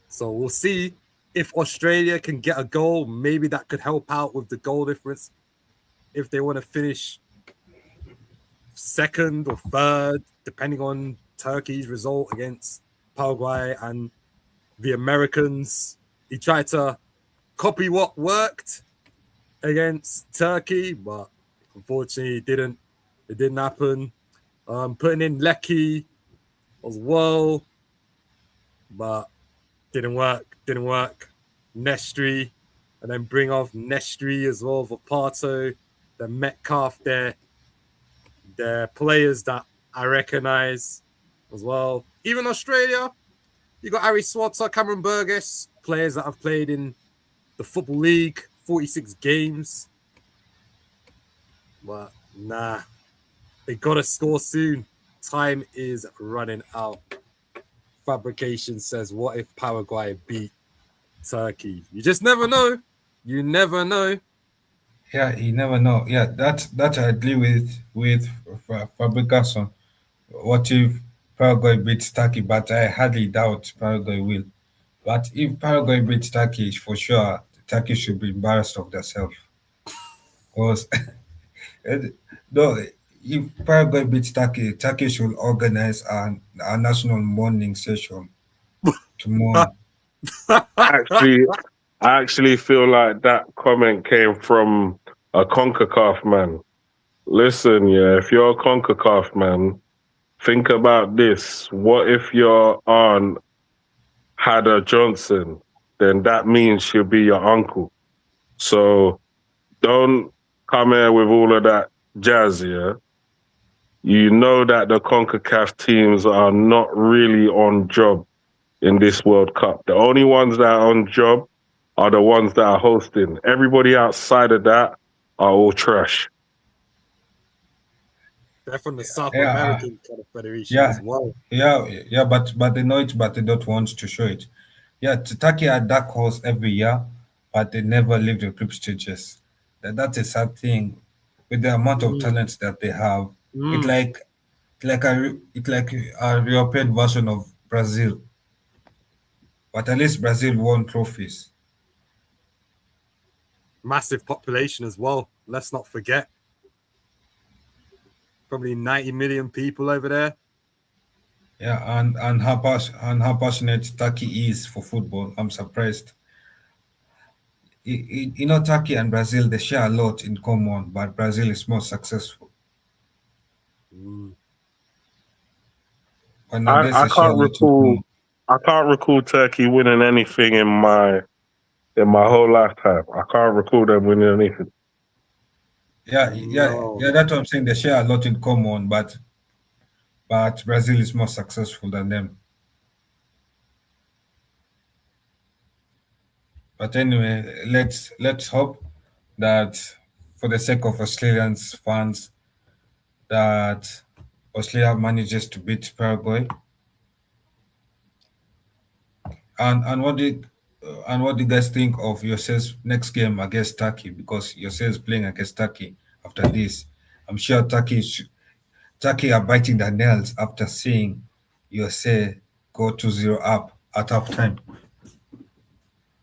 So we'll see if Australia can get a goal. Maybe that could help out with the goal difference if they want to finish second or third, depending on Turkey's result against Paraguay and the Americans he tried to copy what worked against Turkey, but unfortunately it didn't happen. Putting in Lecky as well, but didn't work. Nestri, and then bring off Nestri as well for Parto, the Metcalf, they're players that I recognize as well. Even Australia, you got Harry Swatzer, Cameron Burgess, players that have played in the Football League, 46 games. But nah, they gotta score soon. Time is running out. Fabrication says, what if Paraguay beat Turkey? You just never know. You never know. Yeah, you never know. Yeah, that I agree with Fabrication. What if Paraguay beats Turkey? But I hardly doubt Paraguay will. But if Paraguay beats Turkey, for sure, Turkey should be embarrassed of themselves. Because no, if Paraguay beats Turkey, Turkey should organize a national mourning session to mourn. Actually, I actually feel like that comment came from a CONCACAF man. Listen, yeah, if you're a CONCACAF man, think about this. What if your aunt had a Johnson? Then that means she'll be your uncle. So don't come here with all of that jazz, yeah? You know that the CONCACAF teams are not really on job in this World Cup. The only ones that are on job are the ones that are hosting. Everybody outside of that are all trash. They're from the South American kind of federation as well. Yeah, but they know it, but they don't want to show it. Yeah, Turkey are dark horse every year, but they never leave the group stages. That's a sad thing. With the amount of talent that they have, it's like a European version of Brazil. But at least Brazil won trophies. Massive population as well. Let's not forget. Probably 90 million people over there. Yeah, and how passionate Turkey is for football. I'm surprised. You know, Turkey and Brazil, they share a lot in common, but Brazil is more successful. But nowadays I they share a can't lot in recall. common. I can't recall Turkey winning anything in my whole lifetime. I can't recall them winning anything. Yeah, that's what I'm saying. They share a lot in common, but Brazil is more successful than them. But anyway, let's hope that for the sake of Australians fans, that Australia manages to beat Paraguay. And what do you guys think of yourselves next game against Turkey? Because yourselves playing against Turkey after this, I'm sure Turkey are biting their nails after seeing USA go 2-0 up at halftime.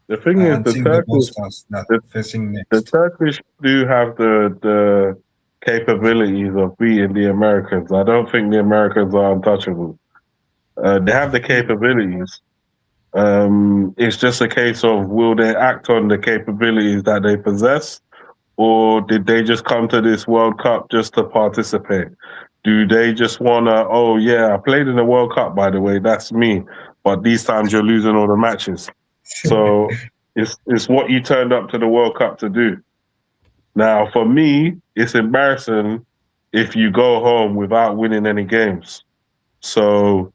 The thing is, And seeing the monsters that facing next. The Turkish do have the capabilities of beating the Americans. I don't think the Americans are untouchable. They have the capabilities. It's just a case of, will they act on the capabilities that they possess, or did they just come to this World Cup just to participate? Do they just want to, oh yeah, I played in the World Cup, by the way, that's me, but these times you're losing all the matches. So it's what you turned up to the World Cup to do. Now, for me, it's embarrassing if you go home without winning any games. So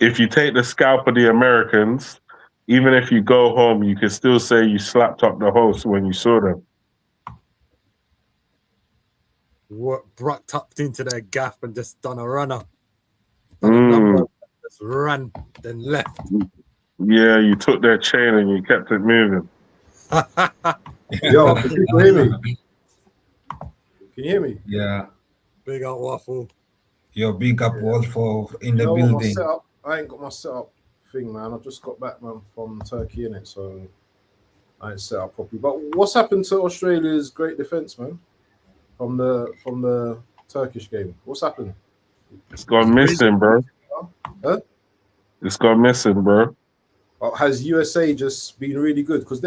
if you take the scalp of the Americans, even if you go home, you can still say you slapped up the host when you saw them. Brock tucked into their gaff and just done a runner. Done a number, just ran, then left. Yeah, you took their chain and you kept it moving. Yo, can you hear me? Can you hear me? Yeah. Big up Waffle. Yo, big up Waffle in the My building. setup, I ain't got my setup thing, man. I just got back, man, from Turkey, innit? So I ain't set up properly. But what's happened to Australia's great defense, man? From the Turkish game, what's happened? It's gone missing, bro. Huh? It's gone missing, bro. Or has USA just been really good? Because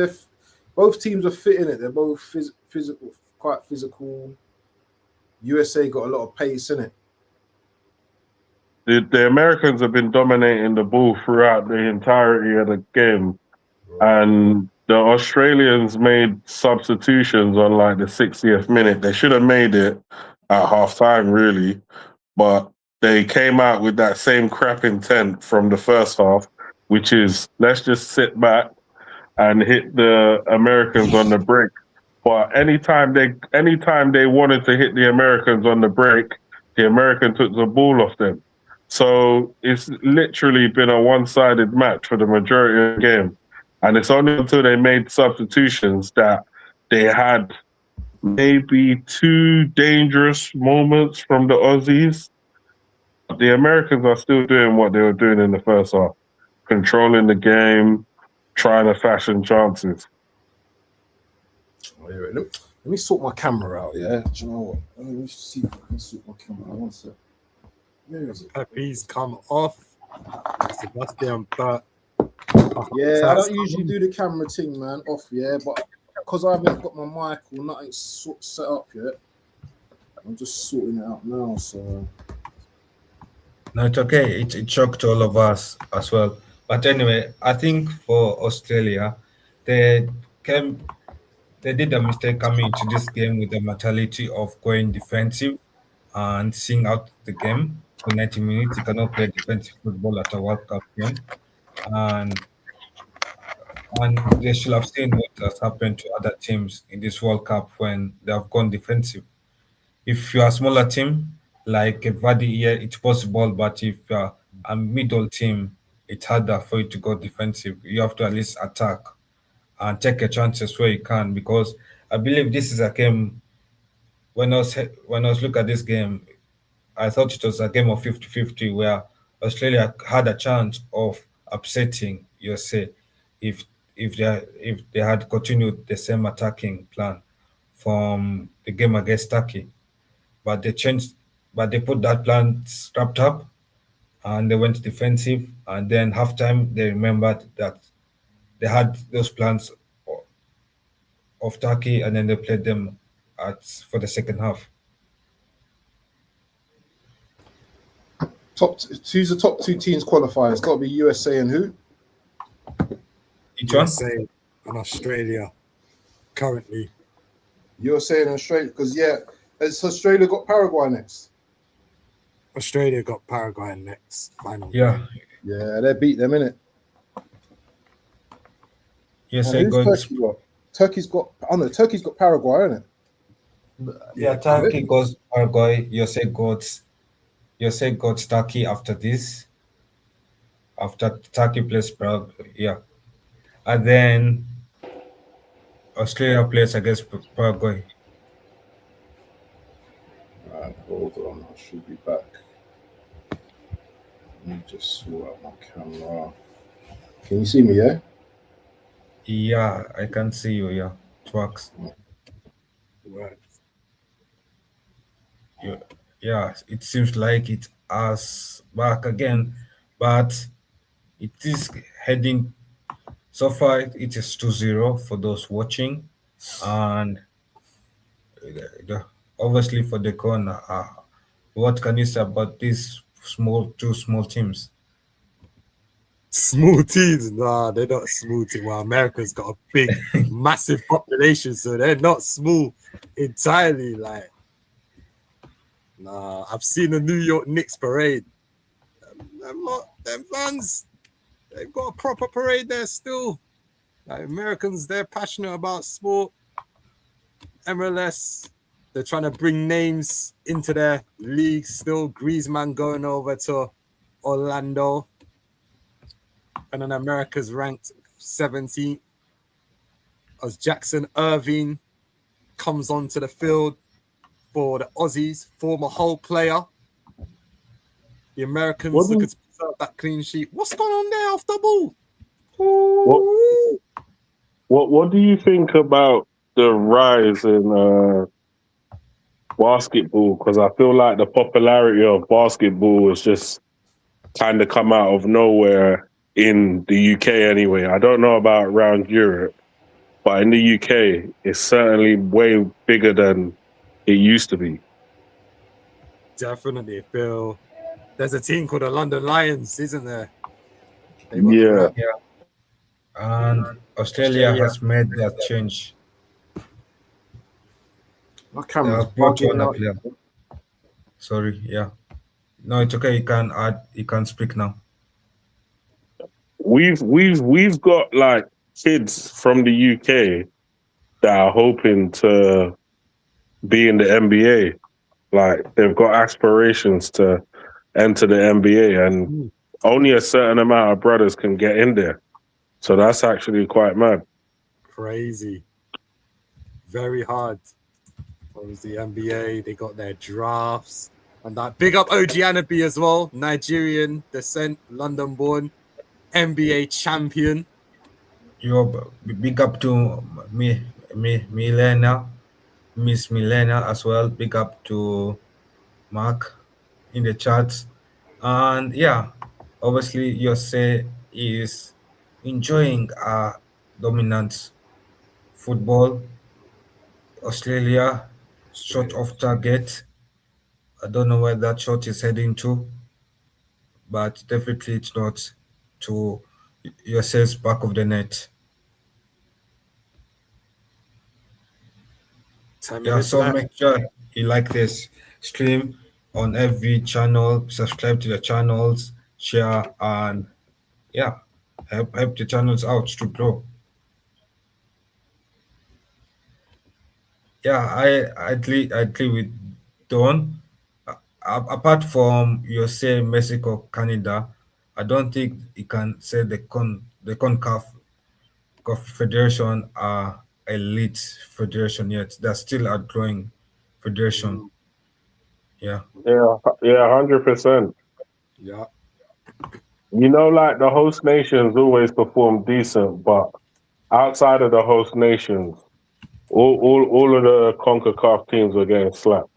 both teams are fit in it. They're both physical, quite physical. USA got a lot of pace in it. The Americans have been dominating the ball throughout the entirety of the game, and the Australians made substitutions on like the 60th minute. They should have made it at half time, really, but they came out with that same crap intent from the first half, which is let's just sit back and hit the Americans on the break. But anytime they wanted to hit the Americans on the break, the American took the ball off them. So it's literally been a one-sided match for the majority of the game. And it's only until they made substitutions that they had maybe 2 dangerous moments from the Aussies. The Americans are still doing what they were doing in the first half, controlling the game, trying to fashion chances. Let me sort my camera out, yeah? Do you know what? Let me see if I can sort my camera out. One sec. Where is it? Pepe's come off. Sebastian Burt. Yeah, I don't usually do the camera thing, man, off, yeah, but because I haven't got my mic or nothing set up yet, I'm just sorting it out now, so... No, it's okay. It shocked all of us as well. But anyway, I think for Australia, they did a mistake coming into this game with the mentality of going defensive and seeing out the game for 90 minutes. You cannot play defensive football at a World Cup game. And they should have seen what has happened to other teams in this World Cup when they have gone defensive. If you're a smaller team, like Vardy here, it's possible, but if you're a middle team, it's harder for you to go defensive. You have to at least attack and take your chances where you can, because I believe this is a game. When I was looking at this game, I thought it was a game of 50-50 where Australia had a chance of upsetting USA if they had continued the same attacking plan from the game against Turkey. But they put that plan strapped up and they went defensive, and then halftime they remembered that they had those plans of Turkey, and then they played them for the second half. Who's the top 2 teams qualifying? It's got to be USA and who? Each one? USA and Australia currently. USA and Australia, because has Australia got Paraguay next? Australia got Paraguay next. Final. Yeah. Yeah, they beat them, innit? USA going. Turkey got? Turkey's got Paraguay, isn't it? Yeah, Turkey goes Paraguay. USA got Turkey after this. After Turkey plays Paraguay, yeah. And then Australia plays against Paraguay. Right, hold on. I should be back. Let me just sort out my camera. Can you see me, yeah? Yeah, I can see you, yeah. It works. Right. Yeah, it seems like it us back again, but it is heading so far. It is 2-0 for those watching, and obviously for the corner. What can you say about these two small teams? Small teams? Nah, they're not small teams. Well, America's got a big, massive population, so they're not small entirely. Like, nah, I've seen the New York Knicks parade. Them fans, they've got a proper parade there still. Like, Americans, they're passionate about sport. MLS, they're trying to bring names into their league still. Griezmann going over to Orlando. And then America's ranked 17th as Jackson Irving comes onto the field for the Aussies, former Hull player. The Americans looking to preserve that clean sheet. What's going on there off the ball? What do you think about the rise in basketball? Because I feel like the popularity of basketball has just kind of come out of nowhere in the UK anyway. I don't know about around Europe, but in the UK, it's certainly way bigger than it used to be. Definitely, Phil. There's a team called the London Lions, isn't there? They got the Yeah. rep. Yeah. And Australia has made that change. My They camera's have brought bugging on a out. player. Sorry, yeah. No, it's okay. You can speak now. We've got like kids from the UK that are hoping to be in the NBA. Like they've got aspirations to enter the NBA, and only a certain amount of brothers can get in there. So that's actually quite mad. Crazy. Very hard. What was the NBA? They got their drafts. And that big up OG Anabi as well. Nigerian descent, London born, NBA champion. Yo, big up to Milena, Miss Milena as well. Big up to Mark in the charts. And yeah, obviously Jose is enjoying dominant football. Australia shot off target. I don't know where that shot is heading to, but definitely it's not to Jose's back of the net. 10 Yeah, minutes so left. make sure you like this stream on every channel, subscribe to the channels, share, and yeah, help the channels out to grow. Yeah, I agree with Don. Apart from you say Mexico, Canada, I don't think you can say the CONCACAF Federation are elite federation yet. They're still a growing federation. Yeah. Yeah, 100%. Yeah. You know, like the host nations always perform decent, but outside of the host nations, all of the CONCACAF teams are getting slapped.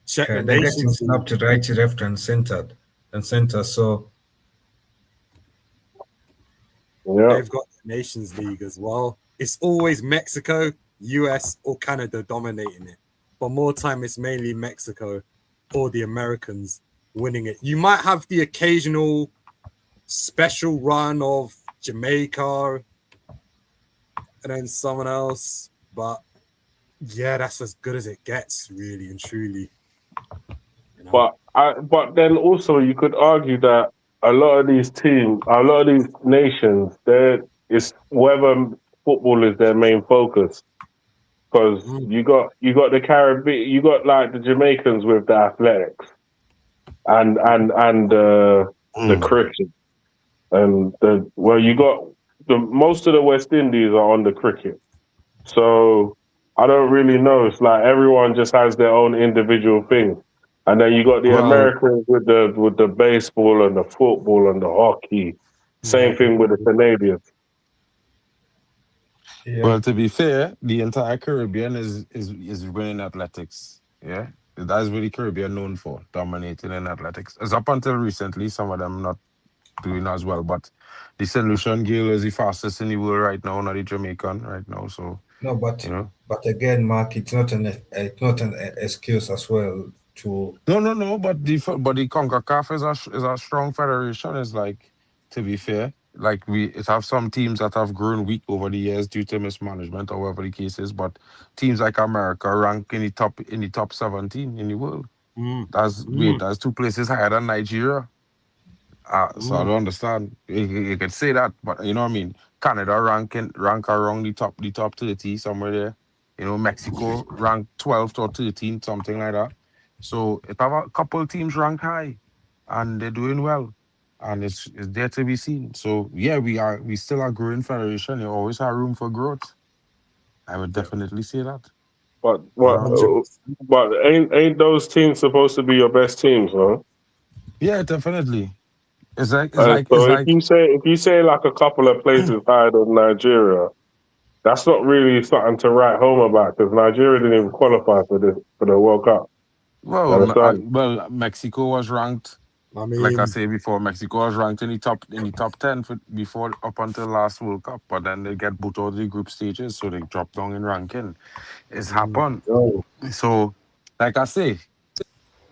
Check Okay, the they're getting nations. snapped right, left, and center. So Yeah. They've got the Nations League as well. It's always Mexico, US, or Canada dominating it. But more time, it's mainly Mexico or the Americans winning it. You might have the occasional special run of Jamaica and then someone else. But yeah, that's as good as it gets, really and truly. You know? But then also you could argue that a lot of these teams, a lot of these nations, it's whether football is their main focus. Because you got the Caribbean, you got like the Jamaicans with the athletics, and the cricket, and you got most of the West Indies are on the cricket. So I don't really know. It's like everyone just has their own individual thing. And then you got the Americans with the baseball and the football and the hockey. Same thing with the Canadians. yeah. Well, to be fair, the entire Caribbean is winning athletics. Yeah, that's really Caribbean known for, dominating in athletics. As up until recently, some of them not doing as well. But the St. Lucian Gale is the fastest in the world right now, not the Jamaican right now. So No, but you know, but again, Mark, it's not an excuse as well to. no. But the CONCACAF is a strong federation. It's like, to be fair, like it have some teams that have grown weak over the years due to mismanagement or whatever the case is. But teams like America rank in the top 17 in the world. That's two places higher than Nigeria. So I don't understand. You could say that, but you know what I mean. Canada rank around the top 30 somewhere there. You know, Mexico rank 12th or 13th, something like that. So it have a couple teams rank high, and they're doing well, and it's there to be seen. So yeah, we still are growing federation. You always have room for growth. I would definitely say that. But Um, ain't those teams supposed to be your best teams, huh? yeah, definitely. It's So if you say like a couple of places higher than Nigeria, that's not really something to write home about because Nigeria didn't even qualify for the World Cup. You understand? Mexico was ranked I mean, like I say before, Mexico was ranked in the top 10 before up until last World Cup, but then they get booted out of the group stages, so they drop down in ranking. It's happened. Yo, So, like I say,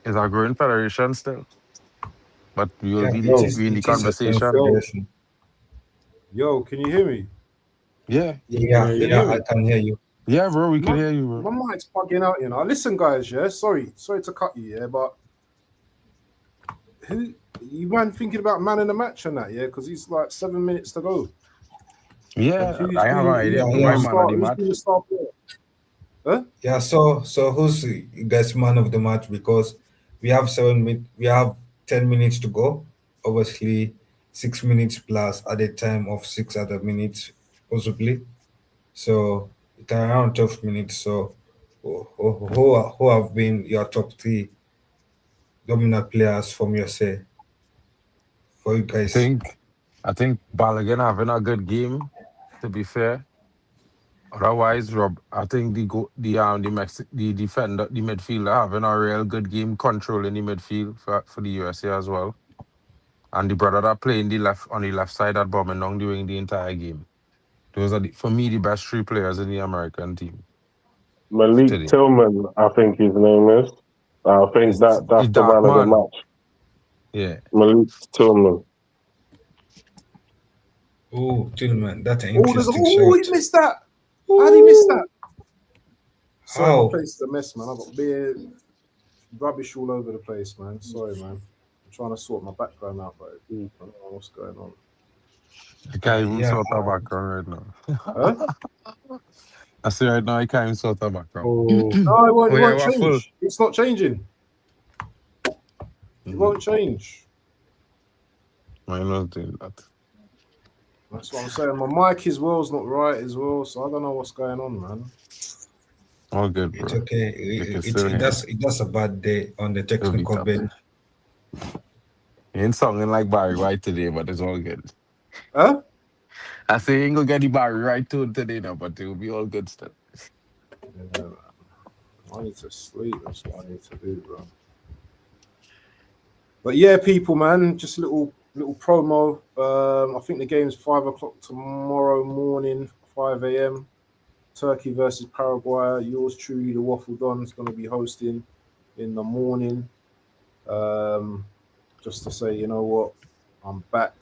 it's a growing federation still, but we will yeah, be Yo, in the it is a conversation. confederation. yo, can you hear me? Yeah, Yeah, Can you yeah, hear I me? can hear you. yeah, bro, we My, can hear you, bro. my mic's bugging out, you know. Listen, guys, yeah. Sorry to cut you, yeah, but who you man thinking about man in the match and that, yeah? Because he's like 7 minutes to go. And Yeah, I have an idea. Yeah, Put my yeah, man on the who's match. been the star player? Huh? yeah. So who's you guys man of the match? Because we have 7 minutes, we have 10 minutes to go. Obviously, 6 minutes plus at a time of 6 other minutes, possibly. So it's around 12 minutes. So who have been your top three dominant players from your say for you I guys? think, I think Balogun having a good game. To be fair, otherwise, Rob, I think the defender, the midfielder having a real good game, controlling the midfield for the USA as well. And the brother that playing on the left side at Birmingham during the entire game. Those are for me the best three players in the American team Malik today. Tillman, I think his name is. I think It's that's the dark man of the man. match. Yeah. Malik Tillman. Oh, Tillman, that's an Oh, interesting he shot. missed that. How did he miss that? Sorry, my How? place is a mess, man. I've got beer, rubbish all over the place, man. Sorry, man. I'm trying to sort my background out, but I don't know what's going on. I can't even Yeah. sort our background right Huh? now. I say right now I can't even sort our background. oh, No, it won't. Oh It yeah, won't we're full. change. It's not changing. It won't change. I'm not doing that. That's what I'm saying. My mic as well is not right as well, so I don't know what's going on, man. All good, It's bro. okay. We can still hear. It does a bad day on the It'll be technical tough. bench. You ain't sounding like Barry White today, but it's all good. Huh? I say you ain't gonna get the Barry White tune today now, but it'll be all good still. Yeah, man. I need to sleep. That's what I need to do, bro. But yeah, people, man, just a little promo. I think the game's 5 o'clock tomorrow morning, 5 a.m. Turkey versus Paraguay. Yours truly, the Waffle Don, is going to be hosting in the morning. Just to say, you know what, I'm back.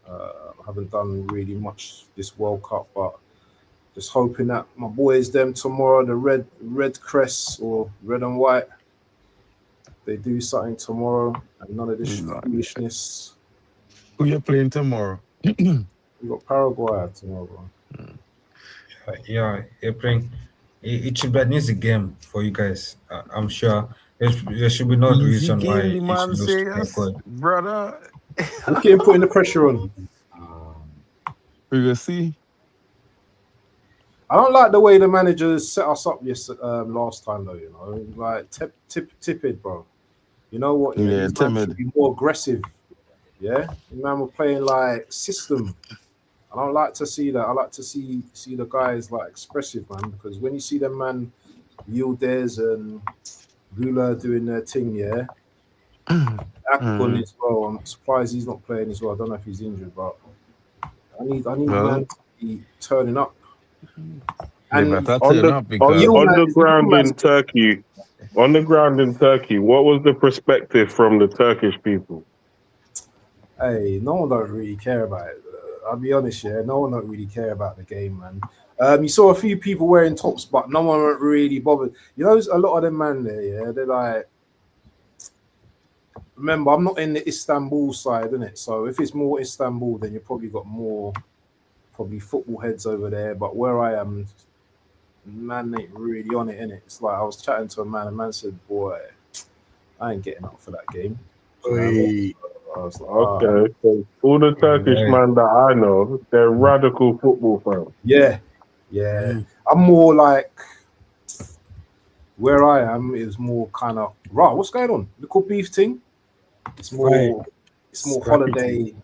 I haven't done really much this World Cup, but just hoping that my boys, them tomorrow, the red crest or red and white, they do something tomorrow and none of this foolishness. Who you playing tomorrow? We got Paraguay tomorrow, bro. Yeah, April. It should be an easy game for you guys. I'm sure there should be no Easy reason why game, the you should man lose to says, Paraguay. brother. Look at him putting the pressure on. We will see. I don't like the way the managers set us up last time, though. You know, like tip, bro. You know what? Yeah, Yeah, these man should timid. be more aggressive. Yeah, the man were playing like system. I don't like to see that. I like to see the guys like expressive, man. Because when you see them man, Yildiz and Gula doing their thing, yeah. Akbun as well. I'm surprised he's not playing as well. I don't know if he's injured, but I need Well, man to be turning up. they And better On turn the up on because on the ground in Yilmaz, Turkey, what was the perspective from the Turkish people? hey, no one don't really care about it. I'll be honest, yeah, no one don't really care about the game, man. You saw a few people wearing tops, but no one really bothered. You know, a lot of them man there, yeah, they're like, remember, I'm not in the Istanbul side, innit? So if it's more Istanbul, then you probably got more probably football heads over there. But where I am, man ain't really on it, innit? It's like I was chatting to a man said, boy, I ain't getting up for that game. Do you know what I mean? I was like, Okay, so all the Turkish man that I know, they're radical football fans. yeah. I'm more like where I am is more kind of what's going on? Little beef thing. It's more holiday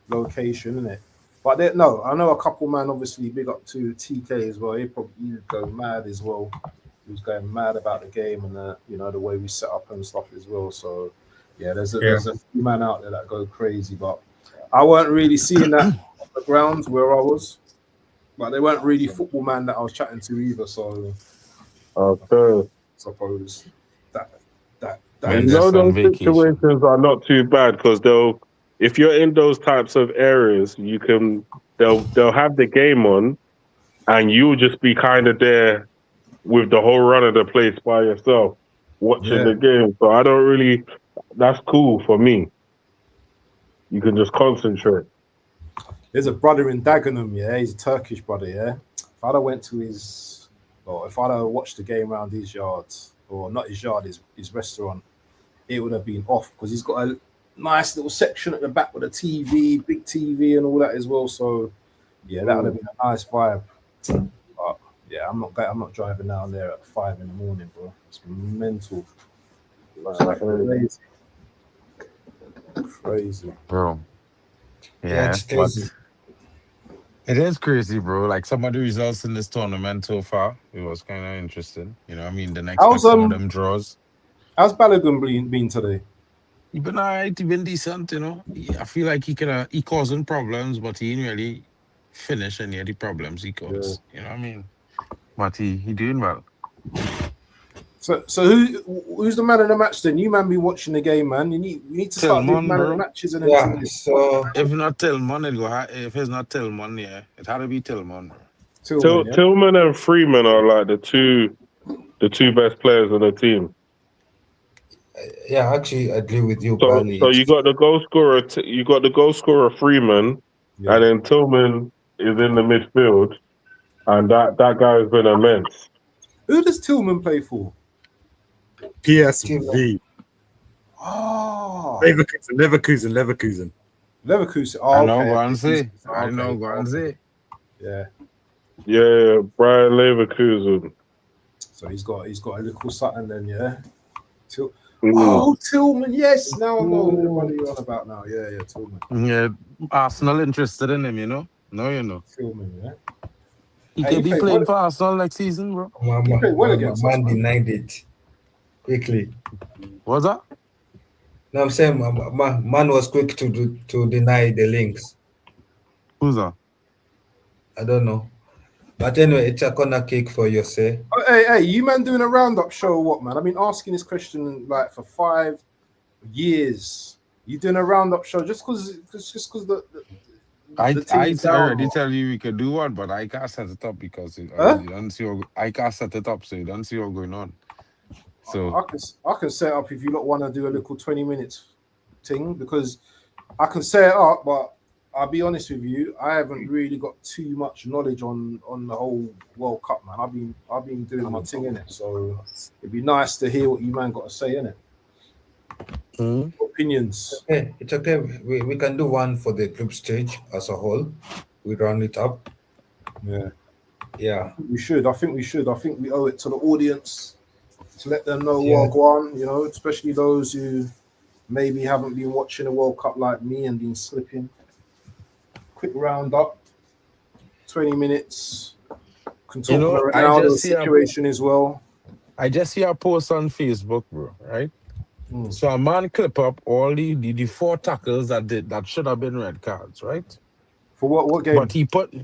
location, isn't it? But no, I know a couple man obviously big up to TK as well. He would go mad as well. He was going mad about the game and the way we set up and stuff as well. So Yeah, there's a few man out there that go crazy, but I weren't really seeing that on the ground where I was. But they weren't really football man that I was chatting to either. So Okay. suppose that They're You is know just on those vacation. situations are not too bad because if you're in those types of areas, they'll have the game on, and you'll just be kind of there with the whole run of the place by yourself, watching yeah. the game. So I don't really. That's cool for me. You can just concentrate. There's a brother in Dagenham, yeah. He's a Turkish brother, yeah. If I'd have went to his, or if I'd have watched the game around his yards, or not his yard, his restaurant, it would have been off because he's got a nice little section at the back with a TV, big TV, and all that as well. So yeah, that would have been a nice vibe. But yeah, I'm not driving down there at 5 in the morning, bro. It's mental. It's crazy. Crazy. Bro. Yeah, Yeah, it's but crazy. it is crazy, bro. Like some of the results in this tournament so far, it was kind of interesting. You know what I mean? Didn't expect some of them draws. How's Balogun been today? He been alright, he been decent, you know. I feel like he causing problems, but he ain't really finish any of the problems he caused. You know what I mean? But he doing well. So who's the man of the match then? You man be watching the game, man. You need to start doing Tillman, man of the bro. matches and Yeah, everything. so If not Tillman, if it's not Tillman, yeah, it had to be Tillman, bro. Tillman, yeah? Tillman and Freeman are like the two best players on the team. yeah, actually, I agree with you, So Bali. so you got the goal scorer. You got the goal scorer Freeman, Yeah. and then Tillman is in the midfield, and that guy has been immense. Who does Tillman play for? PSV. Oh, Leverkusen. Leverkusen. Oh, I know, okay. go and say. I Okay, know, go and say. Yeah. Yeah, Brian Leverkusen. So he's got a little something then, yeah. Mm. Oh, Tillman, yes. Now I know what you're on about now. Yeah, Tillman. Yeah, Arsenal interested in him, you know. No, you know. Tillman, yeah. He Hey, could he be played playing well- for Arsenal next season, bro. He played well against us, man man. denied it quickly. What's that? No, I'm saying man was quick to deny the links. Who's that? I don't know. But anyway, it's a corner kick for Jose. Oh, hey, you man doing a roundup show or what, man? I've been asking this question like for 5 years. You doing a roundup show just because the I team's down, already or- tell you we could do one, but I can't set it up because you don't see I can't set it up, so you don't see what's going on. So I can set up if you lot want to do a little 20 minutes thing because I can set it up, but I'll be honest with you, I haven't really got too much knowledge on the whole World Cup, man. I've been doing my thing in it, so it'd be nice to hear what you man got to say in it. Opinions. Okay, it's okay. We can do one for the group stage as a whole. We round it up. Yeah. We should. I think we should. I think we owe it to the audience to let them know Yeah. what go on, you know, especially those who maybe haven't been watching the World Cup like me and been slipping. Quick roundup, 20 minutes. Can talk about Ronaldo's situation as well. I just see a post on Facebook, bro, right? So a man clip up all the 4 tackles that should have been red cards, right? For what game? But he put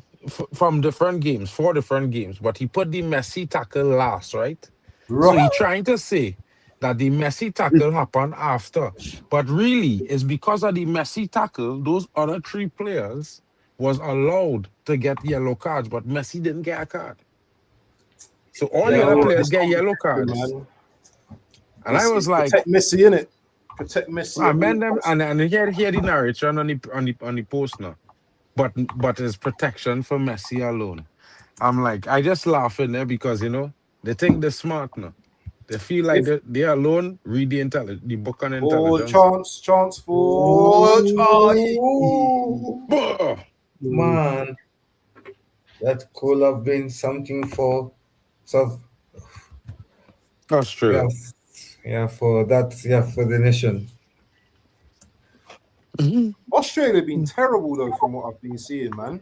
from different games, 4 different games, but he put the Messi tackle last, right? So he trying to say that the Messi tackle happened after. But really, it's because of the Messi tackle, those other 3 players was allowed to get yellow cards, but Messi didn't get a card. So all the other players get yellow cards. Man. And I was like, protect Messi, innit? Protect Messi. I meant them, and hear the narration on the post now. But it's protection for Messi alone. I'm like, I just laugh in there because, you know, they think they're smart now. They feel like they alone read the book on intelligence. Oh, chance for Charlie. Man, that could have been something for South Australia. Yeah, for that, for the nation. Australia been terrible though, from what I've been seeing, man.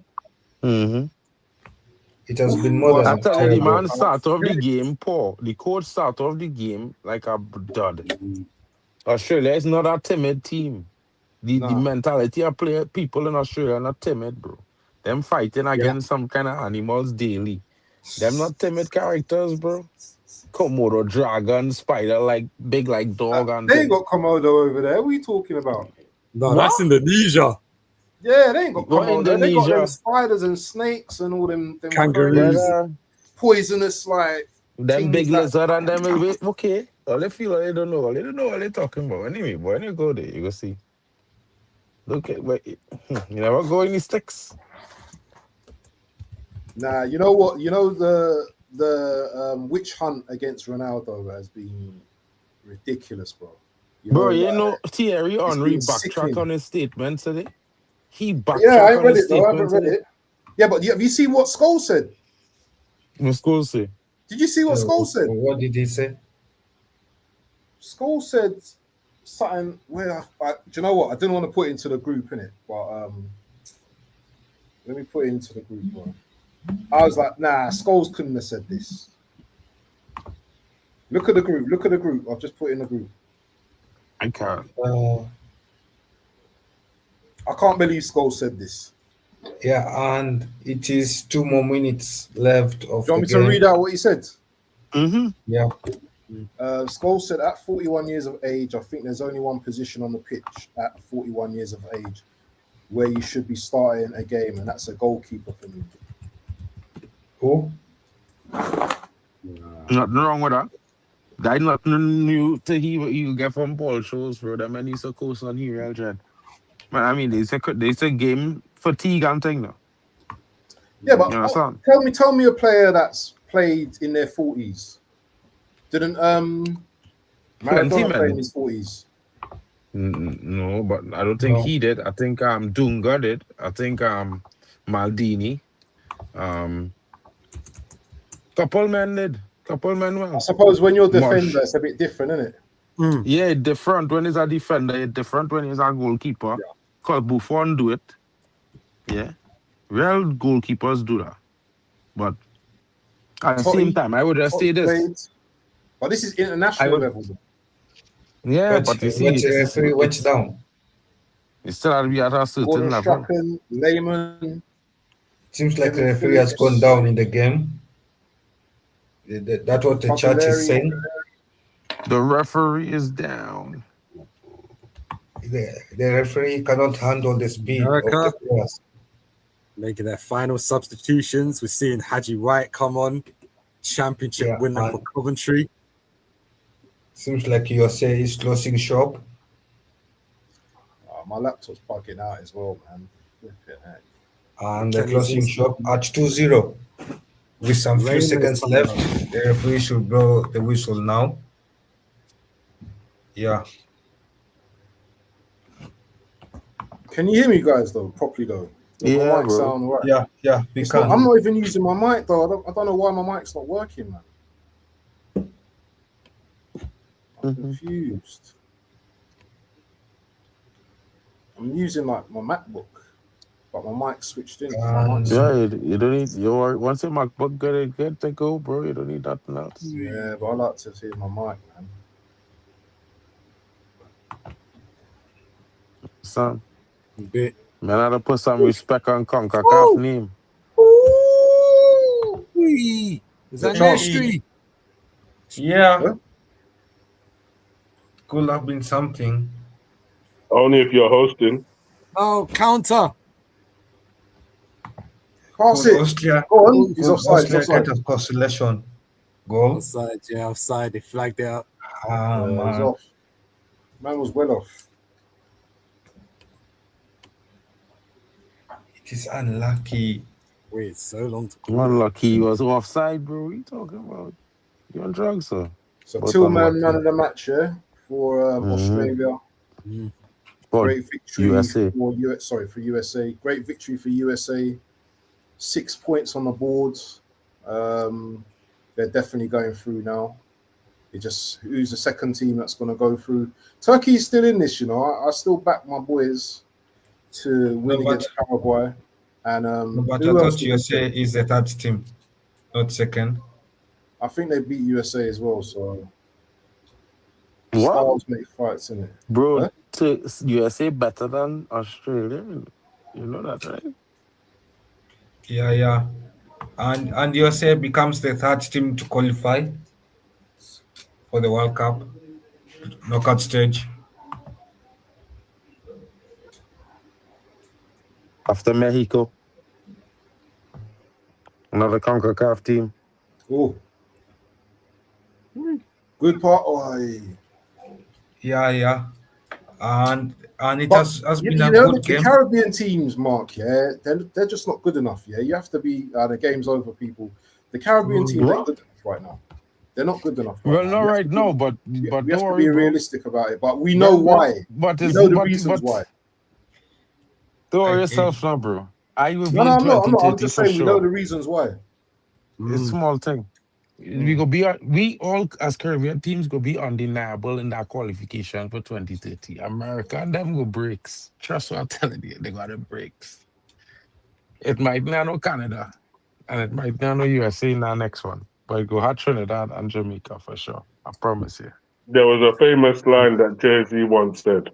It has been more than after the man start off the game poor. The coach start off the game like a dud. Australia is not a timid team. The Nah. mentality of people in Australia are not timid, bro. Them fighting Yeah. against some kind of animals daily. Them not timid characters, bro. Komodo dragon, spider like big like dog and They ain't thing. got Komodo over there. What are you talking about? No, What? that's Indonesia. Yeah, they ain't got What Komodo. They got them Indonesia? spiders and snakes and all them Kangaroos. crazy poisonous like Them big things that. lizard and them okay. All they feel like they don't know. They don't know what they're talking about. Anyway, boy, when you go there, you go see. Look at wait, you never go in the sticks. Nah, you know what? You know the witch hunt against Ronaldo has been ridiculous, bro. Bro, you like, know Thierry it's Henry been backtrack sickening. on his statement today. He Yeah, I backtrack ain't on read his it though. I haven't statement read today. it. Yeah, but have you seen what Scholes said? What school say? Did you see what Scholes said? What did he say? Scholes said something where do you know what? I didn't want to put it into the group, innit? But let me put it into the group, bro. I was like, nah, Scholes couldn't have said this. Look at the group. Look at the group. I've just put in the group. I can't. I can't believe Scholes said this. Yeah, and it is 2 more minutes left of Do you want the me game. to read out what he said? Mm-hmm. Yeah. Scholes said, at 41 years of age, I think there's only one position on the pitch at 41 years of age where you should be starting a game, and that's a goalkeeper for me. Who? Nothing wrong with that. That nothing new to hear what you get from Paul shows, bro. That man used to coast on here, Eldred. Man, I mean, they say game fatigue and thing now. Yeah, but You understand? tell me a player that's played in their 40s. Didn't Plenty, Maradona play in man. his 40s? No, but I don't think he did. I think Dunga did. I think Maldini. Couple men did. Couple men well. I suppose when you're a defender, it's a bit different, isn't it? Yeah, different when he's a defender, it's different when he's a goalkeeper. Because Buffon do it. Yeah. Real goalkeepers do that. But at the same time, I would just say this. But this is international level. Yeah, but you see, the referee went down. It still has to be at a certain Gordon level. Strachan, Lehman. Seems like the referee has gone down in the game. That's what the chat is saying. The referee is down. The referee cannot handle the speed of the players. Making their final substitutions. We're seeing Haji Wright come on. Championship winner for Coventry. Seems like USA is closing shop. My laptop's bugging out as well, man. And the closing shop at 2-0. With some few seconds left, the referee should blow the whistle now. Yeah. Can you hear me, guys, though, properly, though? Yeah, my mic bro. sound right? Yeah, we can. I'm not even using my mic, though. I don't know why my mic's not working, man. I'm confused. I'm using, like, my MacBook, but my mic switched in. Yeah, you don't need once your MacBook get to go, bro. You don't need nothing else. Yeah, but I like to hear my mic, man. Son, bit. man, I to put some respect on CONCACAF name. Ooh, is that Nestri? Yeah. Huh? Could have been something. Only if you're hosting. Oh, counter. Pass it. Austria. Go on. He's offside. Austria get a consolation goal. Offside, yeah, offside. They flagged it up. Man. Off. Man was well off. It is unlucky. Wait, so long to call. Unlucky, he was offside, bro. What are you talking about? You on drugs, sir? So Tillman, man of the match, yeah, for Australia. Great victory USA. For USA. Great victory for USA. 6 points on the board. They're definitely going through now. Who's the second team that's going to go through? Turkey's still in this, you know. I still back my boys to win against Paraguay. And but I thought USA is the third team, not second. I think they beat USA as well. So What? Styles make fights, innit? Bro, Huh? USA better than Australia. You know that, right? Yeah. And USA becomes the third team to qualify for the World Cup knockout stage. After Mexico, another CONCACAF team. Oh, good part. Oh, Yeah. And it but has you, been you a know good the game. Caribbean teams, Mark. Yeah, they're just not good enough. Yeah, you have to be. The game's over, people. The Caribbean teams ain't What? good enough right now. They're not good enough right Well, now. not right now, but We don't have to worry, be bro. realistic about it. But we know why. We But know the reasons why. don't worry I- yourself now, bro. I will No, be in I'm not. 2030 I'm just for saying we know sure. the reasons why. It's small thing. We all as Caribbean teams go be undeniable in that qualification for 2030. America and them go breaks. Trust what I'm telling you, they got the breaks. It might not know Canada, and it might not know USA in that next one, but it go hard Trinidad and Jamaica for sure. I promise you. There was a famous line that Jay-Z once said,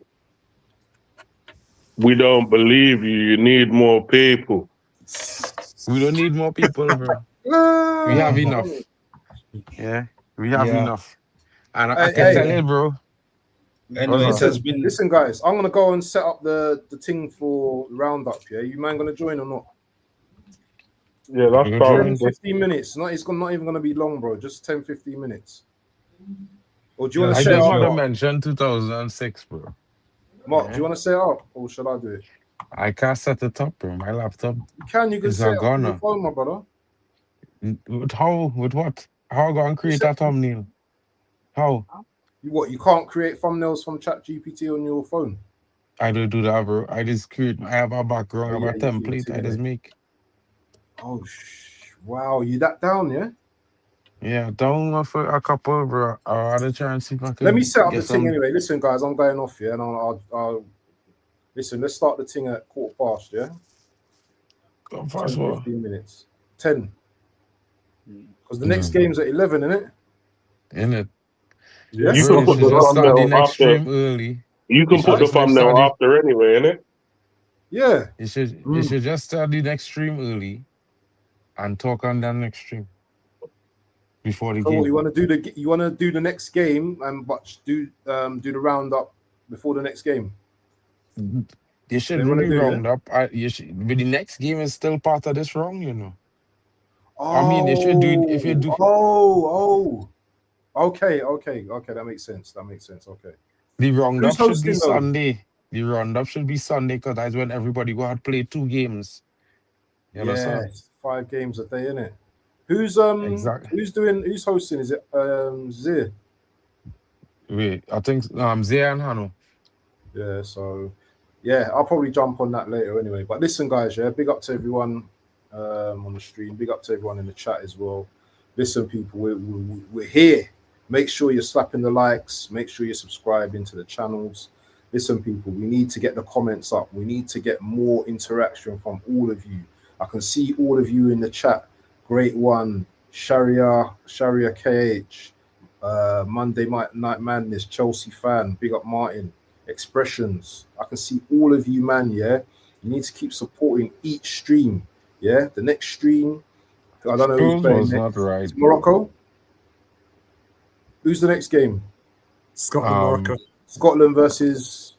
"We don't believe you. You need more people." We don't need more people, bro. We have enough. Yeah, we have Yeah. enough. And I can tell Hey, you, bro. What's Anyway, it up? has been. listen, guys. I'm gonna go and set up the thing for roundup. Yeah, you man gonna join or not? Yeah, that's You fine. join? 10-15 minutes. It's not even gonna be long, bro. Just 10-15 minutes. Or do you want Yeah, to I set it just sure, up, want to sure. Mark? mention 2006, bro. Mark, do Yeah. you want to set it up, or should I do it? I can't set it up, bro. My laptop You can. You can is set a it up on your goner. phone, my brother. With how? With what? How I gonna You create set, a thumbnail? How? you can't create thumbnails from ChatGPT on your phone. I don't do that, bro. I just create. I have a background, Oh I have yeah, a you do template. too, I just innit? make. Oh wow, you that down, yeah? Yeah, down for a couple, bro. I rather try and see if I Let me could set up the get thing some. anyway. Listen, guys, I'm going off, yeah, and I'll listen. Let's start the thing at 15:15, yeah. First 10, of all, 15 minutes. 10. Because the next no, game's at 11, isn't it? in it, Yeah. You bro. can You put should the just start the thumbnail next after. stream early. You You can should put the just start thumbnail the. after anyway, innit? Yeah. You should just start the next stream early and talk on that next stream before the So what, game. you want to do the next game and but do the roundup before the next game? You should They want to really do, yeah? round up. You should, but the next game is still part of this round, you know. I mean, if you do Oh. Okay. That makes sense. Okay. the roundup Who's should be hosting though? Sunday. The roundup should be Sunday because that's when everybody go out play 2 games. You understand? Yes, 5 games a day, innit? Who's Exactly. who's hosting? Is it Zir? Wait, I think Zay and Hano. Yeah, so yeah, I'll probably jump on that later anyway. But listen, guys, yeah, big up to everyone on the stream, big up to everyone in the chat as well. Listen, people, we're here. Make sure you're slapping the likes, make sure you're subscribing to the channels. Listen, people, we need to get the comments up, we need to get more interaction from all of you. I can see all of you in the chat. Great one, Sharia KH, Monday Night Madness, Chelsea fan, big up Martin. Expressions. I can see all of you, man. Yeah, you need to keep supporting each stream. Yeah, the next stream, I don't know who's Those playing was not next. right, It's bro. Morocco. Who's the next game? Scotland, Morocco. Scotland versus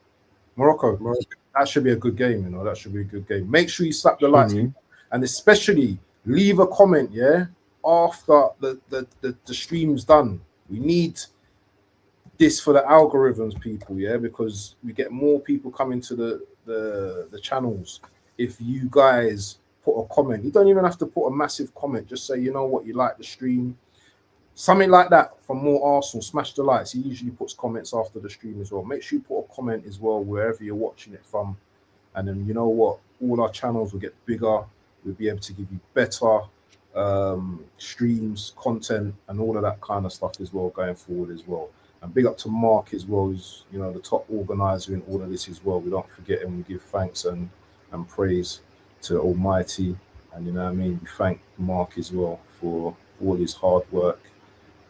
Morocco. Morocco. That should be a good game. You know, that should be a good game. Make sure you slap the Should likes, we? people, and especially leave a comment. Yeah, after the stream's done. We need this for the algorithms, people, yeah, because we get more people coming to the channels if you guys put a comment. You don't even have to put a massive comment, just say, you know what, you like the stream, something like that. From more Arsenal, smash the likes. He usually puts comments after the stream as well. Make sure you put a comment as well wherever you're watching it from, and then you know what, all our channels will get bigger. We'll be able to give you better streams, content, and all of that kind of stuff as well going forward as well. And big up to Mark as well, who's, you know, the top organizer in all of this as well. We don't forget, and we give thanks and praise to Almighty. And you know what I mean, we thank Mark as well for all his hard work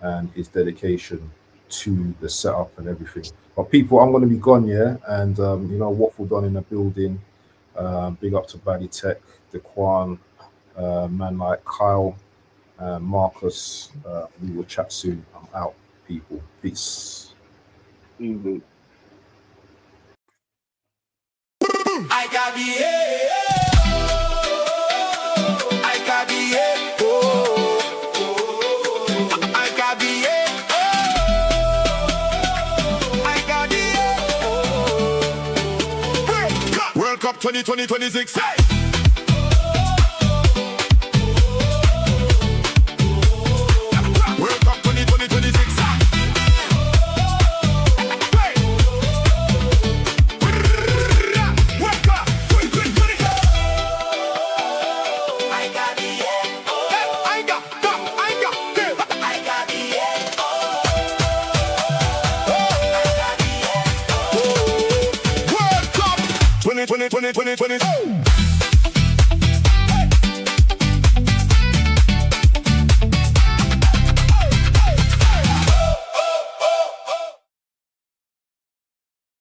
and his dedication to the setup and everything. But people, I'm going to be gone, yeah, and Waffle Don in the building. Big up to Baddy Tech, Daquan, man like Kyle, Marcus. We will chat soon. I'm out, people. Peace. Easy. I got World Cup 2026. World Cup 2026. World Cup 2020.